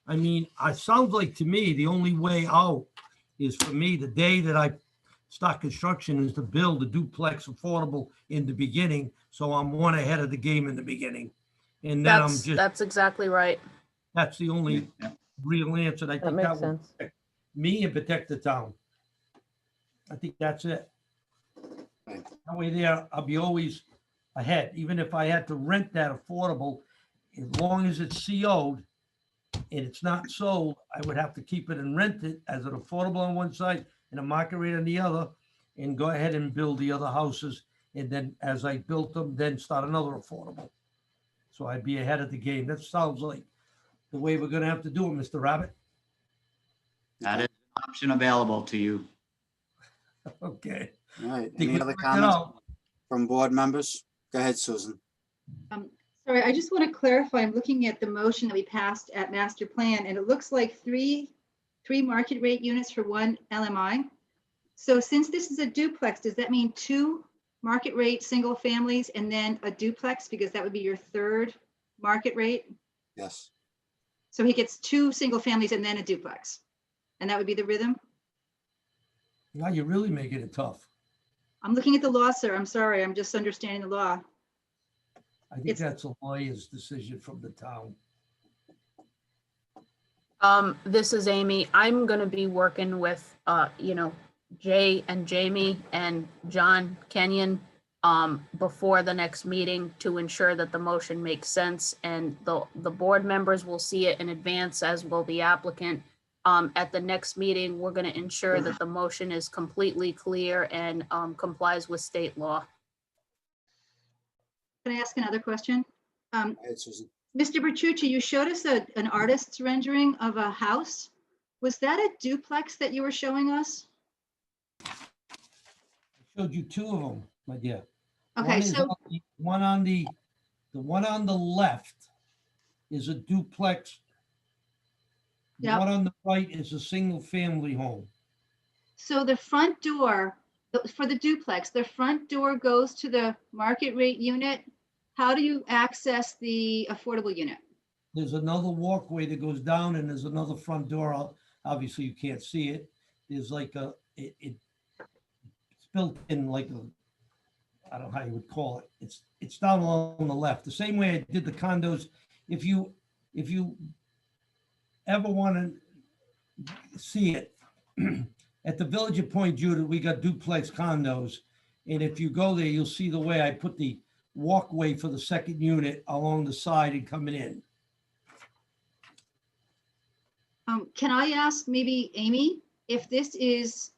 I mean, it sounds like to me, the only way out is for me, the day that I start construction is to build a duplex affordable in the beginning. So I'm 1 ahead of the game in the beginning. And then That's exactly right. That's the only real answer. I think makes that will sense. protect me and protect the town. I think that's it. That way there, I'll be always ahead, even if I had to rent that affordable, as long as it's CO'd and it's not sold, I would have to keep it and rent it as an affordable on one side and a market rate on the other, and go ahead and build the other houses. And then as I built them, then start another affordable. So I'd be ahead of the game. That sounds like the way we're gonna have to do it, Mr. Rabbit. That is an option available to you. Okay. All right, Think any we other worked it comments out. from board members? Go ahead, Susan. Sorry, I just want to clarify, I'm looking at the motion that we passed at master plan, and it looks like three market rate units for 1 LMI. So since this is a duplex, does that mean 2 market rate single families and then a duplex? Because that would be your 3rd market rate. Yes. So he gets 2 single families and then a duplex. And that would be the rhythm? Now you're really making it tough. I'm looking at the law, sir. I'm sorry. I'm just understanding the law. I think that's a lawyer's decision from the town. This is Amy. I'm gonna be working with, Jay and Jamie and John Kenyon before the next meeting to ensure that the motion makes sense, and the board members will see it in advance, as will the applicant. At the next meeting, we're going to ensure that the motion is completely clear and complies with state law. Can I ask another question? Go ahead, Susan. Mr. Bertucci, you showed us an artist's rendering of a house. Was that a duplex that you were showing us? I showed you two of them, my dear. Okay, One is so, on the one on the left is a duplex. The Yep. one on the right is a single family home. so the front door, for the duplex, the front door goes to the market rate unit. How do you access the affordable unit? There's another walkway that goes down and there's another front door. Obviously you can't see it. There's like it's built in like I don't know how you would call it. It's down along the left, the same way I did the condos. If you ever want to see it, at the Village of Point Judith, we got duplex condos. And if you go there, you'll see the way I put the walkway for the second unit along the side and coming in. Can I ask maybe Amy, if this is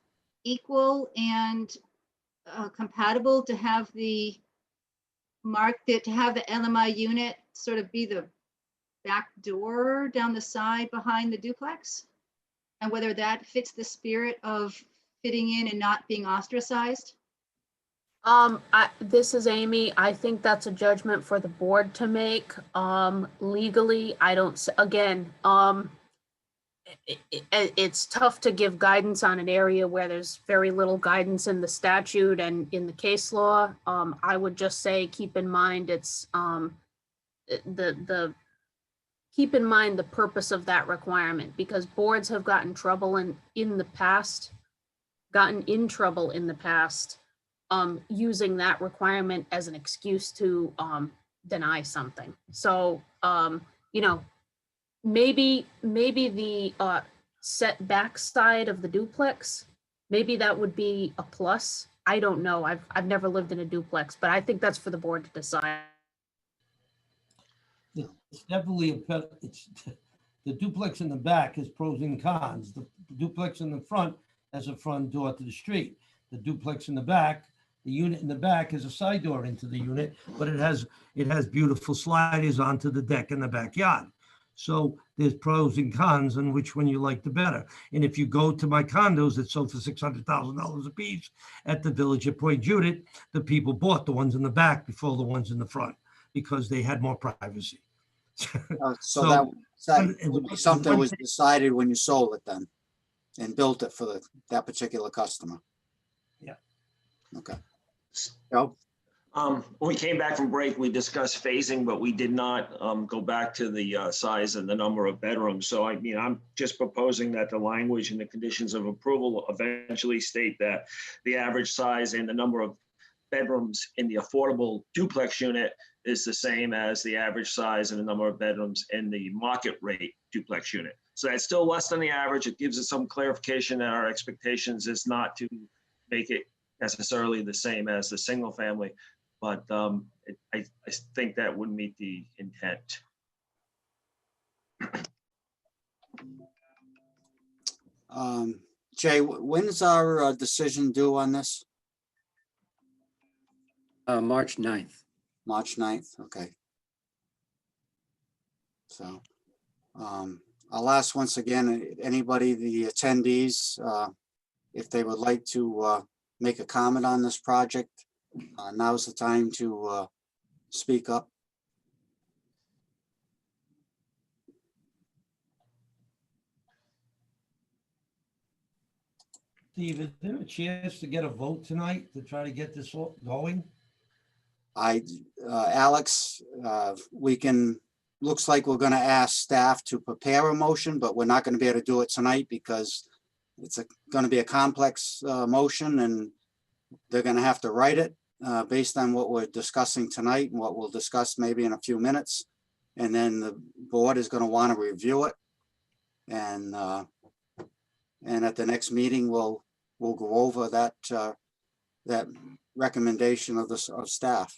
equal and compatible to have the to have the LMI unit sort of be the back door down the side behind the duplex? And whether that fits the spirit of fitting in and not being ostracized? This is Amy. I think that's a judgment for the board to make. Legally, I don't, again, it's tough to give guidance on an area where there's very little guidance in the statute and in the case law. I would just say, keep in mind, it's, keep in mind the purpose of that requirement, because boards have gotten trouble in the past, using that requirement as an excuse to deny something. So, you know, maybe the set back side of the duplex, maybe that would be a plus. I don't know. I've never lived in a duplex, but I think that's for the board to decide. It's definitely it's the duplex in the back has pros and cons. The duplex in the front has a front door to the street. The duplex in the back, the unit in the back has a side door into the unit, but it has beautiful sliders onto the deck in the backyard. So there's pros and cons and which one you like the better. And if you go to my condos that sold for $600,000 a piece at the Village of Point Judith, the people bought the ones in the back before the ones in the front because they had more privacy. So that would be something was decided when you sold it then and built it for that particular customer. Yeah. Okay. Joe? When we came back from break, we discussed phasing, but we did not go back to the size and the number of bedrooms. So I mean, I'm just proposing that the language and the conditions of approval eventually state that the average size and the number of bedrooms in the affordable duplex unit is the same as the average size and the number of bedrooms in the market rate duplex unit. So that's still less than the average. It gives us some clarification that our expectations is not to make it necessarily the same as the single family, but I think that would meet the intent. Jay, when is our decision due on this? March 9th. March 9th, okay. So I'll ask once again, anybody, the attendees, if they would like to make a comment on this project, now's the time to speak up. Steve, is there a chance to get a vote tonight to try to get this going? Alex, looks like we're gonna ask staff to prepare a motion, but we're not gonna be able to do it tonight because it's gonna be a complex motion and they're gonna have to write it based on what we're discussing tonight and what we'll discuss maybe in a few minutes. And then the board is gonna wanna review it. And at the next meeting, we'll go over that recommendation of staff.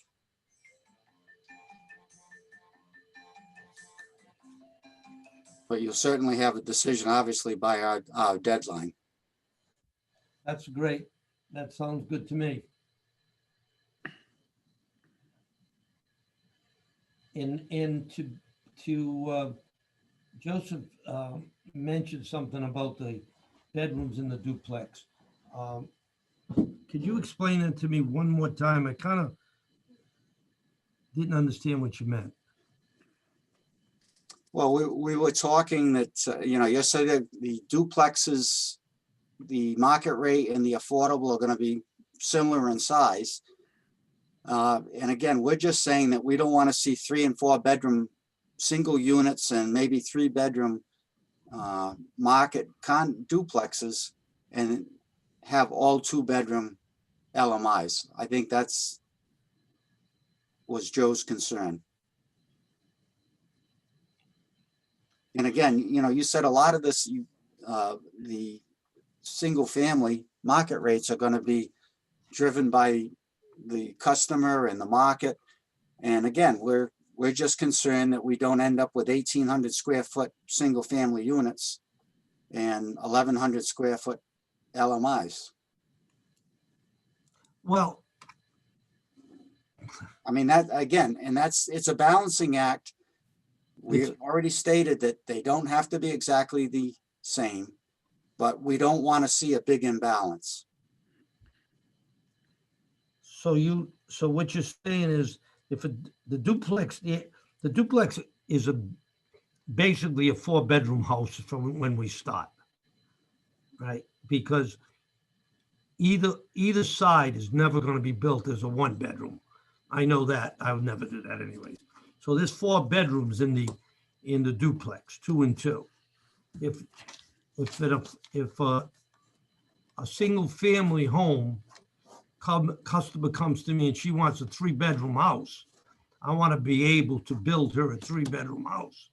but you'll certainly have a decision, obviously, by our deadline. That's great. That sounds good to me. And to Joseph mentioned something about the bedrooms in the duplex. Could you explain it to me one more time? I kind of didn't understand what you meant. Well, we were talking that, you said that the duplexes, the market rate and the affordable are going to be similar in size. And again, we're just saying that we don't want to see 3 and 4 bedroom single units and maybe 3 bedroom market duplexes and have all 2 bedroom LMIs. I think was Joe's concern. And again, you said a lot of this, the single family market rates are going to be driven by the customer and the market. And again, we're just concerned that we don't end up with 1,800 square foot single family units and 1,100 square foot LMIs. Well, I mean, that again, and it's a balancing act. We already stated that they don't have to be exactly the same, but we don't want to see a big imbalance. so what you're saying is if the duplex is basically a 4-bedroom house from when we start, right? Because either side is never going to be built as a 1-bedroom. I know that. I would never do that anyways. So there's 4 bedrooms in the duplex, 2 and 2. If a single family home customer comes to me and she wants a 3-bedroom house, I want to be able to build her a 3-bedroom house.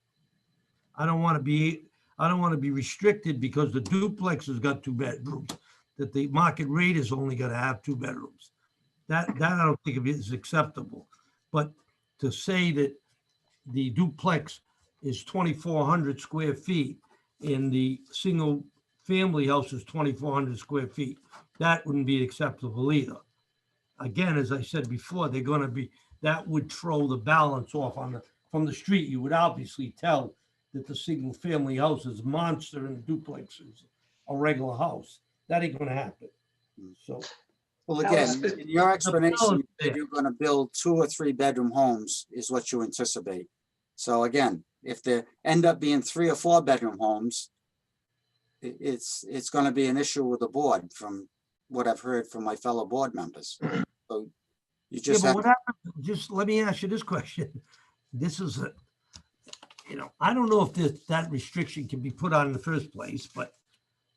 I don't want to be restricted because the duplex has got 2 bedrooms, that the market rate is only going to have 2 bedrooms. That I don't think is acceptable. But to say that the duplex is 2,400 square feet and the single family house is 2,400 square feet, that wouldn't be acceptable either. Again, as I said before, that would throw the balance off from the street. You would obviously tell that the single family house is a monster and the duplex is a regular house. That ain't gonna happen. So. Well, again, in your explanation, if you're going to build 2 or 3 bedroom homes is what you anticipate. So again, if there end up being 3 or 4 bedroom homes, it's going to be an issue with the board from what I've heard from my fellow board members. So you just what happens, just let me ask you this question. This is I don't know if that restriction can be put on in the first place, but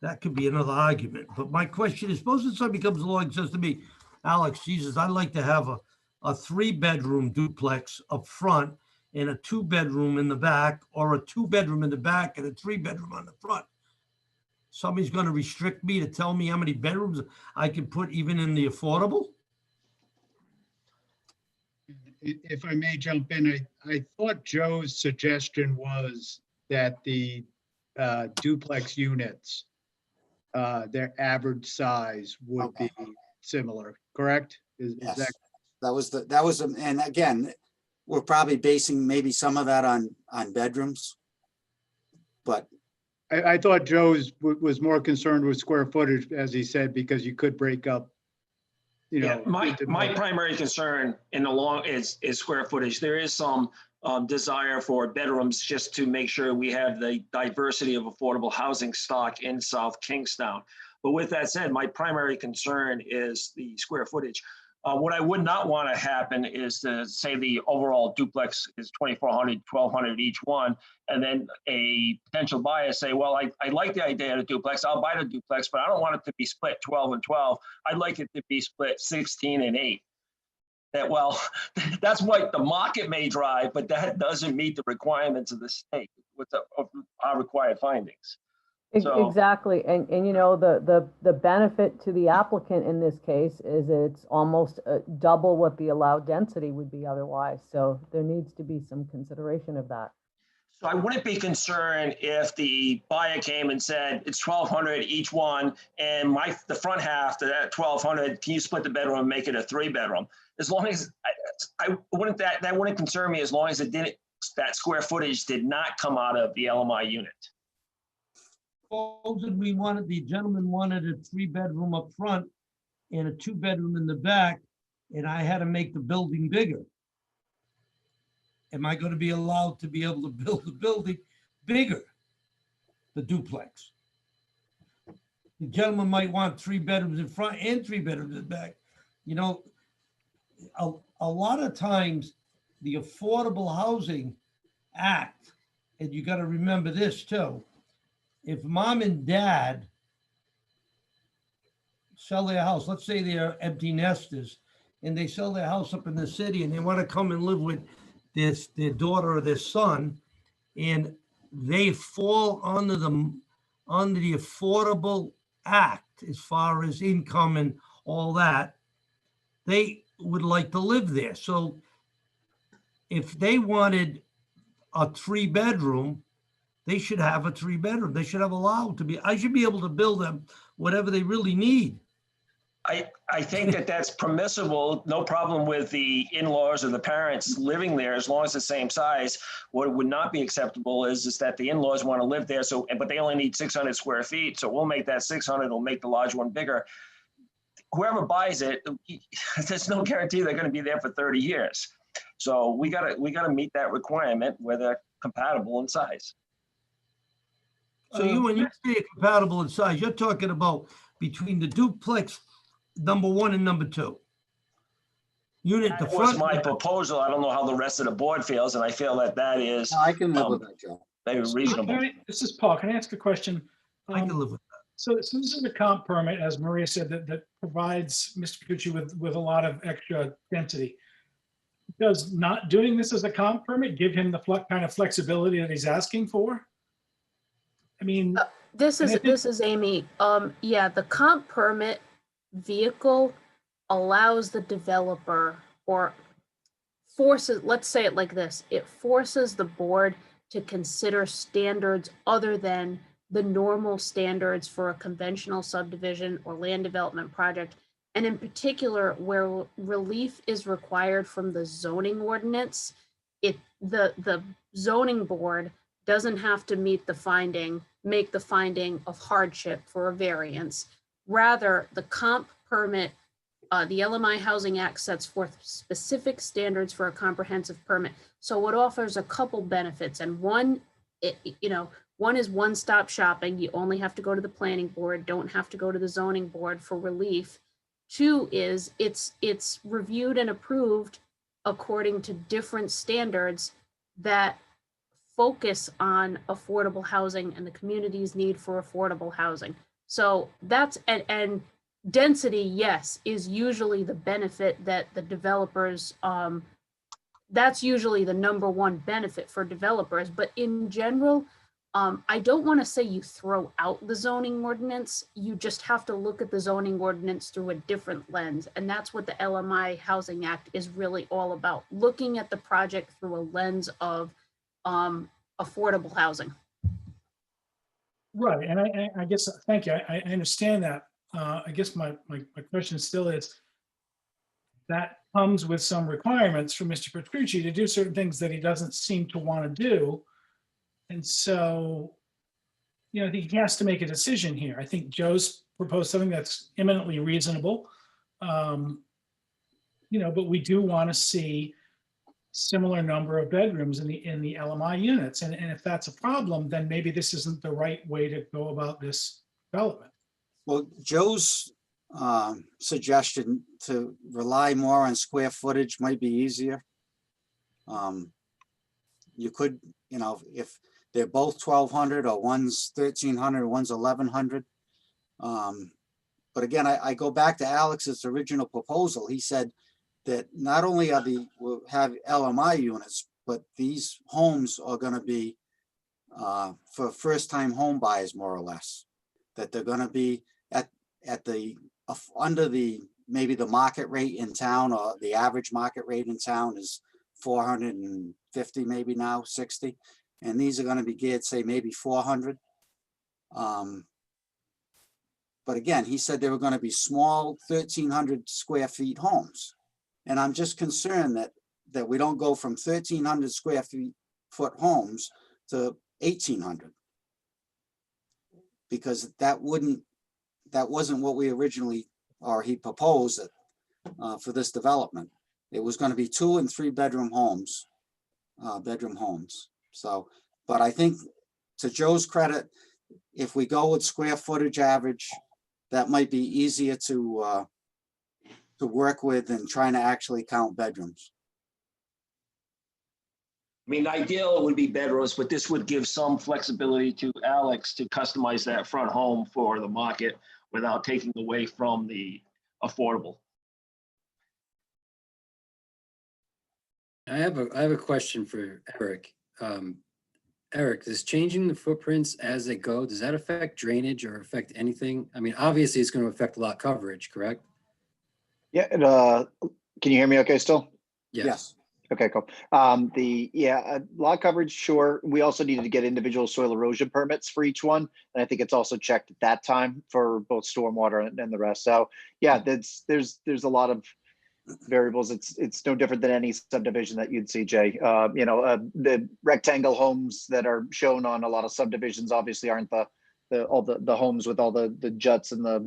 that could be another argument. But my question is, suppose if somebody comes along and says to me, Alex, Jesus, I'd like to have a 3-bedroom duplex up front and a 2-bedroom in the back, or a 2-bedroom in the back and a 3-bedroom on the front. Somebody's going to restrict me to tell me how many bedrooms I can put even in the affordable? If I may jump in, I thought Joe's suggestion was that the duplex units, their average size would be similar, correct? Is Yes, that was, and again, we're probably basing maybe some of that on bedrooms. But I thought Joe's was more concerned with square footage, as he said, because you could break up, my primary concern in the long is square footage. There is some desire for bedrooms just to make sure we have the diversity of affordable housing stock in South Kingstown. But with that said, my primary concern is the square footage. What I would not want to happen is to say the overall duplex is 2,400, 1,200 each one, and then a potential buyer say, well, I like the idea of the duplex, I'll buy the duplex, but I don't want it to be split 12 and 12. I'd like it to be split 16 and 8. That's what the market may drive, but that doesn't meet the requirements of the state with our required findings. So, exactly. And the benefit to the applicant in this case is it's almost double what the allowed density would be otherwise. So there needs to be some consideration of that. So I wouldn't be concerned if the buyer came and said, it's 1,200 each one, and the front half to that 1,200, can you split the bedroom and make it a 3-bedroom? As long as, I wouldn't, that wouldn't concern me as long as it didn't, that square footage did not come out of the LMI unit. Supposed the gentleman wanted a 3-bedroom up front and a 2-bedroom in the back, and I had to make the building bigger. Am I going to be allowed to be able to build the building bigger, the duplex? The gentleman might want 3 bedrooms in front and 3 bedrooms in back. You know, a lot of times the Affordable Housing Act, and you got to remember this too, if mom and dad sell their house, let's say they're empty nesters, and they sell their house up in the city and they want to come and live with their daughter or their son, and they fall under the Affordable Act as far as income and all that, they would like to live there. So if they wanted a 3-bedroom, they should have a 3-bedroom. They should have allowed to be, I should be able to build them whatever they really need. I think that that's permissible, no problem with the in-laws or the parents living there as long as it's the same size. What would not be acceptable is that the in-laws want to live there, but they only need 600 square feet. So we'll make that 600, it'll make the large one bigger. Whoever buys it, there's no guarantee they're going to be there for 30 years. So we gotta meet that requirement where they're compatible in size. So when you say compatible in size, you're talking about between the duplex number 1 and number 2. Unit, the That was front. my proposal. I don't know how the rest of the board feels, and I feel that is I can live with that, Joe. very reasonable. This is Paul. Can I ask a question? I can live with that. So this is a comp permit, as Maria said, that provides Mr. Petrucci with a lot of extra density. Does not doing this as a comp permit give him the kind of flexibility that he's asking for? I mean, This And I is Amy. Yeah, the comp permit vehicle allows the developer or forces, let's say it like this, it forces the board to consider standards other than the normal standards for a conventional subdivision or land development project. And in particular, where relief is required from the zoning ordinance, the zoning board doesn't have to make the finding of hardship for a variance. Rather, the comp permit, the LMI Housing Act sets forth specific standards for a comprehensive permit. So it offers a couple benefits, and one is one-stop shopping. You only have to go to the planning board, don't have to go to the zoning board for relief. 2 is it's reviewed and approved according to different standards that focus on affordable housing and the community's need for affordable housing. So that's, and density, yes, is usually the benefit that the developers, that's usually the number 1 benefit for developers. But in general, I don't want to say you throw out the zoning ordinance. You just have to look at the zoning ordinance through a different lens. And that's what the LMI Housing Act is really all about, looking at the project through a lens of affordable housing. right, and I guess, thank you, I understand that. I guess my question still is, that comes with some requirements for Mr. Petrucci to do certain things that he doesn't seem to want to do. And so, I think he has to make a decision here. I think Joe's proposed something that's eminently reasonable. But we do want to see similar number of bedrooms in the LMI units. And if that's a problem, then maybe this isn't the right way to go about this development. Well, Joe's suggestion to rely more on square footage might be easier. You could, if they're both 1,200 or one's 1,300, one's 1,100. But again, I go back to Alex's original proposal. He said that not only will have LMI units, but these homes are going to be for first-time home buyers, more or less. That they're going to be under maybe the market rate in town, or the average market rate in town is 450 maybe now, 60. And these are gonna be geared, say, maybe 400. But again, he said they were gonna be small 1,300 square feet homes. And I'm just concerned that we don't go from 1,300 square foot homes to 1,800. Because that wasn't what we originally, or he proposed it for this development. It was gonna be 2 and 3 bedroom homes. So, but I think, to Joe's credit, if we go with square footage average, that might be easier to work with than trying to actually count bedrooms. I mean, ideal would be bedrooms, but this would give some flexibility to Alex to customize that front home for the market without taking away from the affordable. I have a question for Eric. Eric, does changing the footprints as they go, does that affect drainage or affect anything? I mean, obviously it's going to affect lot coverage, correct? Yeah, can you hear me okay still? Yes. Okay, cool. Lot coverage, sure. We also needed to get individual soil erosion permits for each one. And I think it's also checked at that time for both stormwater and the rest. So yeah, there's a lot of variables. It's no different than any subdivision that you'd see, Jay. The rectangle homes that are shown on a lot of subdivisions obviously aren't all the homes with all the juts and the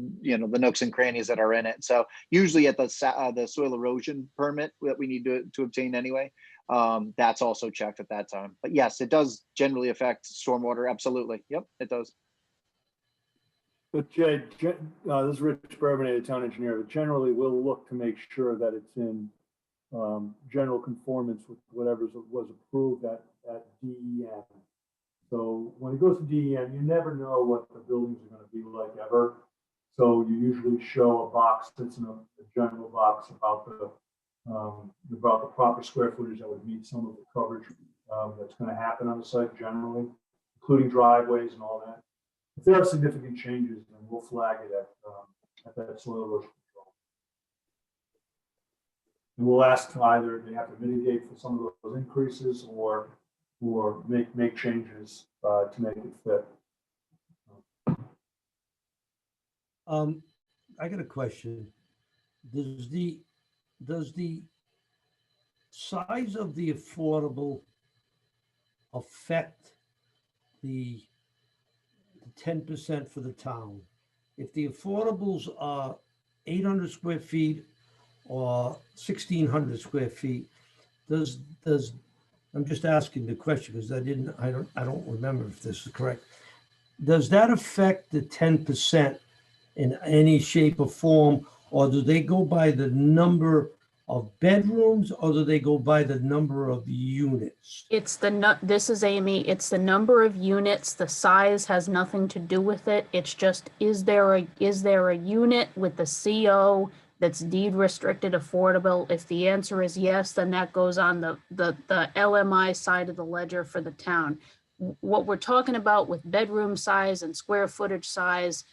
nooks and crannies that are in it. So usually at the soil erosion permit that we need to obtain anyway, that's also checked at that time. But yes, it does generally affect stormwater. Absolutely. Yep, it does. But Jay, this is Rich Bourbonnais, the town engineer, but generally we'll look to make sure that it's in general conformance with whatever was approved at DEM. So when it goes to DEM, you never know what the buildings are going to be like ever. So you usually show a box that's in a general box about the proper square footage that would meet some of the coverage that's going to happen on the site generally, including driveways and all that. If there are significant changes, then we'll flag it at that soil erosion control. And we'll ask either they have to mitigate for some of those increases or make changes to make it fit. I got a question. Does the size of the affordable affect the 10% for the town? If the affordables are 800 square feet or 1,600 square feet, does I'm just asking the question because I don't remember if this is correct. Does that affect the 10% in any shape or form, or do they go by the number of bedrooms, or do they go by the number of units? This is Amy. It's the number of units. The size has nothing to do with it. It's just, is there a unit with the CO that's deed restricted affordable? If the answer is yes, then that goes on the LMI side of the ledger for the town. What we're talking about with bedroom size and square footage size,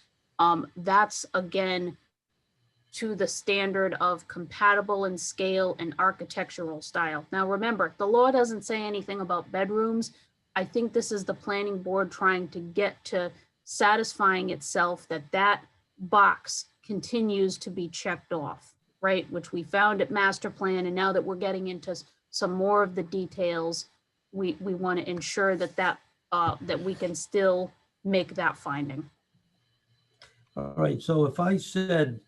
that's again to the standard of compatible in scale and architectural style. Now remember, the law doesn't say anything about bedrooms. I think this is the planning board trying to get to satisfying itself that that box continues to be checked off, right? Which we found at master plan. And now that we're getting into some more of the details, we want to ensure that we can still make that finding. All right, so if I said,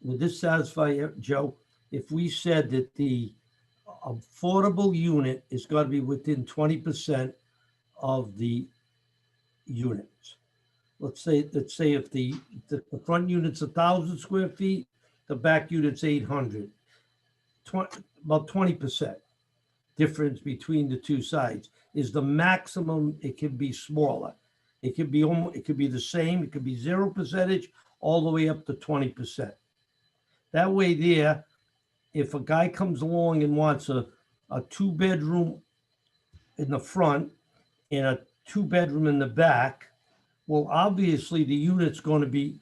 would this satisfy Joe? If we said that the affordable unit is got to be within 20% of the units. Let's say if the front unit's 1,000 square feet, the back unit's 800. About 20% difference between the two sides is the maximum. It can be smaller. It could be the same. It could be 0% all the way up to 20%. That way there, if a guy comes along and wants a 2-bedroom in the front and a 2-bedroom in the back, well, obviously the unit's going to be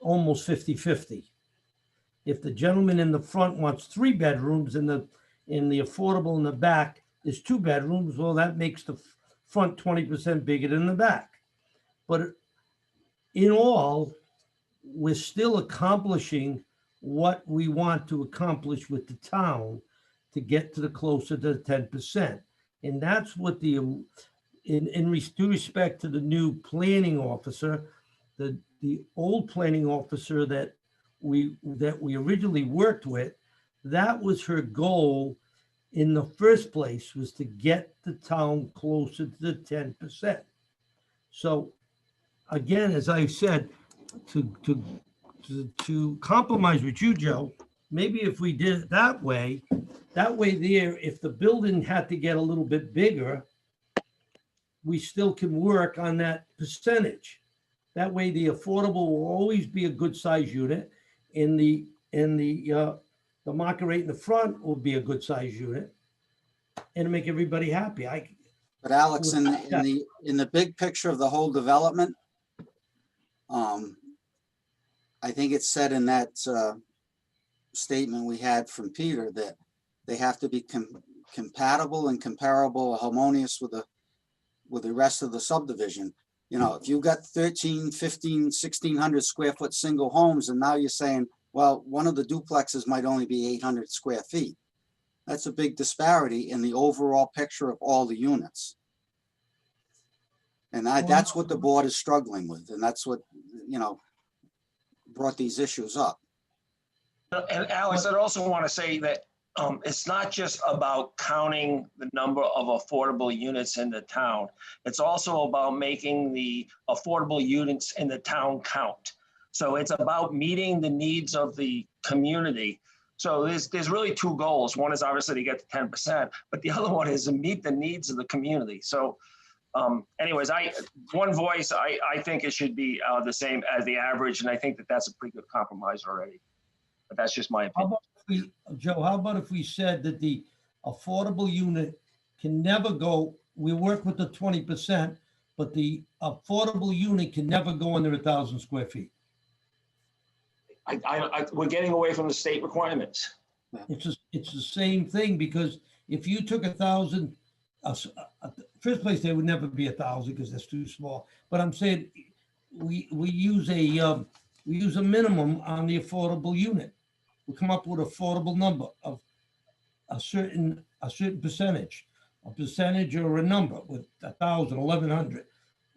almost 50-50. If the gentleman in the front wants 3 bedrooms and the affordable in the back is 2 bedrooms, well, that makes the front 20% bigger than the back. But in all, we're still accomplishing what we want to accomplish with the town to get to the closer to the 10%. And that's what due respect to the new planning officer, the old planning officer that we originally worked with, that was her goal in the first place, was to get the town closer to the 10%. So again, as I said, to compromise with you, Joe, maybe if we did it that way there, if the building had to get a little bit bigger, we still can work on that percentage. That way the affordable will always be a good size unit, and the market rate in the front will be a good size unit, and make everybody happy. But Alex, in the big picture of the whole development, I think it's said in that statement we had from Peter that they have to be compatible and comparable, harmonious with the rest of the subdivision. You know, if you've got 13, 15, 1600 square foot single homes, and now you're saying, well, one of the duplexes might only be 800 square feet. That's a big disparity in the overall picture of all the units. And that's what the board is struggling with. And that's what, you know, brought these issues up. And Alex, I'd also want to say that it's not just about counting the number of affordable units in the town. It's also about making the affordable units in the town count. So it's about meeting the needs of the community. So there's really two goals. One is obviously to get to 10%, but the other one is to meet the needs of the community. So anyways, one voice, I think it should be the same as the average, and I think that that's a pretty good compromise already. But that's just my opinion. Joe, how about if we said that the affordable unit can never go, we work with the 20%, but the affordable unit can never go under 1,000 square feet? We're getting away from the state requirements. It's the same thing, because if you took 1,000, first place, they would never be 1,000 because that's too small. But I'm saying we use a minimum on the affordable unit. We come up with an affordable number of a certain percentage, or a number with 1,000, 1,100,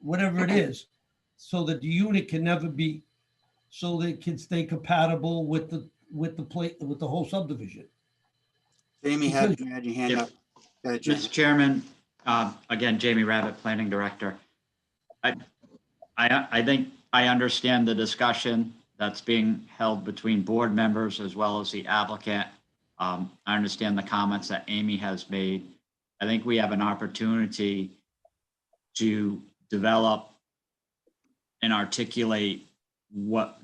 whatever it is, so that the unit can never be, so they can stay compatible with the whole subdivision. Jamie had your hand up. Go ahead, Jamie. Mr. Chairman, again, Jamie Rabbit, Planning Director. I think I understand the discussion that's being held between board members as well as the applicant. I understand the comments that Amy has made. I think we have an opportunity to develop and articulate what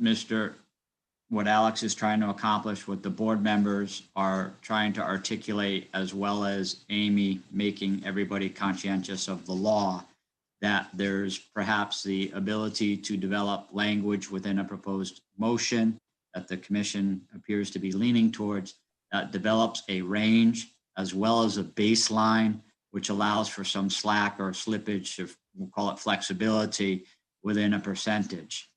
Alex is trying to accomplish, what the board members are trying to articulate, as well as Amy making everybody conscientious of the law, that there's perhaps the ability to develop language within a proposed motion that the commission appears to be leaning towards, that develops a range as well as a baseline, which allows for some slack or slippage, if we'll call it flexibility, within a percentage.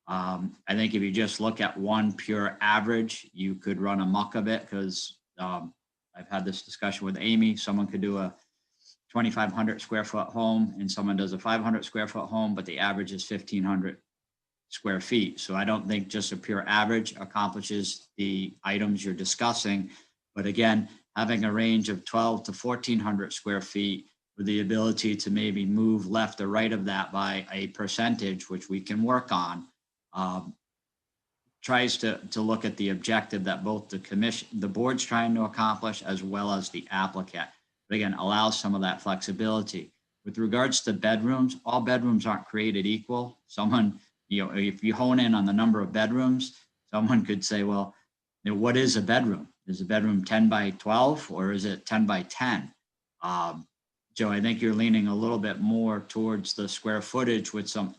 I think if you just look at one pure average, you could run amok of it, because I've had this discussion with Amy. Someone could do a 2,500 square foot home and someone does a 500 square foot home, but the average is 1,500 square feet. So I don't think just a pure average accomplishes the items you're discussing. But again, having a range of 1,200 to 1,400 square feet with the ability to maybe move left or right of that by a percentage, which we can work on, tries to look at the objective that both the commission, the board's trying to accomplish, as well as the applicant. But again, allows some of that flexibility. With regards to bedrooms, all bedrooms aren't created equal. Someone, if you hone in on the number of bedrooms, someone could say, well, what is a bedroom? Is a bedroom 10 by 12 or is it 10 by 10? Joe, I think you're leaning a little bit more towards the square footage with some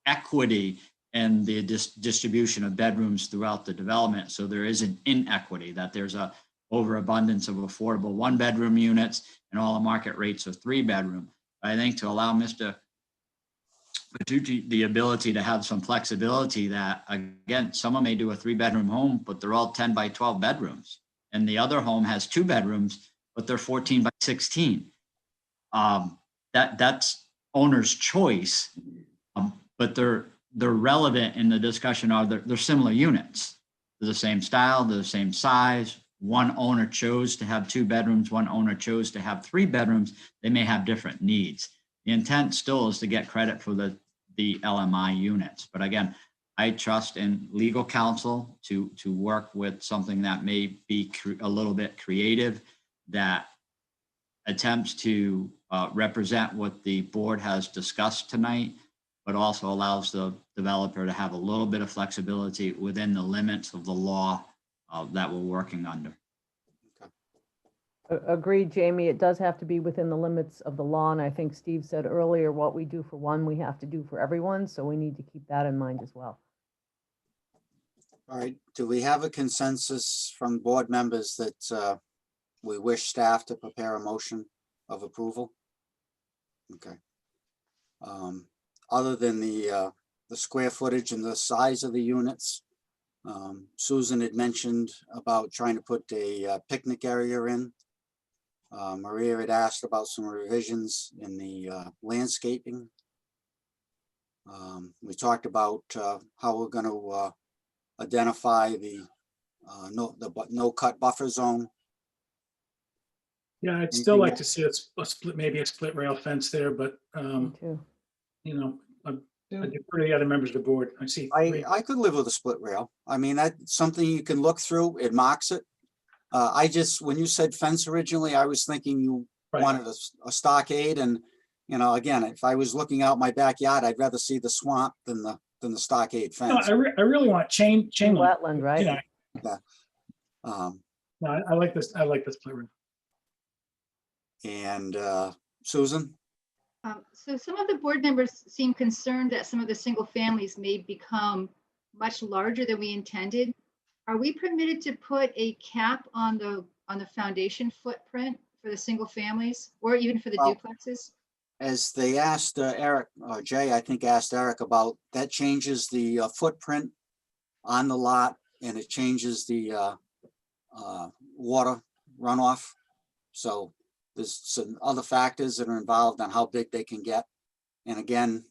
equity in the distribution of bedrooms throughout the development. So there is an inequity, that there's a overabundance of affordable 1-bedroom units and all the market rates of 3-bedroom. I think to allow Mr. Patucci the ability to have some flexibility that, again, someone may do a 3-bedroom home, but they're all 10 by 12 bedrooms. And the other home has 2 bedrooms, but they're 14 by 16. That's owner's choice, but they're relevant in the discussion. They're similar units. They're the same style, they're the same size. One owner chose to have 2 bedrooms, one owner chose to have 3 bedrooms. They may have different needs. The intent still is to get credit for the LMI units. But again, I trust in legal counsel to work with something that may be a little bit creative, that attempts to represent what the board has discussed tonight, but also allows the developer to have a little bit of flexibility within the limits of the law that we're working under. Agreed, Jamie. It does have to be within the limits of the law. And I think Steve said earlier, what we do for one, we have to do for everyone. So we need to keep that in mind as well. All right, do we have a consensus from board members that we wish staff to prepare a motion of approval? Okay. Other than the square footage and the size of the units, Susan had mentioned about trying to put a picnic area in. Maria had asked about some revisions in the landscaping. We talked about how we're going to identify the no cut buffer zone. Yeah, I'd still like to see a split, maybe a split rail fence there, but, Me too. you know, I defer to the other members of the board. I see. I could live with a split rail. I mean, that's something you can look through. It marks it. When you said fence originally, I was thinking you wanted a stockade, and, you know, again, if I was looking out my backyard, I'd rather see the swamp than the stockade No, fence. I really want chain link. Wetland, right? You know, Yeah. no, I like this. I like this split rail. And Susan? So some of the board members seem concerned that some of the single families may become much larger than we intended. Are we permitted to put a cap on the foundation footprint for the single families or even for the duplexes? As they asked Eric, or Jay, I think asked Eric about, that changes the footprint on the lot, and it changes the water runoff. So there's some other factors that are involved on how big they can get. And again,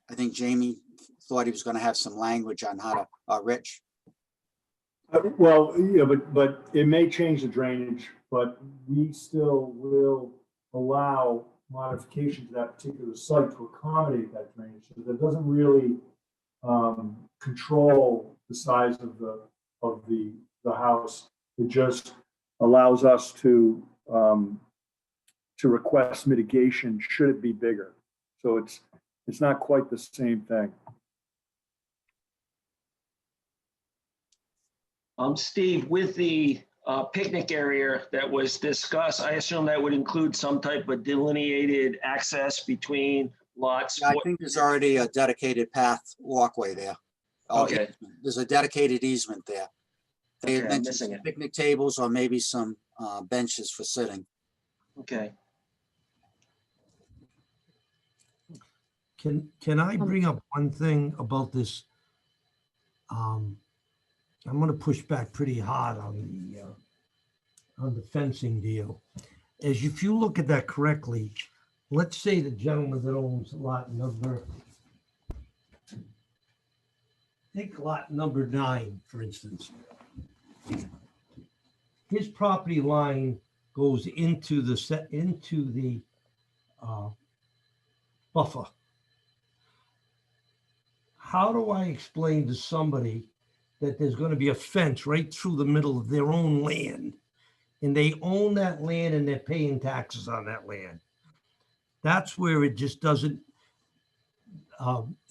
I think Jamie thought he was going to have some language on how to, Rich. Well, yeah, but it may change the drainage, but we still will allow modification to that particular site to accommodate that drainage. So that doesn't really control the size of the house. It just allows us to request mitigation should it be bigger. So it's not quite the same thing. Steve, with the picnic area that was discussed, I assume that would include some type of delineated access between lots. Yeah, I think there's already a dedicated path walkway there. Okay. There's a dedicated easement there. They had Okay, I'm mentioned missing some it. picnic tables or maybe some benches for sitting. Okay. Can I bring up one thing about this? I'm going to push back pretty hard on the fencing deal. As if you look at that correctly, let's say the gentleman that owns lot number, take lot number 9, for instance. His property line goes into the buffer. How do I explain to somebody that there's going to be a fence right through the middle of their own land, and they own that land and they're paying taxes on that land? That's where it just doesn't,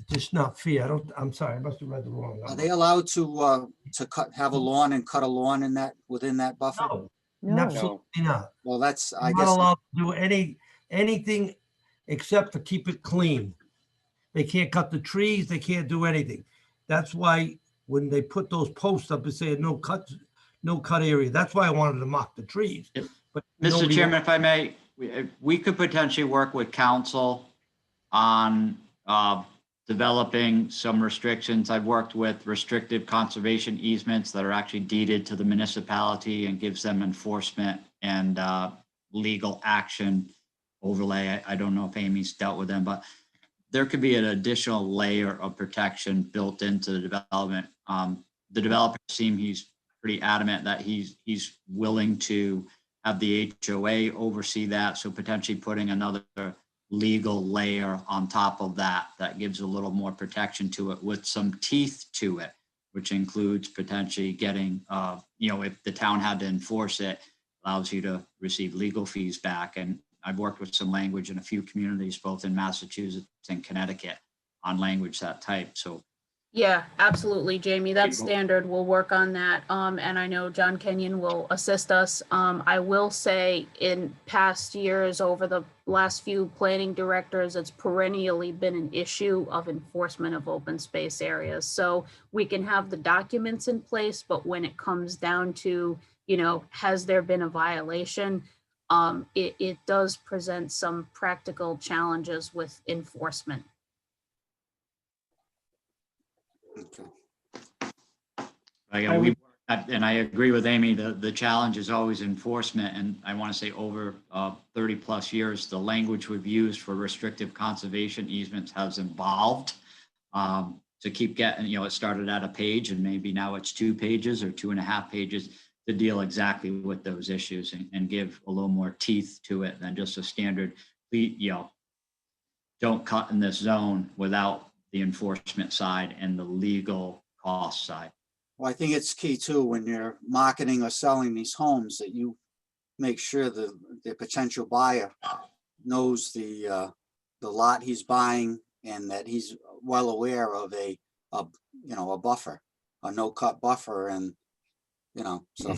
just not fair. I'm sorry, I must have read the wrong Are number. they allowed to have a lawn and cut a lawn within that buffer? No, absolutely not. Well, that's, I They're guess. not allowed to do anything except to keep it clean. They can't cut the trees, they can't do anything. That's why when they put those posts up and say no cut area, that's why I wanted to mark the trees. But Mr. nobody- Chairman, if I may, we could potentially work with council on developing some restrictions. I've worked with restrictive conservation easements that are actually deeded to the municipality and gives them enforcement and legal action overlay. I don't know if Amy's dealt with them, but there could be an additional layer of protection built into the development. The developer he's pretty adamant that he's willing to have the HOA oversee that. So potentially putting another legal layer on top of that gives a little more protection to it with some teeth to it, which includes potentially getting, if the town had to enforce it, allows you to receive legal fees back. And I've worked with some language in a few communities, both in Massachusetts and Connecticut, on language that type. So Yeah, absolutely, Jamie. That's standard. We'll work on that. And I know John Kenyon will assist us. I will say in past years, over the last few planning directors, it's perennially been an issue of enforcement of open space areas. So we can have the documents in place, but when it comes down to, has there been a violation? It does present some practical challenges with enforcement. And I agree with Amy, the challenge is always enforcement. And I want to say over 30 plus years, the language we've used for restrictive conservation easements has evolved to keep getting, it started at a page and maybe now it's 2 pages or 2.5 pages to deal exactly with those issues and give a little more teeth to it than just a standard, don't cut in this zone without the enforcement side and the legal cost side. Well, I think it's key too, when you're marketing or selling these homes, that you make sure the potential buyer knows the lot he's buying and that he's well aware of a buffer, a no-cut buffer. And, so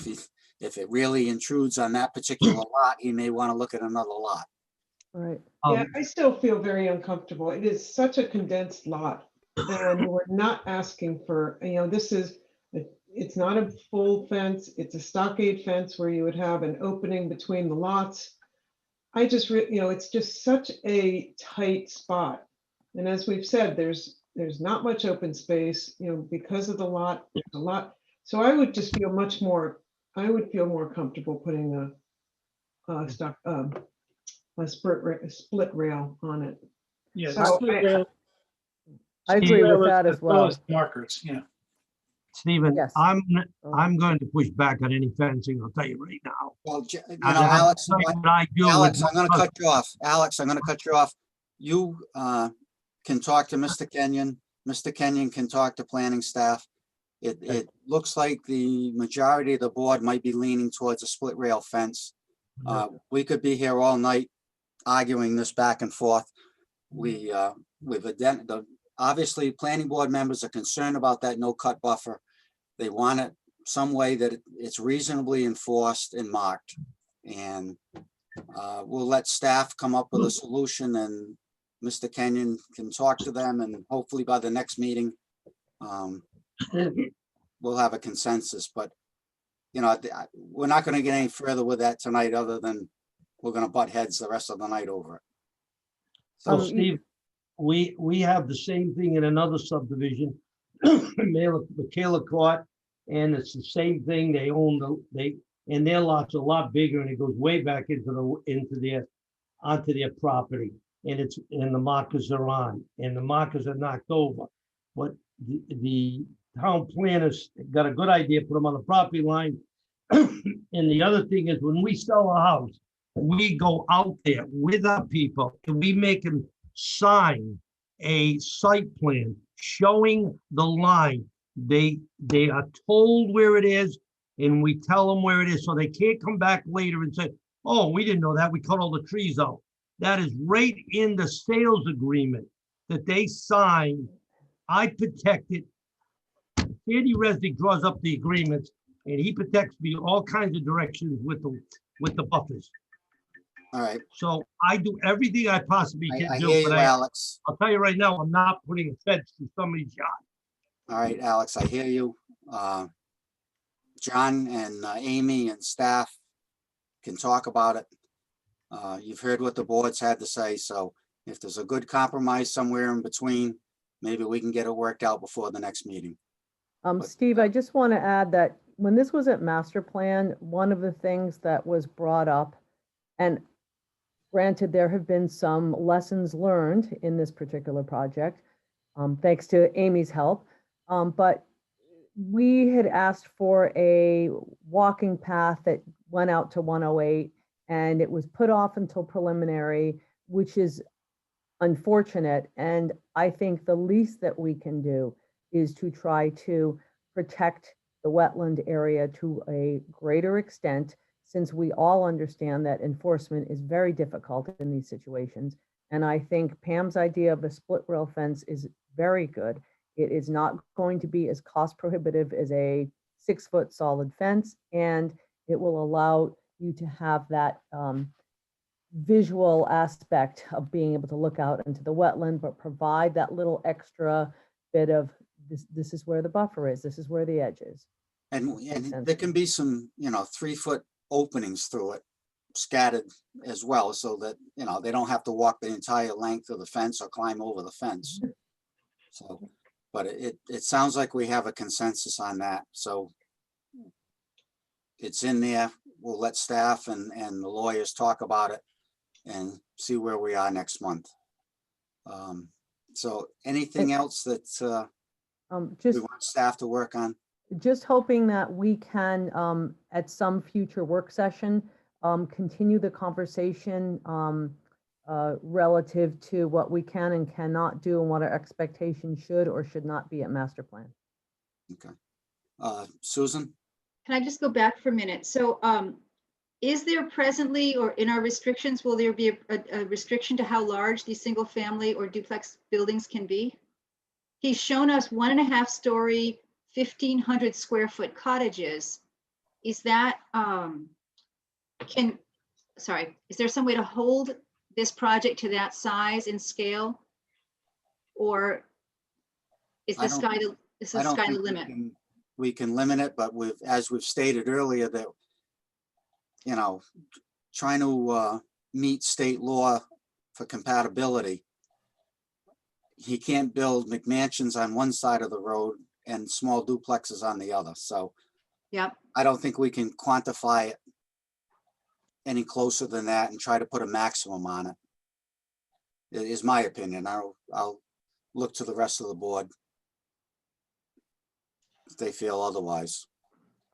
if it really intrudes on that particular lot, he may want to look at another lot. Right. Yeah, I still feel very uncomfortable. It is such a condensed lot. And we're not asking for, it's not a full fence. It's a stockade fence where you would have an opening between the lots. It's just such a tight spot. And as we've said, there's not much open space, because of the lot, So I would just feel more comfortable putting a split rail on it. Yeah, So split rail. I agree with that as as well. as markers, yeah. Stephen, Yes. I'm going to push back on any fencing, I'll tell you right now. Well, Alex, Alex, I'm going to cut you off. Alex, I'm going to cut you off. You can talk to Mr. Kenyon. Mr. Kenyon can talk to planning staff. It looks like the majority of the board might be leaning towards a split rail fence. We could be here all night arguing this back and forth. Obviously, planning board members are concerned about that no-cut buffer. They want it some way that it's reasonably enforced and marked. And we'll let staff come up with a solution, and Mr. Kenyon can talk to them, and hopefully by the next meeting, we'll have a consensus. But, we're not going to get any further with that tonight, other than we're going to butt heads the rest of the night over it. So Steve, we have the same thing in another subdivision, Michaela Court, and it's the same thing. They own and their lot's a lot bigger, and it goes way back onto their property, and the markers are on, and the markers are knocked over. But the town planners got a good idea, put them on the property line. And the other thing is, when we sell a house, we go out there with our people and we make them sign a site plan showing the line. They are told where it is, and we tell them where it is, so they can't come back later and say, oh, we didn't know that, we cut all the trees out. That is right in the sales agreement that they sign. I protect it. Andy Resnick draws up the agreements, and he protects me all kinds of directions with the buffers. All right. So I do everything I possibly can I do. hear but you, Alex. I'll tell you right now, I'm not putting a fence to somebody's yard. All right, Alex, I hear you. John and Amy and staff can talk about it. You've heard what the boards had to say, so if there's a good compromise somewhere in between, maybe we can get it worked out before the next meeting. But- Steve, I just want to add that when this was at master plan, one of the things that was brought up, and granted, there have been some lessons learned in this particular project, thanks to Amy's help, but we had asked for a walking path that went out to 108, and it was put off until preliminary, which is unfortunate. And I think the least that we can do is to try to protect the wetland area to a greater extent, since we all understand that enforcement is very difficult in these situations. And I think Pam's idea of a split rail fence is very good. It is not going to be as cost prohibitive as a 6-foot solid fence, and it will allow you to have that visual aspect of being able to look out into the wetland, but provide that little extra bit of this is where the buffer is, this is where the edge is. And there can be some, 3-foot openings through it scattered as well, so that, they don't have to walk the entire length of the fence or climb over the fence. So, but it sounds like we have a consensus on that, so it's in there. We'll let staff and the lawyers talk about it and see where we are next month. So anything else that we want staff to work on? Just hoping that we can, at some future work session, continue the conversation relative to what we can and cannot do and what our expectations should or should not be at master plan. Okay. Susan? Can I just go back for a minute? So is there presently, or in our restrictions, will there be a restriction to how large these single family or duplex buildings can be? He's shown us 1.5-story, 1,500 square foot cottages. Is that, is there some way to hold this project to that size and scale? Or is the sky the limit? We can limit it, but as we've stated earlier, that, trying to meet state law for compatibility, he can't build McMansions on one side of the road and small duplexes on the other. So yep. I don't think we can quantify it any closer than that and try to put a maximum on it. It is my opinion. I'll look to the rest of the board if they feel otherwise.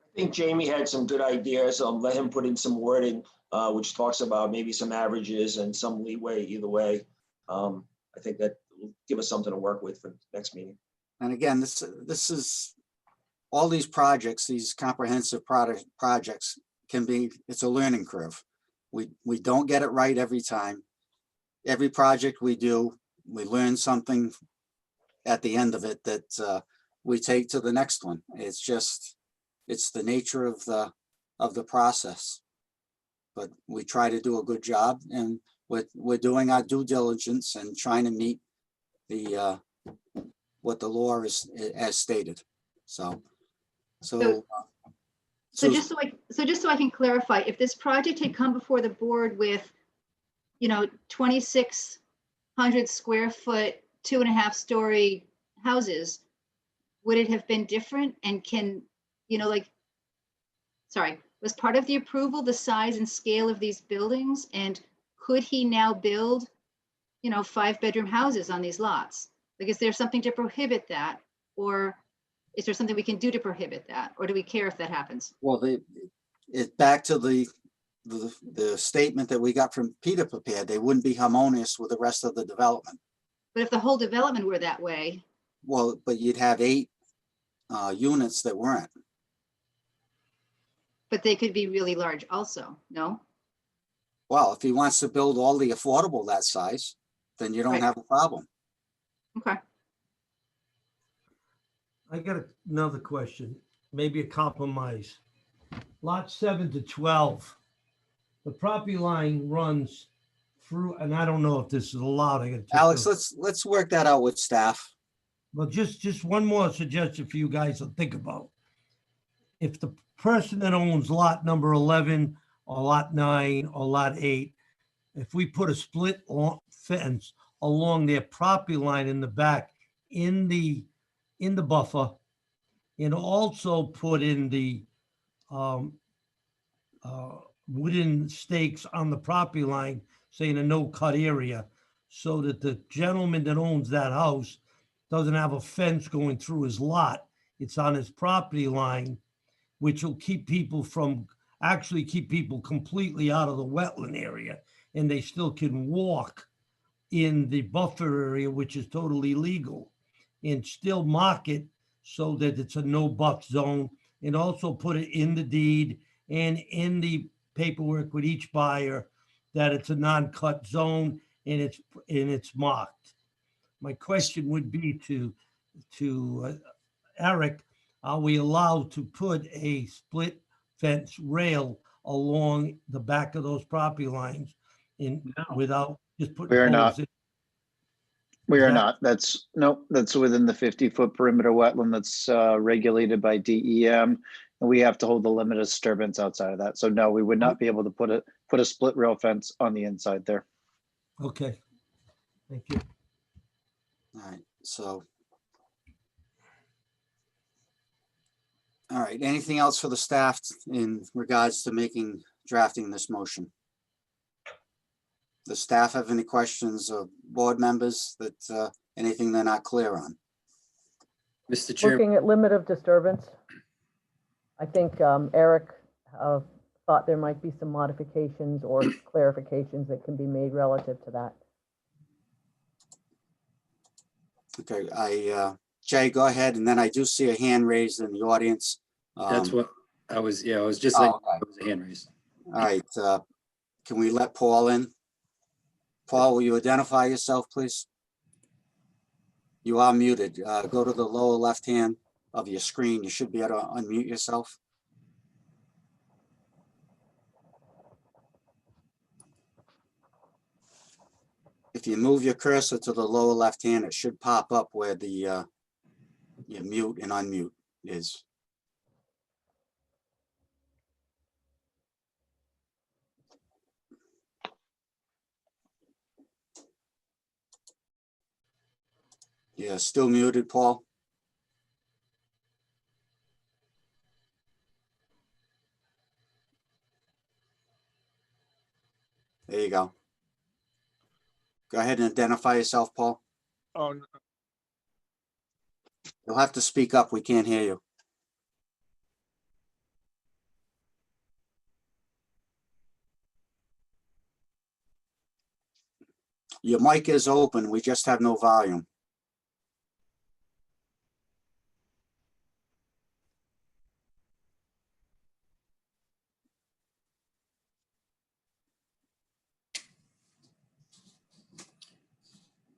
I think Jamie had some good ideas. Let him put in some wording, which talks about maybe some averages and some leeway either way. I think that will give us something to work with for the next meeting. And again, this is, all these projects, these comprehensive projects it's a learning curve. We don't get it right every time. Every project we do, we learn something at the end of it that we take to the next one. It's the nature of the process. But we try to do a good job, and we're doing our due diligence and trying to meet the what the law is as stated. So just so I can clarify, if this project had come before the board with, 2,600 square foot, 2.5-story houses, would it have been different? And was part of the approval the size and scale of these buildings? And could he now build, 5-bedroom houses on these lots? Like, is there something to prohibit that? Or is there something we can do to prohibit that? Or do we care if that happens? Well, it's back to the statement that we got from Peter prepared. They wouldn't be harmonious with the rest of the development. But if the whole development were that way. Well, but you'd have 8 units that weren't. But they could be really large also, no? Well, if he wants to build all the affordable that size, then you don't Right. have a problem. Okay. I got another question, maybe a compromise. Lot 7 to 12, the property line runs through, and I don't know if this is allowed. I gotta check Alex, those. let's work that out with staff. Well, just one more suggestion for you guys to think about. If the person that owns lot number 11 or lot 9 or lot 8 if we put a fence along their property line in the back, in the buffer, and also put in the wooden stakes on the property line, saying a no-cut area, so that the gentleman that owns that house doesn't have a fence going through his lot. It's on his property line, which will keep people completely out of the wetland area, and they still can walk in the buffer area, which is totally legal, and still mark it so that it's a no buck zone, and also put it in the deed and in the paperwork with each buyer that it's a non-cut zone and it's marked. My question would be to Eric, are we allowed to put a split fence rail along the back of those property lines without just putting We are poles not. in? We are that- not. That's within the 50-foot perimeter wetland that's regulated by DEM. And we have to hold the limit of disturbance outside of that. So no, we would not be able to put a split rail fence on the inside there. Okay, thank you. All right, so. All right, anything else for the staff in regards to drafting this motion? The staff have any questions of board members that, anything they're not clear on? Mr. Chairman, Looking at limit of disturbance, I think Eric thought there might be some modifications or clarifications that can be made relative to that. Okay, Jay, go ahead, and then I do see a hand raised in the audience. that's what I was just Oh, like, okay. it was a hand raise. All right, can we let Paul in? Paul, will you identify yourself, please? You are muted. Go to the lower left hand of your screen. You should be able to unmute yourself. If you move your cursor to the lower left hand, it should pop up where the your mute and unmute is. Yeah, still muted, Paul. There you go. Go ahead and identify yourself, Paul. Oh, no. You'll have to speak up. We can't hear you. Your mic is open. We just have no volume.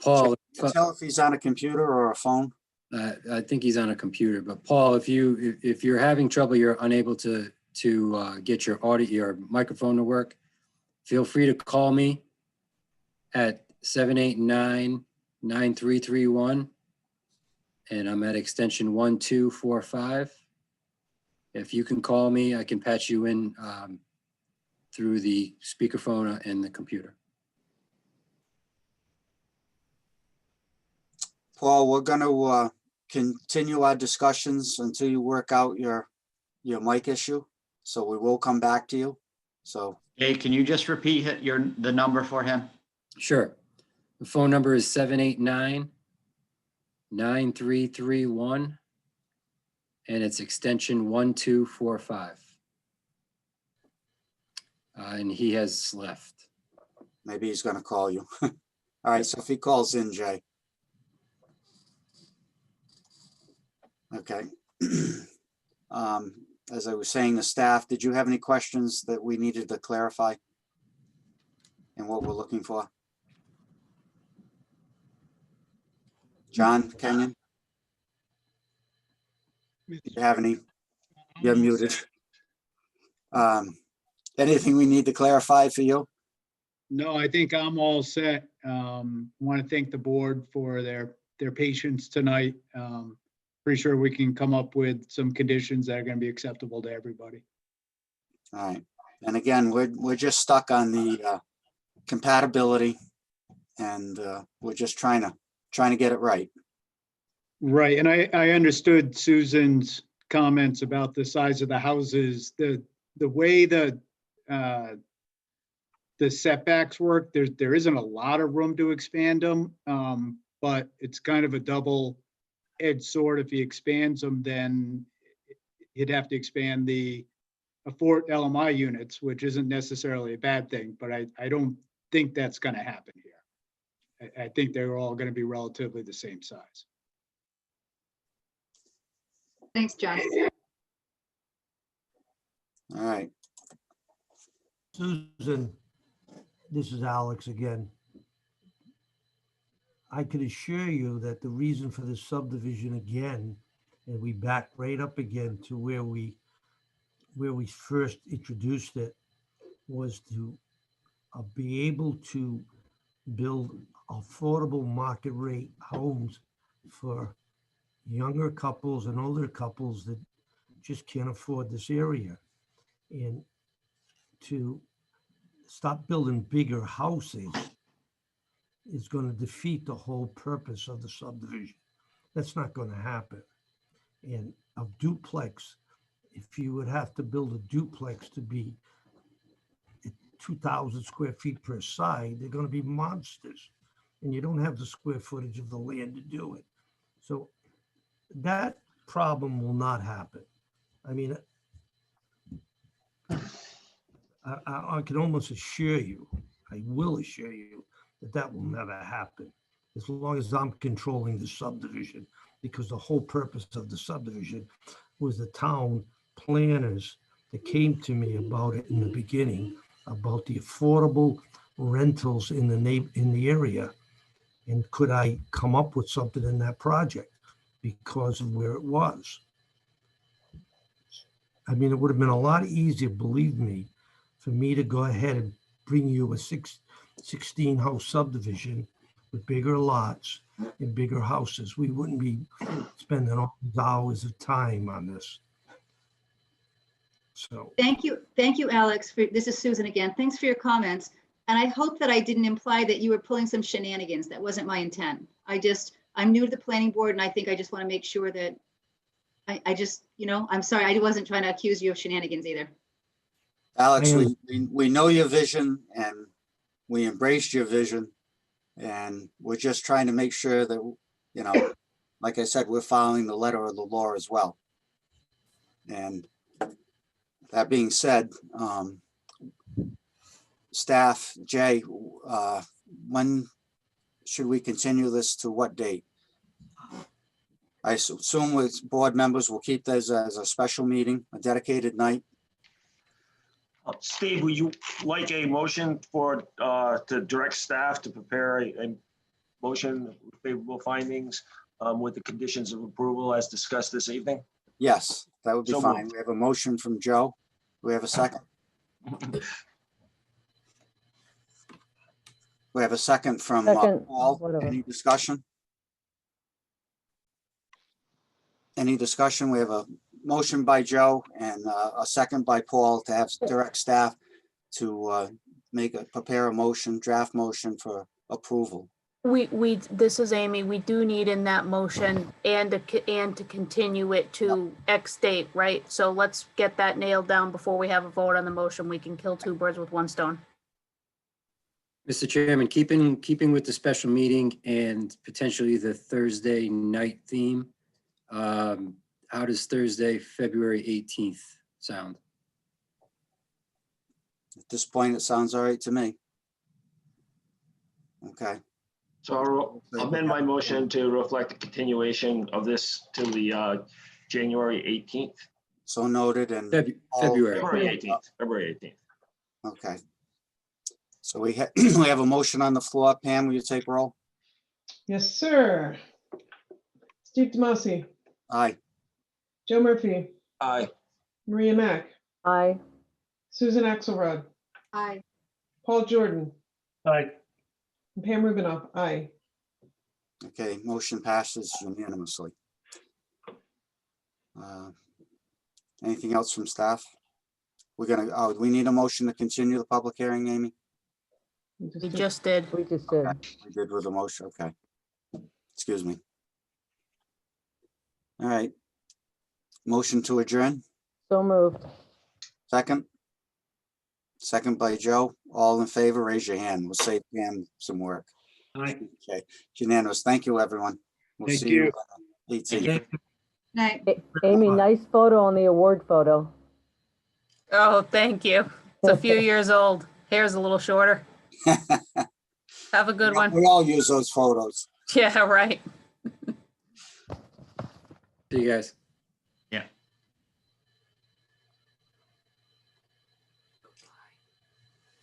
Paul, Tell if he's on a computer or a phone. I think he's on a computer, but Paul, if you're having trouble, you're unable to get your your microphone to work, feel free to call me at 789-9331, and I'm at extension 1245. If you can call me, I can patch you in through the speakerphone and the computer. Paul, we're going to continue our discussions until you work out your mic issue. So we will come back to you. So, Hey, can you just repeat the number for him? Sure. The phone number is 789-9331, and it's extension 1245. And he has left. maybe he's going to call you. All right, so if he calls in, Jay. Okay. As I was saying to staff, did you have any questions that we needed to clarify and what we're looking for? John Kenyon? Do you have any? You're muted. Anything we need to clarify for you? No, I think I'm all set. Want to thank the board for their patience tonight. Pretty sure we can come up with some conditions that are going to be acceptable to everybody. All right. And again, we're just stuck on the compatibility. And we're just trying to get it right. Right, and I understood Susan's comments about the size of the houses, the way the setbacks work, there isn't a lot of room to expand them, but it's kind of a double-edged sword. If he expands them, then he'd have to expand the Fort LMI units, which isn't necessarily a bad thing, but I don't think that's gonna happen here. I think they're all gonna be relatively the same size. Thanks, John. All right. Susan, this is Alex again. I could assure you that the reason for this subdivision again, and we back right up again to where we first introduced it, was to be able to build affordable market rate homes for younger couples and older couples that just can't afford this area. And to stop building bigger houses is going to defeat the whole purpose of the subdivision. That's not going to happen. And a duplex, if you would have to build a duplex to be 2,000 square feet per side, they're going to be monsters. And you don't have the square footage of the land to do it. So that problem will not happen. I mean, I can almost assure you, I will assure you that that will never happen as long as I'm controlling the subdivision, because the whole purpose of the subdivision was the town planners that came to me about it in the beginning, about the affordable rentals in the area. And could I come up with something in that project because of where it was? I mean, it would have been a lot easier, believe me, for me to go ahead and bring you a 16 house subdivision with bigger lots and bigger houses. We wouldn't be spending all these hours of time on this. So Thank you, Alex. This is Susan again. Thanks for your comments. And I hope that I didn't imply that you were pulling some shenanigans. That wasn't my intent. I'm new to the planning board, and I think I just want to make sure that I'm sorry, I wasn't trying to accuse you of shenanigans either. Alex, we know your vision and we embraced your vision. And we're just trying to make sure that, like I said, we're following the letter of the law as well. And that being said, staff, Jay, when should we continue this to what date? I assume with board members, we'll keep this as a special meeting, a dedicated night. Steve, would you like a motion to direct staff to prepare a motion with favorable findings with the conditions of approval as discussed this evening? Yes, that would be So fine. moved. We have a motion from Joe. Do we have a second? We have a second from Second, Paul. whatever. Any discussion? Any discussion? We have a motion by Joe and a second by Paul to have direct staff to prepare a motion, draft motion for approval. This is Amy. We do need in that motion and to continue it to X date, right? So let's get that nailed down before we have a vote on the motion. We can kill two birds with one stone. Mr. Chairman, keeping with the special meeting and potentially the Thursday night theme, how does Thursday, February 18th sound? At this point, it sounds all right to me. Okay. So I'll amend my motion to reflect the continuation of this to the January 18th. So noted and February. February 18th. Okay. So we have a motion on the floor. Pam, will you take roll? Yes, sir. Steve Demasi, Aye. Joe Murphy, Aye. Maria Mack, Aye. Susan Axelrod, Aye. Paul Jordan, Aye. and Pam Rubinoff, aye. Okay, motion passes unanimously. Anything else from staff? We need a motion to continue the public hearing, Amy? We just did. We just did. We did with the motion, okay. Excuse me. All right. Motion to adjourn, So moved. second? Second by Joe. All in favor, raise your hand. We'll save Pam some work. Aye. Okay, unanimous. Thank you, everyone. We'll Thank see you. on the 18th. Night. Amy, nice photo on the award photo. Oh, thank you. It's a few years old. Hair's a little shorter. Have a good one. We all use those photos. Yeah, right. See you guys.